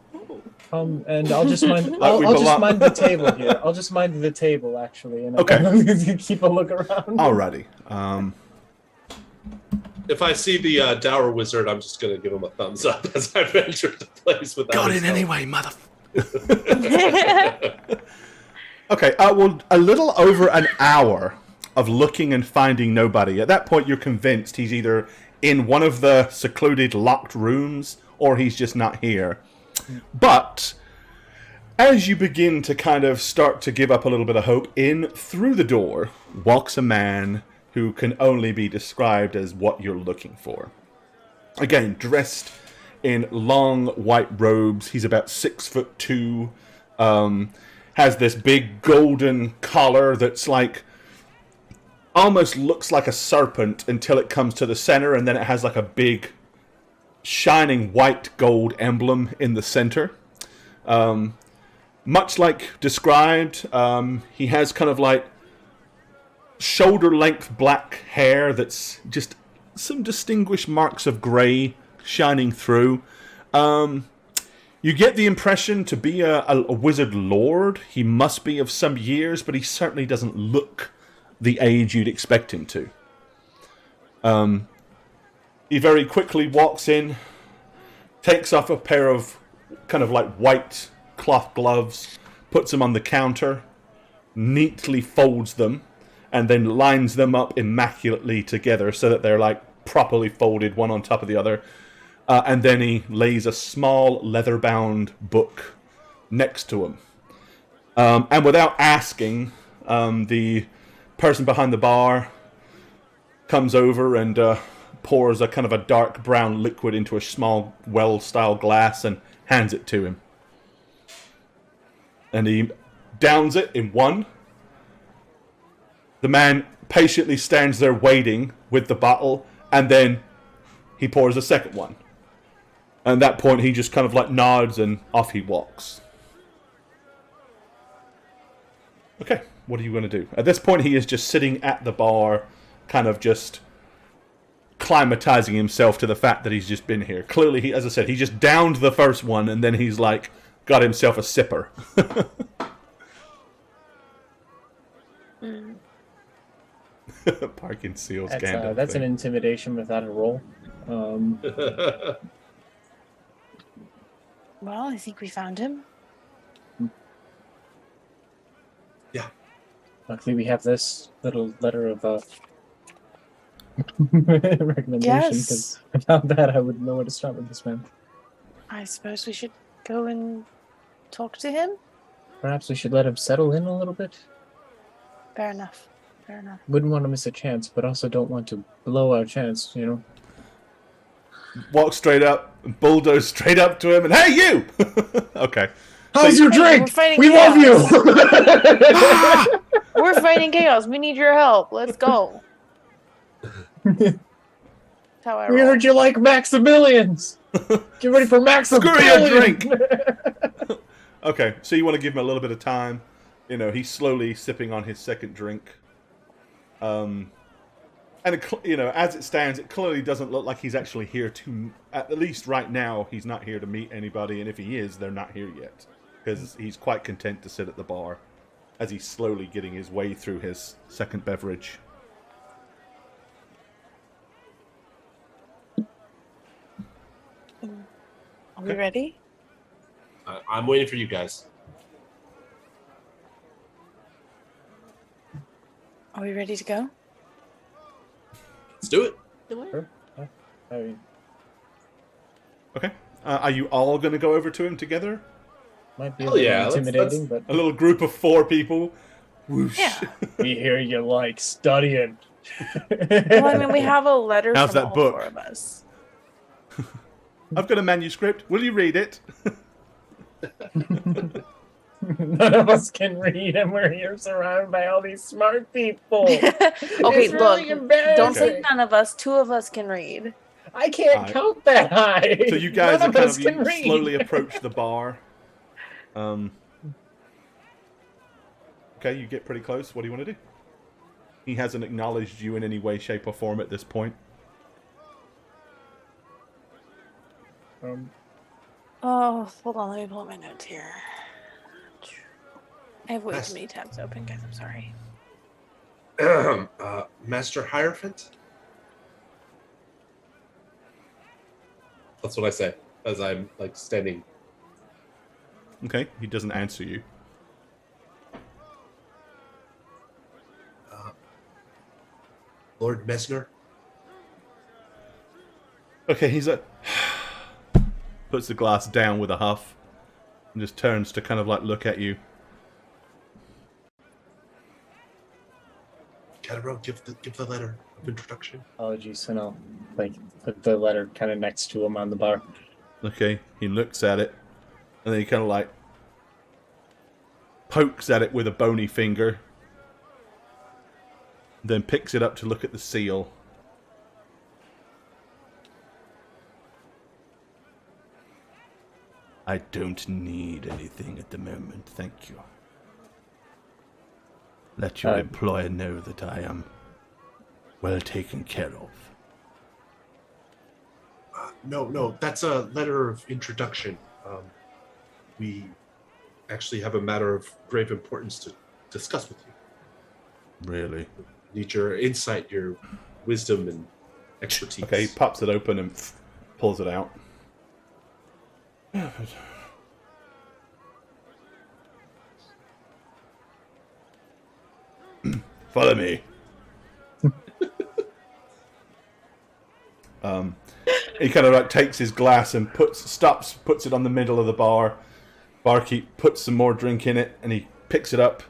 C: And I'll just mind.
A: Like
C: I'll
A: we
C: just
A: belong-
C: mind the table here. I'll just mind the table actually, and
A: Okay.
C: keep a look around.
A: Alrighty.
B: If I see the Dour Wizard, I'm just going to give him a thumbs up as I've entered the place without
A: Got
B: his
A: in
B: help.
A: anyway, mother... Okay, well, a little over an hour of looking and finding nobody. At that point, you're convinced he's either in one of the secluded, locked rooms, or he's just not here. But as you begin to kind of start to give up a little bit of hope, in through the door walks a man who can only be described as what you're looking for. Again, dressed in long white robes. He's about 6'2", has this big golden collar that's like almost looks like a serpent until it comes to the center, and then it has like a big shining white gold emblem in the center. Much like described, he has kind of like shoulder length black hair that's just some distinguished marks of gray shining through. You get the impression to be a wizard lord. He must be of some years, but he certainly doesn't look the age you'd expect him to. He very quickly walks in, takes off a pair of kind of like white cloth gloves, puts them on the counter, neatly folds them, and then lines them up immaculately together so that they're like properly folded one on top of the other. And then he lays a small leather-bound book next to him. And without asking, the person behind the bar comes over and pours a kind of a dark brown liquid into a small well-styled glass and hands it to him. And he downs it in one. The man patiently stands there waiting with the bottle, and then he pours a second one. And at that point, he just kind of like nods and off he walks. Okay, what are you going to do? At this point, he is just sitting at the bar, kind of just climatizing himself to the fact that he's just been here. Clearly, he, as I said, he just downed the first one, and then he's like got himself a sipper. Parking seals.
C: That's an intimidation without a roll.
E: Well, I think we found him.
B: Yeah.
C: Luckily, we have this little letter of recommendation.
E: Yes.
C: Because without that, I wouldn't know where to start with this man.
E: I suppose we should go and talk to him.
C: Perhaps we should let him settle in a little bit.
E: Fair enough. Fair enough.
C: Wouldn't want to miss a chance, but also don't want to blow our chance, you know?
A: Walk straight up, bulldoze straight up to him, and hey, you! Okay.
F: How's your drink?
E: We're fighting
F: We
E: chaos.
F: love you.
E: We're fighting chaos. We need your help. Let's go. That's how I
C: We
E: roll.
C: heard you like Maximilians! Get ready for Maximilian!
A: Screw your drink! Okay, so you want to give him a little bit of time. You know, he's slowly sipping on his second drink. And, you know, as it stands, it clearly doesn't look like he's actually here to... At least right now, he's not here to meet anybody. And if he is, they're not here yet. Because he's quite content to sit at the bar as he's slowly getting his way through his second beverage.
E: Are we ready?
B: I'm waiting for you guys.
E: Are we ready to go?
B: Let's do it.
D: Do it.
C: Sure. Yeah. I mean,
A: Okay. Are you all going to go over to him together?
C: might be a
B: Hell
C: little
B: yeah, let's-
C: intimidating,
A: A
C: but
A: little group of 4 people. Whoosh.
E: Yeah.
C: we hear you like studying.
E: Well, I mean, we have a letter
A: How's
E: from
A: that
E: all
A: book?
E: 4 of us.
A: I've got a manuscript. Will you read it?
C: None of us can read, and we're here surrounded by all these smart people.
E: Okay,
C: It's really
E: look,
C: embarrassing.
E: don't say none of us. 2 of us can read.
C: I can't
A: Alright.
C: count that high.
A: So you guys
C: None
A: are
C: of
A: kind
C: us
A: of
C: can
A: you
C: read.
A: slowly approach the bar. Okay, you get pretty close. What do you want to do? He hasn't acknowledged you in any way, shape, or form at this point.
E: Oh, hold on. Let me pull up my notes here. I have way too many tabs open, guys. I'm sorry.
B: Master Hierophant? That's what I say as I'm like standing.
A: Okay, he doesn't answer you.
B: Lord Mesner?
A: Okay, he's like... puts the glass down with a huff and just turns to kind of like look at you.
B: Cataro, give the letter of introduction.
C: Apologies, and I'll put the letter kind of next to him on the bar.
A: Okay, he looks at it and then he kind of like pokes at it with a bony finger, then picks it up to look at the seal. I don't need anything at the moment, thank you. Let your employer know that I am well taken care of.
B: No, that's a letter of introduction. We actually have a matter of grave importance to discuss with you.
A: Really?
B: Need your insight, your wisdom, and expertise.
A: Okay, he pops it open and pulls it out. Follow me. He kind of like takes his glass and puts it on the middle of the bar. Barkeep puts some more drink in it, and he picks it up.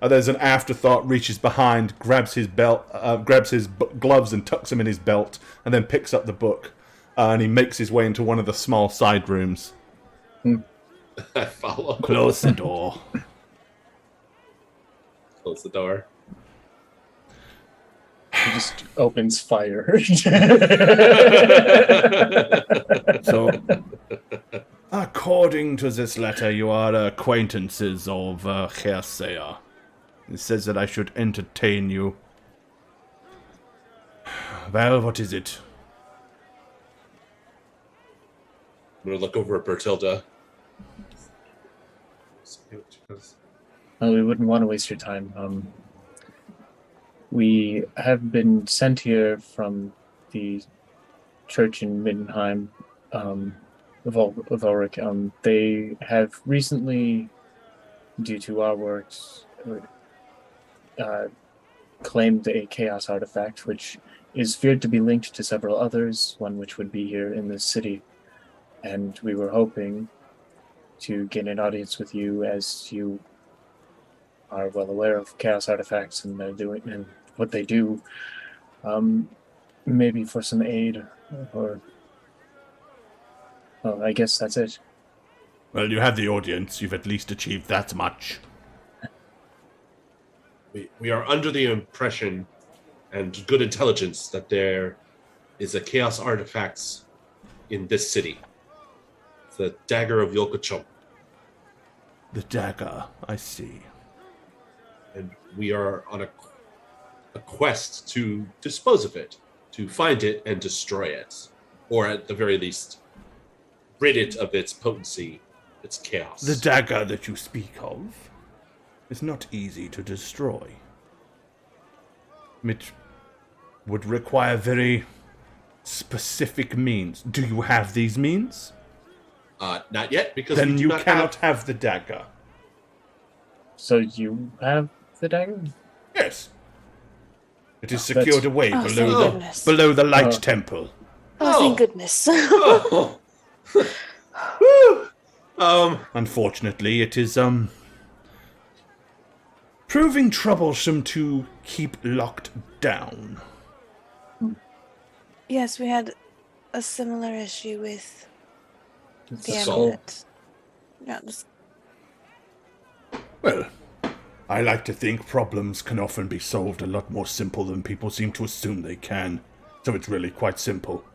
A: There's an afterthought, reaches behind, grabs his belt, grabs his gloves and tucks them in his belt, and then picks up the book. And he makes his way into one of the small side rooms.
B: I follow.
A: Close the door.
B: Close the door.
C: He just opens fire.
A: So, according to this letter, you are acquaintances of Herr Sayer. It says that I should entertain you. Well, what is it?
B: I'm gonna look over at Bertilda.
C: Well, we wouldn't want to waste your time. We have been sent here from the church in Middenheim, of Ulrich. They have recently, due to our works, claimed a chaos artifact, which is feared to be linked to several others, one which would be here in this city. And we were hoping to get an audience with you, as you are well aware of chaos artifacts and what they do. Maybe for some aid, or well, I guess that's it.
A: Well, you have the audience. You've at least achieved that much.
B: We are under the impression and good intelligence that there is a chaos artifacts in this city. The dagger of Yolkachom.
A: The dagger, I see.
B: And we are on a quest to dispose of it, to find it and destroy it. Or at the very least, rid it of its potency, its chaos.
A: The dagger that you speak of is not easy to destroy. It would require very specific means. Do you have these means?
B: Not yet, because
A: then
B: we do
A: you
B: not
A: cannot have the dagger.
C: So you have the dagger?
A: Yes. It is secured away
E: thank goodness.
A: below the light temple.
E: Oh, thank goodness.
B: Oh.
A: Unfortunately, it is proving troublesome to keep locked down.
E: Yes, we had a similar issue with
C: It's
E: the
C: a skull.
E: amulet. Yeah,
A: Well, I like to think problems can often be solved a lot more simple than people seem to assume they can. So it's really quite simple.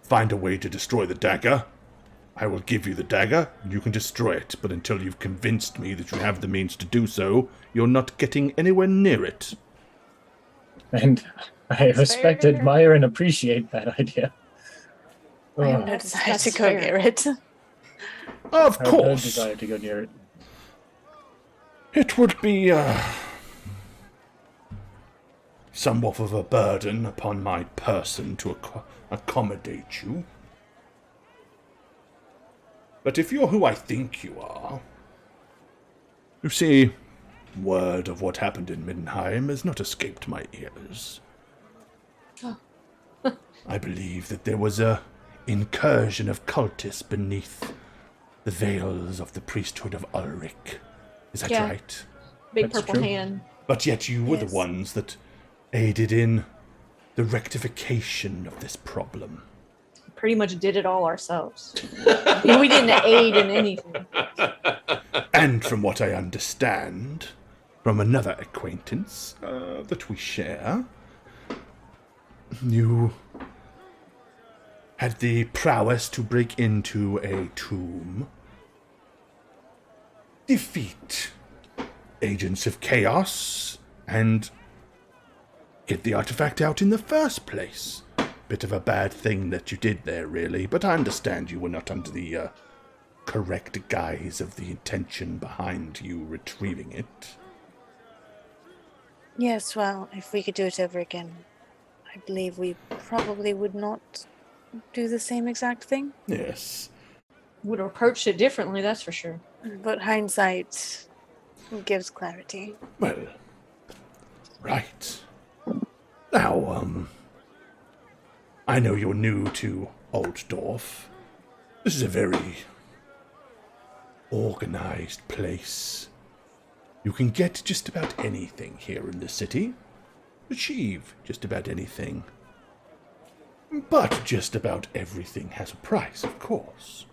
A: Find a way to destroy the dagger. I will give you the dagger, and you can destroy it, but until you've convinced me that you have the means to do so, you're not getting anywhere near it.
C: And I respect,
D: fair.
C: admire, and appreciate that idea.
E: I have no
C: Ugh,
E: desire
D: That's
E: to go
D: fair.
E: near it.
A: Of
C: I have no
A: course,
C: desire to go near it.
A: it would be somewhat of a burden upon my person to accommodate you. But if you're who I think you are, you see, word of what happened in Middenheim has not escaped my ears. I believe that there was a incursion of cultists beneath the veils of the priesthood of Ulrich. Is that
D: Yeah.
A: right?
D: Big
C: That's
D: purple
C: true.
D: hand.
A: But yet you were
E: Yes.
A: the ones that aided in the rectification of this problem.
D: Pretty much did it all ourselves. We didn't aid in anything.
A: And from what I understand, from another acquaintance that we share, you had the prowess to break into a tomb, defeat agents of chaos, and get the artifact out in the first place. Bit of a bad thing that you did there, really, but I understand you were not under the correct guise of the intention behind you retrieving it.
E: Yes, well, if we could do it over again, I believe we probably would not do the same exact thing.
A: Yes.
D: Would have approached it differently, that's for sure.
E: But hindsight gives clarity.
A: Well, right. Now, I know you're new to Altdorf. This is a very organized place. You can get just about anything here in the city. Achieve just about anything. But just about everything has a price, of course.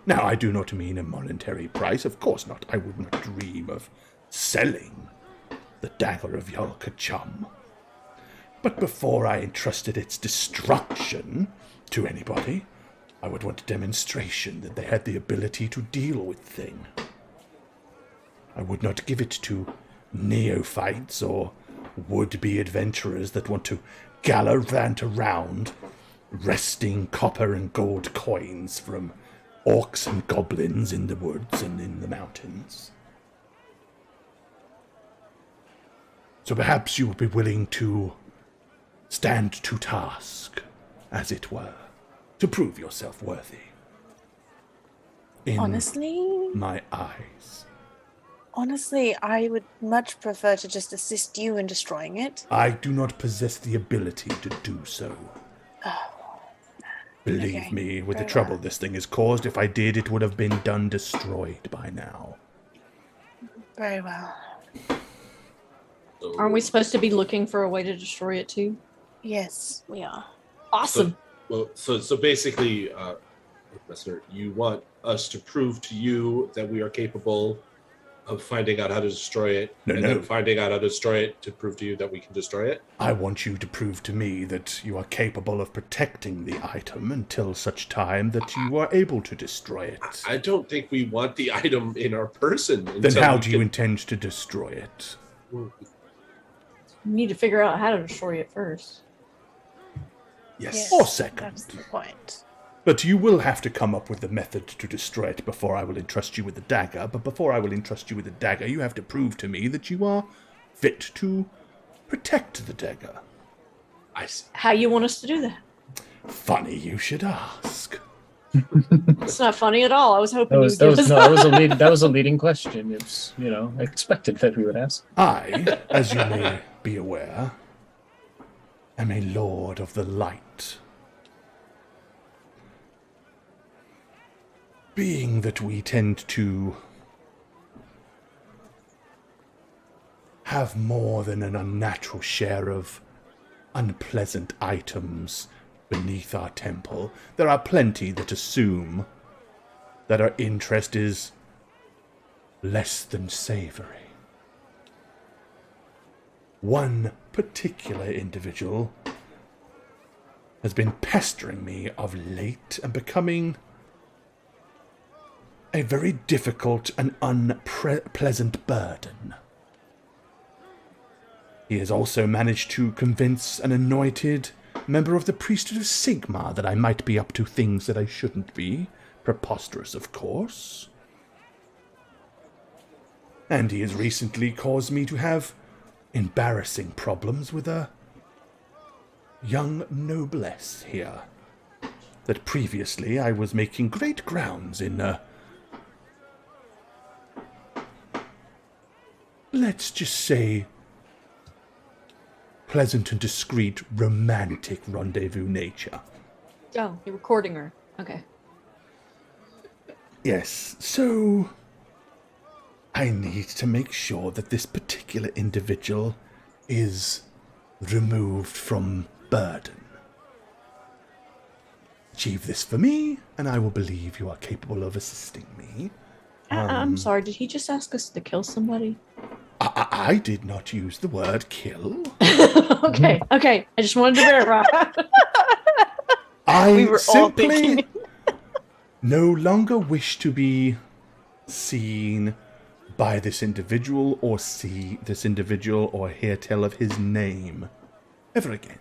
A: Now, I do not mean a monetary price, of course not. I would not dream of selling the dagger of Yalkachum. But before I entrusted its destruction to anybody, I would want a demonstration that they had the ability to deal with thing. I would not give it to neophytes or would-be adventurers that want to gallivant around, wresting copper and gold coins from orcs and goblins in the woods and in the mountains. So perhaps you would be willing to stand to task, as it were, to prove yourself worthy. In
E: Honestly,
A: my eyes.
E: I would much prefer to just assist you in destroying it.
A: I do not possess the ability to do so. Believe
E: Okay,
A: me, with the
E: very
A: trouble
E: well.
A: this thing has caused, if I did, it would have been done destroyed by now.
E: Very well.
D: Aren't we supposed to be looking for a way to destroy it too?
E: Yes, we are.
D: Awesome.
B: So basically, Professor, you want us to prove to you that we are capable of finding out how to destroy it, and then finding out how to destroy it to prove to you that we can destroy it?
A: I want you to prove to me that you are capable of protecting the item until such time that you are able to destroy it.
B: I don't think we want the item in our person.
A: Then how do you intend to destroy it?
D: We need to figure out how to destroy it first.
A: Yes. Or second.
E: That's the point.
A: But you will have to come up with the method to destroy it before I will entrust you with the dagger. But before I will entrust you with the dagger, you have to prove to me that you are fit to protect the dagger.
B: I see.
D: How you want us to do that?
A: Funny you should ask.
D: It's not funny at all. I was hoping
C: That was a leading question. It was, expected that we would ask.
A: I, as you may be aware, am a lord of the light. Being that we tend to have more than an unnatural share of unpleasant items beneath our temple. There are plenty that assume that our interest is less than savory. One particular individual has been pestering me of late and becoming a very difficult and unpleasant burden. He has also managed to convince an anointed member of the priesthood of Sigma that I might be up to things that I shouldn't be. Preposterous, of course. And he has recently caused me to have embarrassing problems with a young noblesse here. That previously I was making great grounds in, let's just say, pleasant and discreet romantic rendezvous nature.
D: Oh, you're recording her. Okay.
A: Yes, so I need to make sure that this particular individual is removed from burden. Achieve this for me, and I will believe you are capable of assisting me.
D: I'm sorry, did he just ask us to kill somebody?
A: I did not use the word kill.
D: Okay. I just wanted to verify.
A: I
E: We were all
A: simply
E: thinking.
A: no longer wish to be seen by this individual or see this individual or hear tell of his name ever again.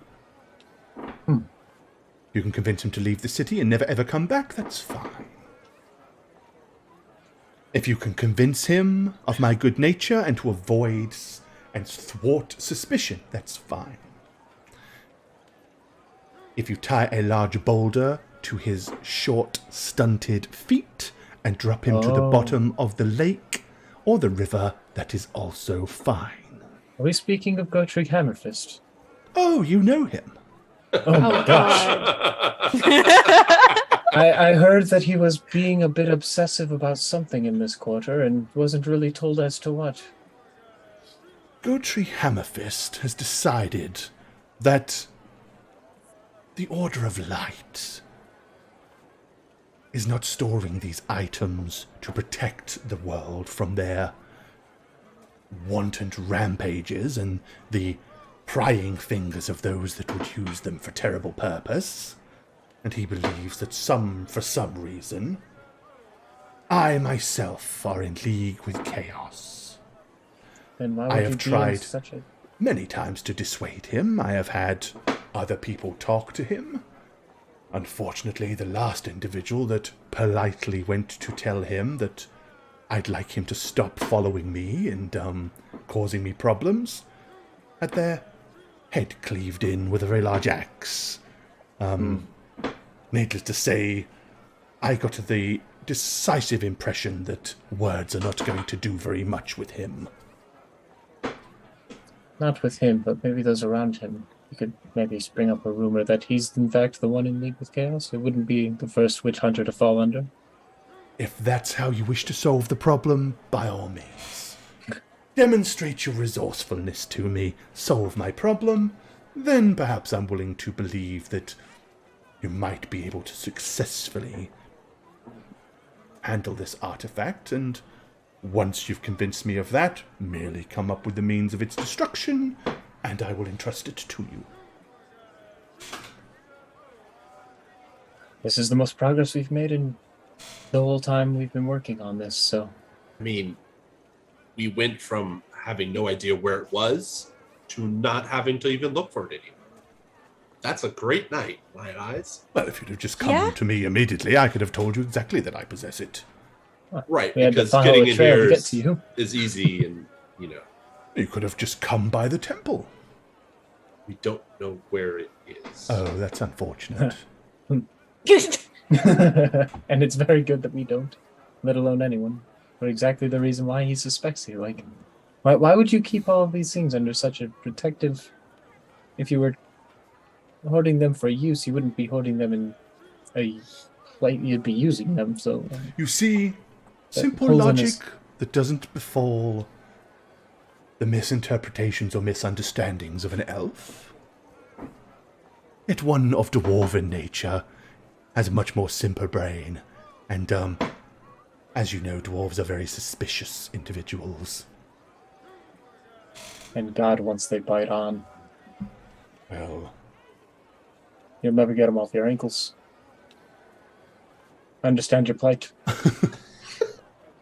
A: You can convince him to leave the city and never ever come back, that's fine. If you can convince him of my good nature and to avoid and thwart suspicion, that's fine. If you tie a large boulder to his short, stunted feet and drop him to the bottom of the lake or the river, that is also fine.
C: Are we speaking of Gertrude Hammerfist?
A: Oh, you know him.
C: Oh my gosh. I heard that he was being a bit obsessive about something in this quarter and wasn't really told as to what.
A: Gertrude Hammerfist has decided that the Order of Light is not storing these items to protect the world from their wanton rampages and the prying fingers of those that would use them for terrible purpose. And he believes that for some reason, I myself are in league with chaos.
C: Then why would
A: I
C: you
A: have
C: be in
A: tried
C: such a...
A: many times to dissuade him. I have had other people talk to him. Unfortunately, the last individual that politely went to tell him that I'd like him to stop following me and causing me problems had their head cleaved in with a very large axe. Needless to say, I got the decisive impression that words are not going to do very much with him.
C: Not with him, but maybe those around him. You could maybe spring up a rumor that he's in fact the one in league with chaos. It wouldn't be the first witch hunter to fall under.
A: If that's how you wish to solve the problem, by all means. Demonstrate your resourcefulness to me, solve my problem, then perhaps I'm willing to believe that you might be able to successfully handle this artifact, and once you've convinced me of that, merely come up with the means of its destruction, and I will entrust it to you.
C: This is the most progress we've made in the whole time we've been working on this, so...
B: I mean, we went from having no idea where it was to not having to even look for it anymore. That's a great night, in my eyes.
A: Well, if you'd have just come to me immediately, I could have told you exactly that I possess it.
B: Right,
C: We had to
B: because
C: follow
B: getting
C: a
B: in
C: trail
B: here
C: to get to you.
B: is easy and,
A: You could have just come by the temple.
B: we don't know where it is.
A: Oh, that's unfortunate.
C: And it's very good that we don't, let alone anyone. For exactly the reason why he suspects you. Like, why would you keep all of these things under such a protective... If you were hoarding them for use, you wouldn't be hoarding them in a... Like, you'd be using them, so...
A: You see, simple
C: holes in
A: logic
C: his-
A: that doesn't befall the misinterpretations or misunderstandings of an elf. Yet one of dwarven nature has a much more simple brain, and, as you know, dwarves are very suspicious individuals.
C: And God, once they bite on,
A: Well,
C: you'll never get them off your ankles. I understand your plight.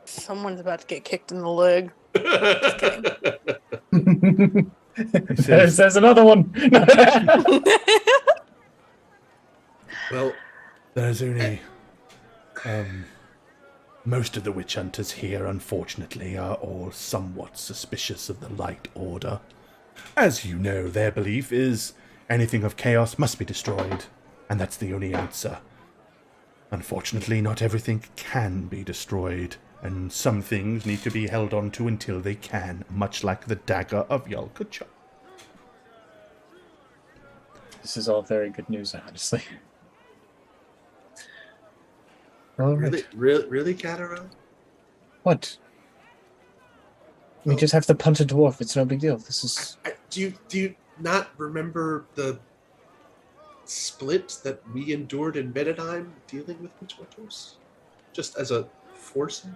E: Someone's about to get kicked in the leg.
C: There's another one.
B: Well,
A: there's only, most of the witch hunters here, unfortunately, are all somewhat suspicious of the Light Order. As you know, their belief is anything of chaos must be destroyed, and that's the only answer. Unfortunately, not everything can be destroyed, and some things need to be held on to until they can, much like the dagger of Yalkacha.
C: This is all very good news, honestly. All right.
B: Really, Catarel?
C: What? We just have to punch a dwarf. It's no big deal. This is...
B: Do you not remember the split that we endured in Medenheim dealing with witch hunters? Just as a forcing?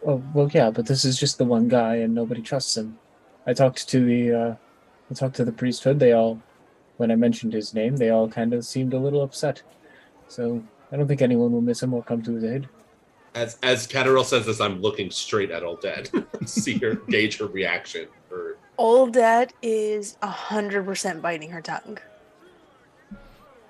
C: Oh, well, yeah, but this is just the one guy, and nobody trusts him. I talked to the priesthood. They all, when I mentioned his name, they all kind of seemed a little upset. So I don't think anyone will miss him or come to his aid.
B: As Catarel says this, I'm looking straight at Oldad. See her, gauge her reaction.
E: Old Dad is 100% biting her tongue.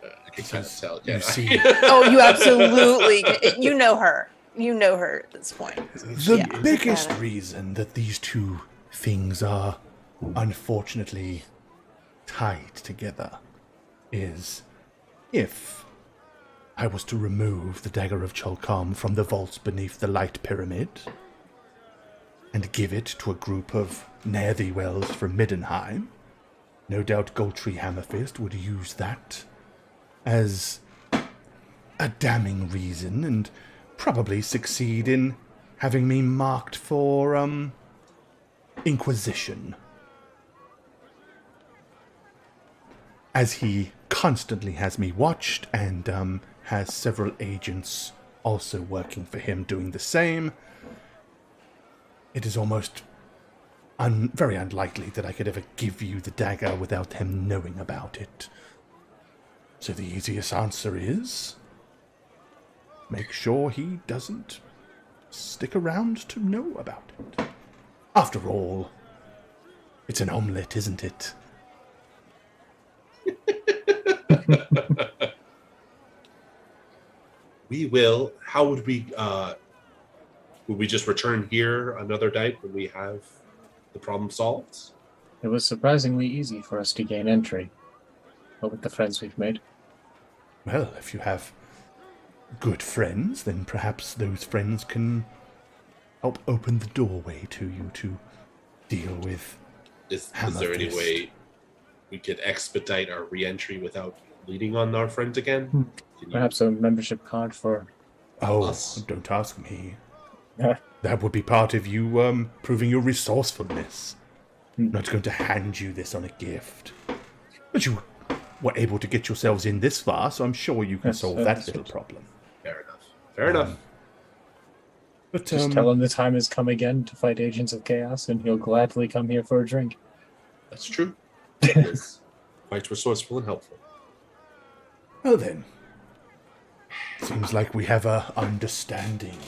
B: I can kind of tell.
A: You
B: Yeah.
A: see,
E: Oh, you absolutely. You know her. You know her at this point.
A: the biggest reason that these two things are unfortunately tied together is if I was to remove the dagger of Cholcom from the vaults beneath the Light Pyramid and give it to a group of ne'er-thee-wells from Middenheim, no doubt Goldtree Hammerfist would use that as a damning reason and probably succeed in having me marked for, Inquisition. As he constantly has me watched and, has several agents also working for him doing the same, it is almost very unlikely that I could ever give you the dagger without him knowing about it. So the easiest answer is make sure he doesn't stick around to know about it. After all, it's an omelette, isn't it?
B: We will. How would we just return here another night when we have the problem solved?
C: It was surprisingly easy for us to gain entry. But with the friends we've made.
A: Well, if you have good friends, then perhaps those friends can help open the doorway to you to deal with
B: Is there any
A: Hammerfist.
B: way we could expedite our re-entry without leaning on our friends again? Can you-
C: Perhaps a membership card for...
A: Oh,
B: Us.
A: don't ask me.
C: Yeah.
A: That would be part of you proving your resourcefulness.
C: Hmm.
A: I'm not going to hand you this on a gift. But you were able to get yourselves in this far, so I'm sure you can
C: Yes,
A: solve
C: that's
A: that little
C: right.
A: problem.
B: Fair enough. Fair enough.
A: But
C: Just tell him the time has come again to fight agents of chaos, and he'll gladly come here for a drink.
B: That's true. It is quite resourceful and helpful.
A: well then, seems like we have a understanding.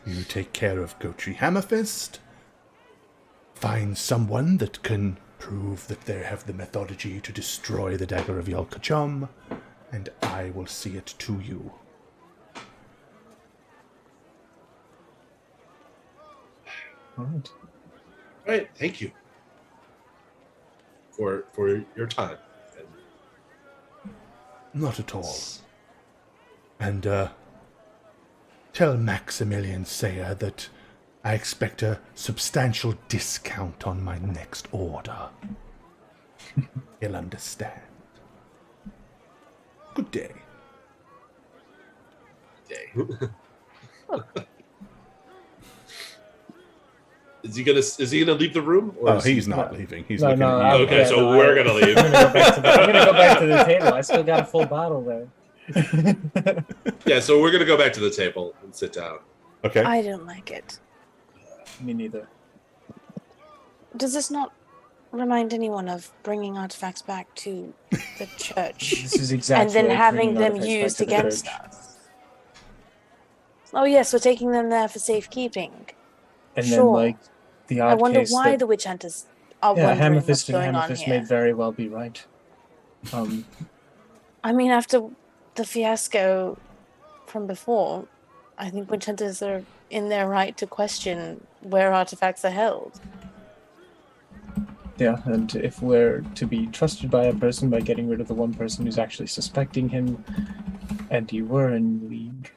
A: You take care of Gotree Hammerfist. Find someone that can prove that they have the methodology to destroy the dagger of Yalkachum, and I will see it to you.
C: All right.
B: All right. Thank you for your time. And
A: Not at all. And, tell Maximilian Sayer that I expect a substantial discount on my next order. He'll understand. Good day.
B: day. Is he gonna leave the room? Or
A: Oh,
B: is he-
A: he's not leaving. He's
C: No,
A: looking
C: no,
A: at you.
B: Okay, so we're gonna leave.
C: I'm gonna go back to the table. I still got a full bottle there.
B: Yeah, so we're gonna go back to the table and sit down.
A: Okay.
E: I don't like it.
C: Me neither.
E: Does this not remind anyone of bringing artifacts back to the church
C: This is exactly
E: and then
C: like
E: having
C: bringing
E: them
C: artifacts back
E: used
C: to the
E: against
C: church.
E: us? Oh yes, we're taking them there for safekeeping.
C: And
E: Sure.
C: then, like, the odd
E: I wonder
C: case
E: why
C: that,
E: the witch hunters are
C: yeah,
E: wondering what's
C: Amethyst and
E: going on
C: Amethyst
E: here.
C: may very well be right.
E: I mean, after the fiasco from before, I think witch hunters are in their right to question where artifacts are held.
C: Yeah, and if we're to be trusted by a person by getting rid of the one person who's actually suspecting him, and you were in league.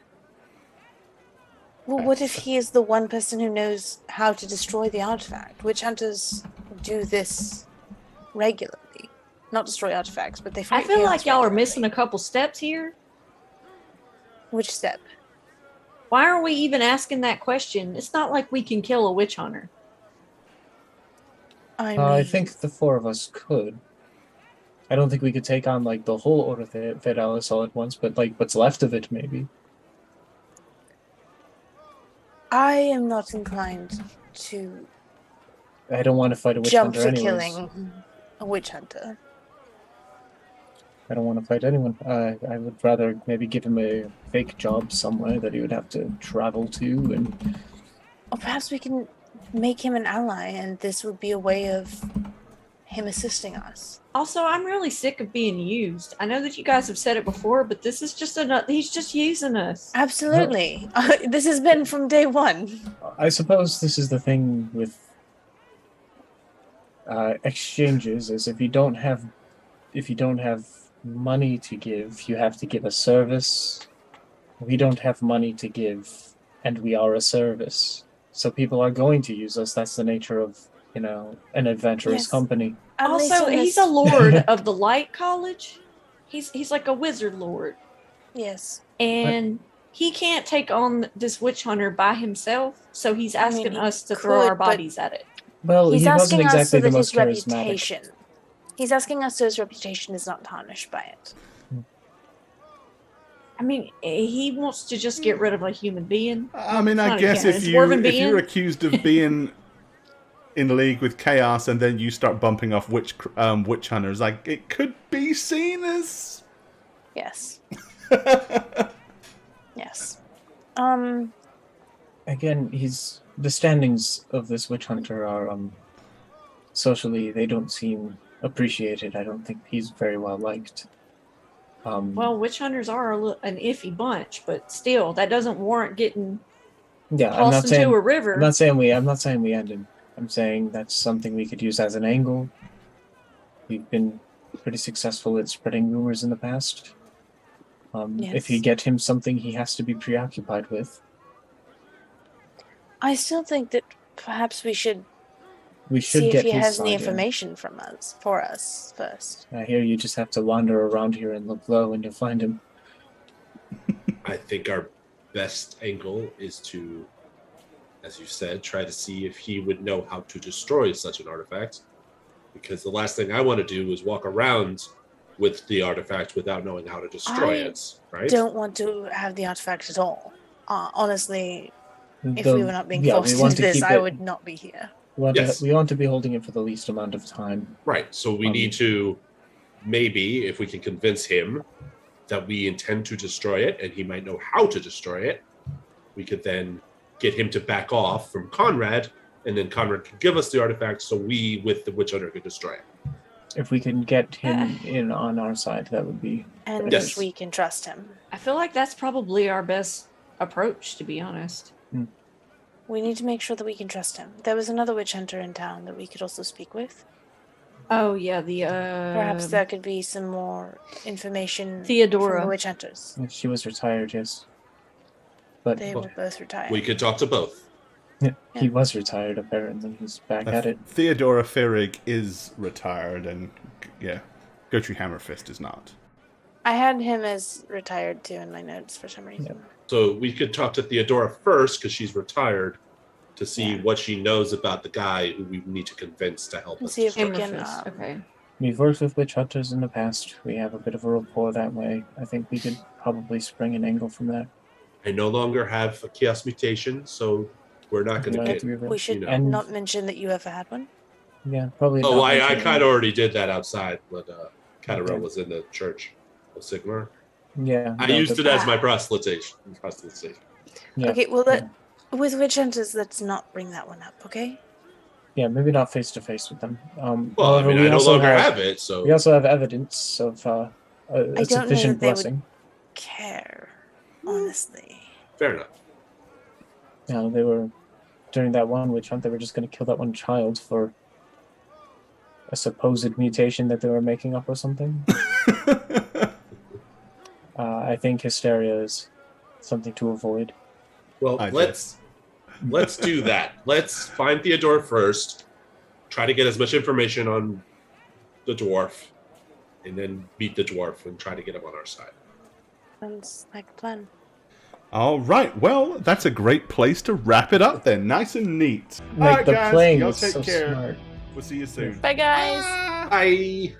E: Well, what if he is the one person who knows how to destroy the artifact? Witch hunters do this regularly. Not destroy artifacts, but they
D: I
E: fight
D: feel
E: chaos
D: like y'all are
E: regularly.
D: missing a couple steps here.
E: Which step?
D: Why are we even asking that question? It's not like we can kill a witch hunter.
E: I mean,
C: I think the four of us could. I don't think we could take on, like, the whole Order Fidelis all at once, but, like, what's left of it, maybe.
E: I am not inclined to
C: I don't want to fight a witch
E: jump
C: hunter
E: to
C: anyways.
E: killing a witch hunter.
C: I don't want to fight anyone. I would rather maybe give him a fake job somewhere that he would have to travel to, and
E: Or perhaps we can make him an ally, and this would be a way of him assisting us.
D: Also, I'm really sick of being used. I know that you guys have said it before, but this is just he's just using us.
E: Absolutely. This has been from day one.
C: I suppose this is the thing with exchanges: is if you don't have money to give, you have to give a service. We don't have money to give, and we are a service. So people are going to use us. That's the nature of, an adventurous
E: Yes.
C: company.
D: Also, he's a lord of the Light College. He's like a wizard lord,
E: Yes.
D: and he can't take on this witch hunter by himself. So he's
E: I mean,
D: asking
E: he
D: us to throw
E: could,
D: our
E: but-
D: bodies at it.
C: Well,
E: He's
C: he wasn't
E: asking us
C: exactly
E: so
C: the
E: that his
C: most charismatic.
E: reputation. He's asking us so his reputation is not tarnished by it.
D: I mean, he wants to just get rid of a human being.
A: I mean, I
D: Not a
A: guess
D: human,
A: if
D: it's dwarven
A: you're
D: being.
A: accused of being in league with chaos and then you start bumping off witch hunters, like, it could be seen as
E: Yes. Yes.
C: Again, the standings of this witch hunter are socially, they don't seem appreciated. I don't think he's very well liked.
D: Well, witch hunters are an iffy bunch, but still, that doesn't warrant getting
C: yeah,
D: tossed into a river.
C: I'm not saying we end him. I'm saying that's something we could use as an angle. We've been pretty successful at spreading rumors in the past. If you
E: Yes.
C: get him something he has to be preoccupied with,
E: I still think that perhaps we should
C: we should
E: see if
C: get
E: he
C: his
E: has any
C: side in.
E: information for us first.
C: I hear you just have to wander around here and look low and you'll find him.
B: I think our best angle is to, as you said, try to see if he would know how to destroy such an artifact. Because the last thing I want to do is walk around with the artifact without knowing how to destroy it, right?
E: Don't want to have the artifact at all. Honestly, if
C: The-
E: we were not being
C: yeah,
E: forced
C: we want
E: into
C: to
E: this,
C: keep
E: I
C: it-
E: would not be here.
B: Yes.
C: We want to be holding it for the least amount of time.
B: Right. So we need to, maybe, if we can convince him that we intend to destroy it and he might know how to destroy it, we could then get him to back off from Conrad, and then Conrad could give us the artifact so we, with the witch hunter, could destroy it.
C: If we can get him in on our side, that would be...
E: And
B: Yes.
E: we can trust him.
D: I feel like that's probably our best approach, to be honest.
E: We need to make sure that we can trust him. There was another witch hunter in town that we could also speak with.
D: Oh yeah, the
E: Perhaps there could be some more information from
D: Theodora.
E: the witch hunters.
C: She was retired, yes. But
E: They were both retired.
B: We could talk to both.
C: yeah, he was retired, apparently. He's back at it.
A: Theodora Ferrig is retired, and yeah, Gertrude Hammerfist is not.
E: I had him as retired too in my notes for some reason.
B: So we could talk to Theodora first because she's retired, to see
E: Yeah.
B: what she knows about the guy who we need to convince to help
E: And
B: us.
E: see if we
B: destroy
E: can.
D: Amethyst. Okay.
C: We've worked with witch hunters in the past. We have a bit of a rapport that way. I think we could probably spring an angle from that.
B: I no longer have a chaos mutation, so we're not going
C: Don't
B: to
C: have to
B: get.
C: be
E: We should
B: you know.
C: And
E: not mention that you have had one.
C: yeah, probably.
B: Oh,
C: not
B: I
C: mention
B: kind
C: it.
B: of already did that outside when Katarel
C: Okay.
B: was in the church of Sigmar.
C: Yeah.
B: I
C: no,
B: used
C: the-
B: it as my proselytation.
C: Yeah,
E: Okay, well, with witch hunters, let's not bring that one up, okay?
C: yeah, maybe not face to face with them.
B: Well,
C: However,
B: I mean,
C: we
B: I no
C: also
B: longer have it, so
C: We also have evidence of a
E: I don't know
C: sufficient
E: that they would-
C: blessing.
E: Care, honestly.
B: fair enough.
C: They were during that one witch hunt. They were just going to kill that one child for a supposed mutation that they were making up or something. I think hysteria is something to avoid.
B: Well,
A: I
B: let's do that. Let's find Theodore first. Try to get as much information on the dwarf, and then beat the dwarf and try to get him on our side.
E: Sounds like a plan.
A: All right. Well, that's a great place to wrap it up then. Nice and neat. All
C: Like
A: right,
C: the
A: guys.
C: playing
A: Y'all
C: is
A: take
C: so
A: care.
C: smart.
A: We'll see you soon.
E: Bye, guys.
B: Bye.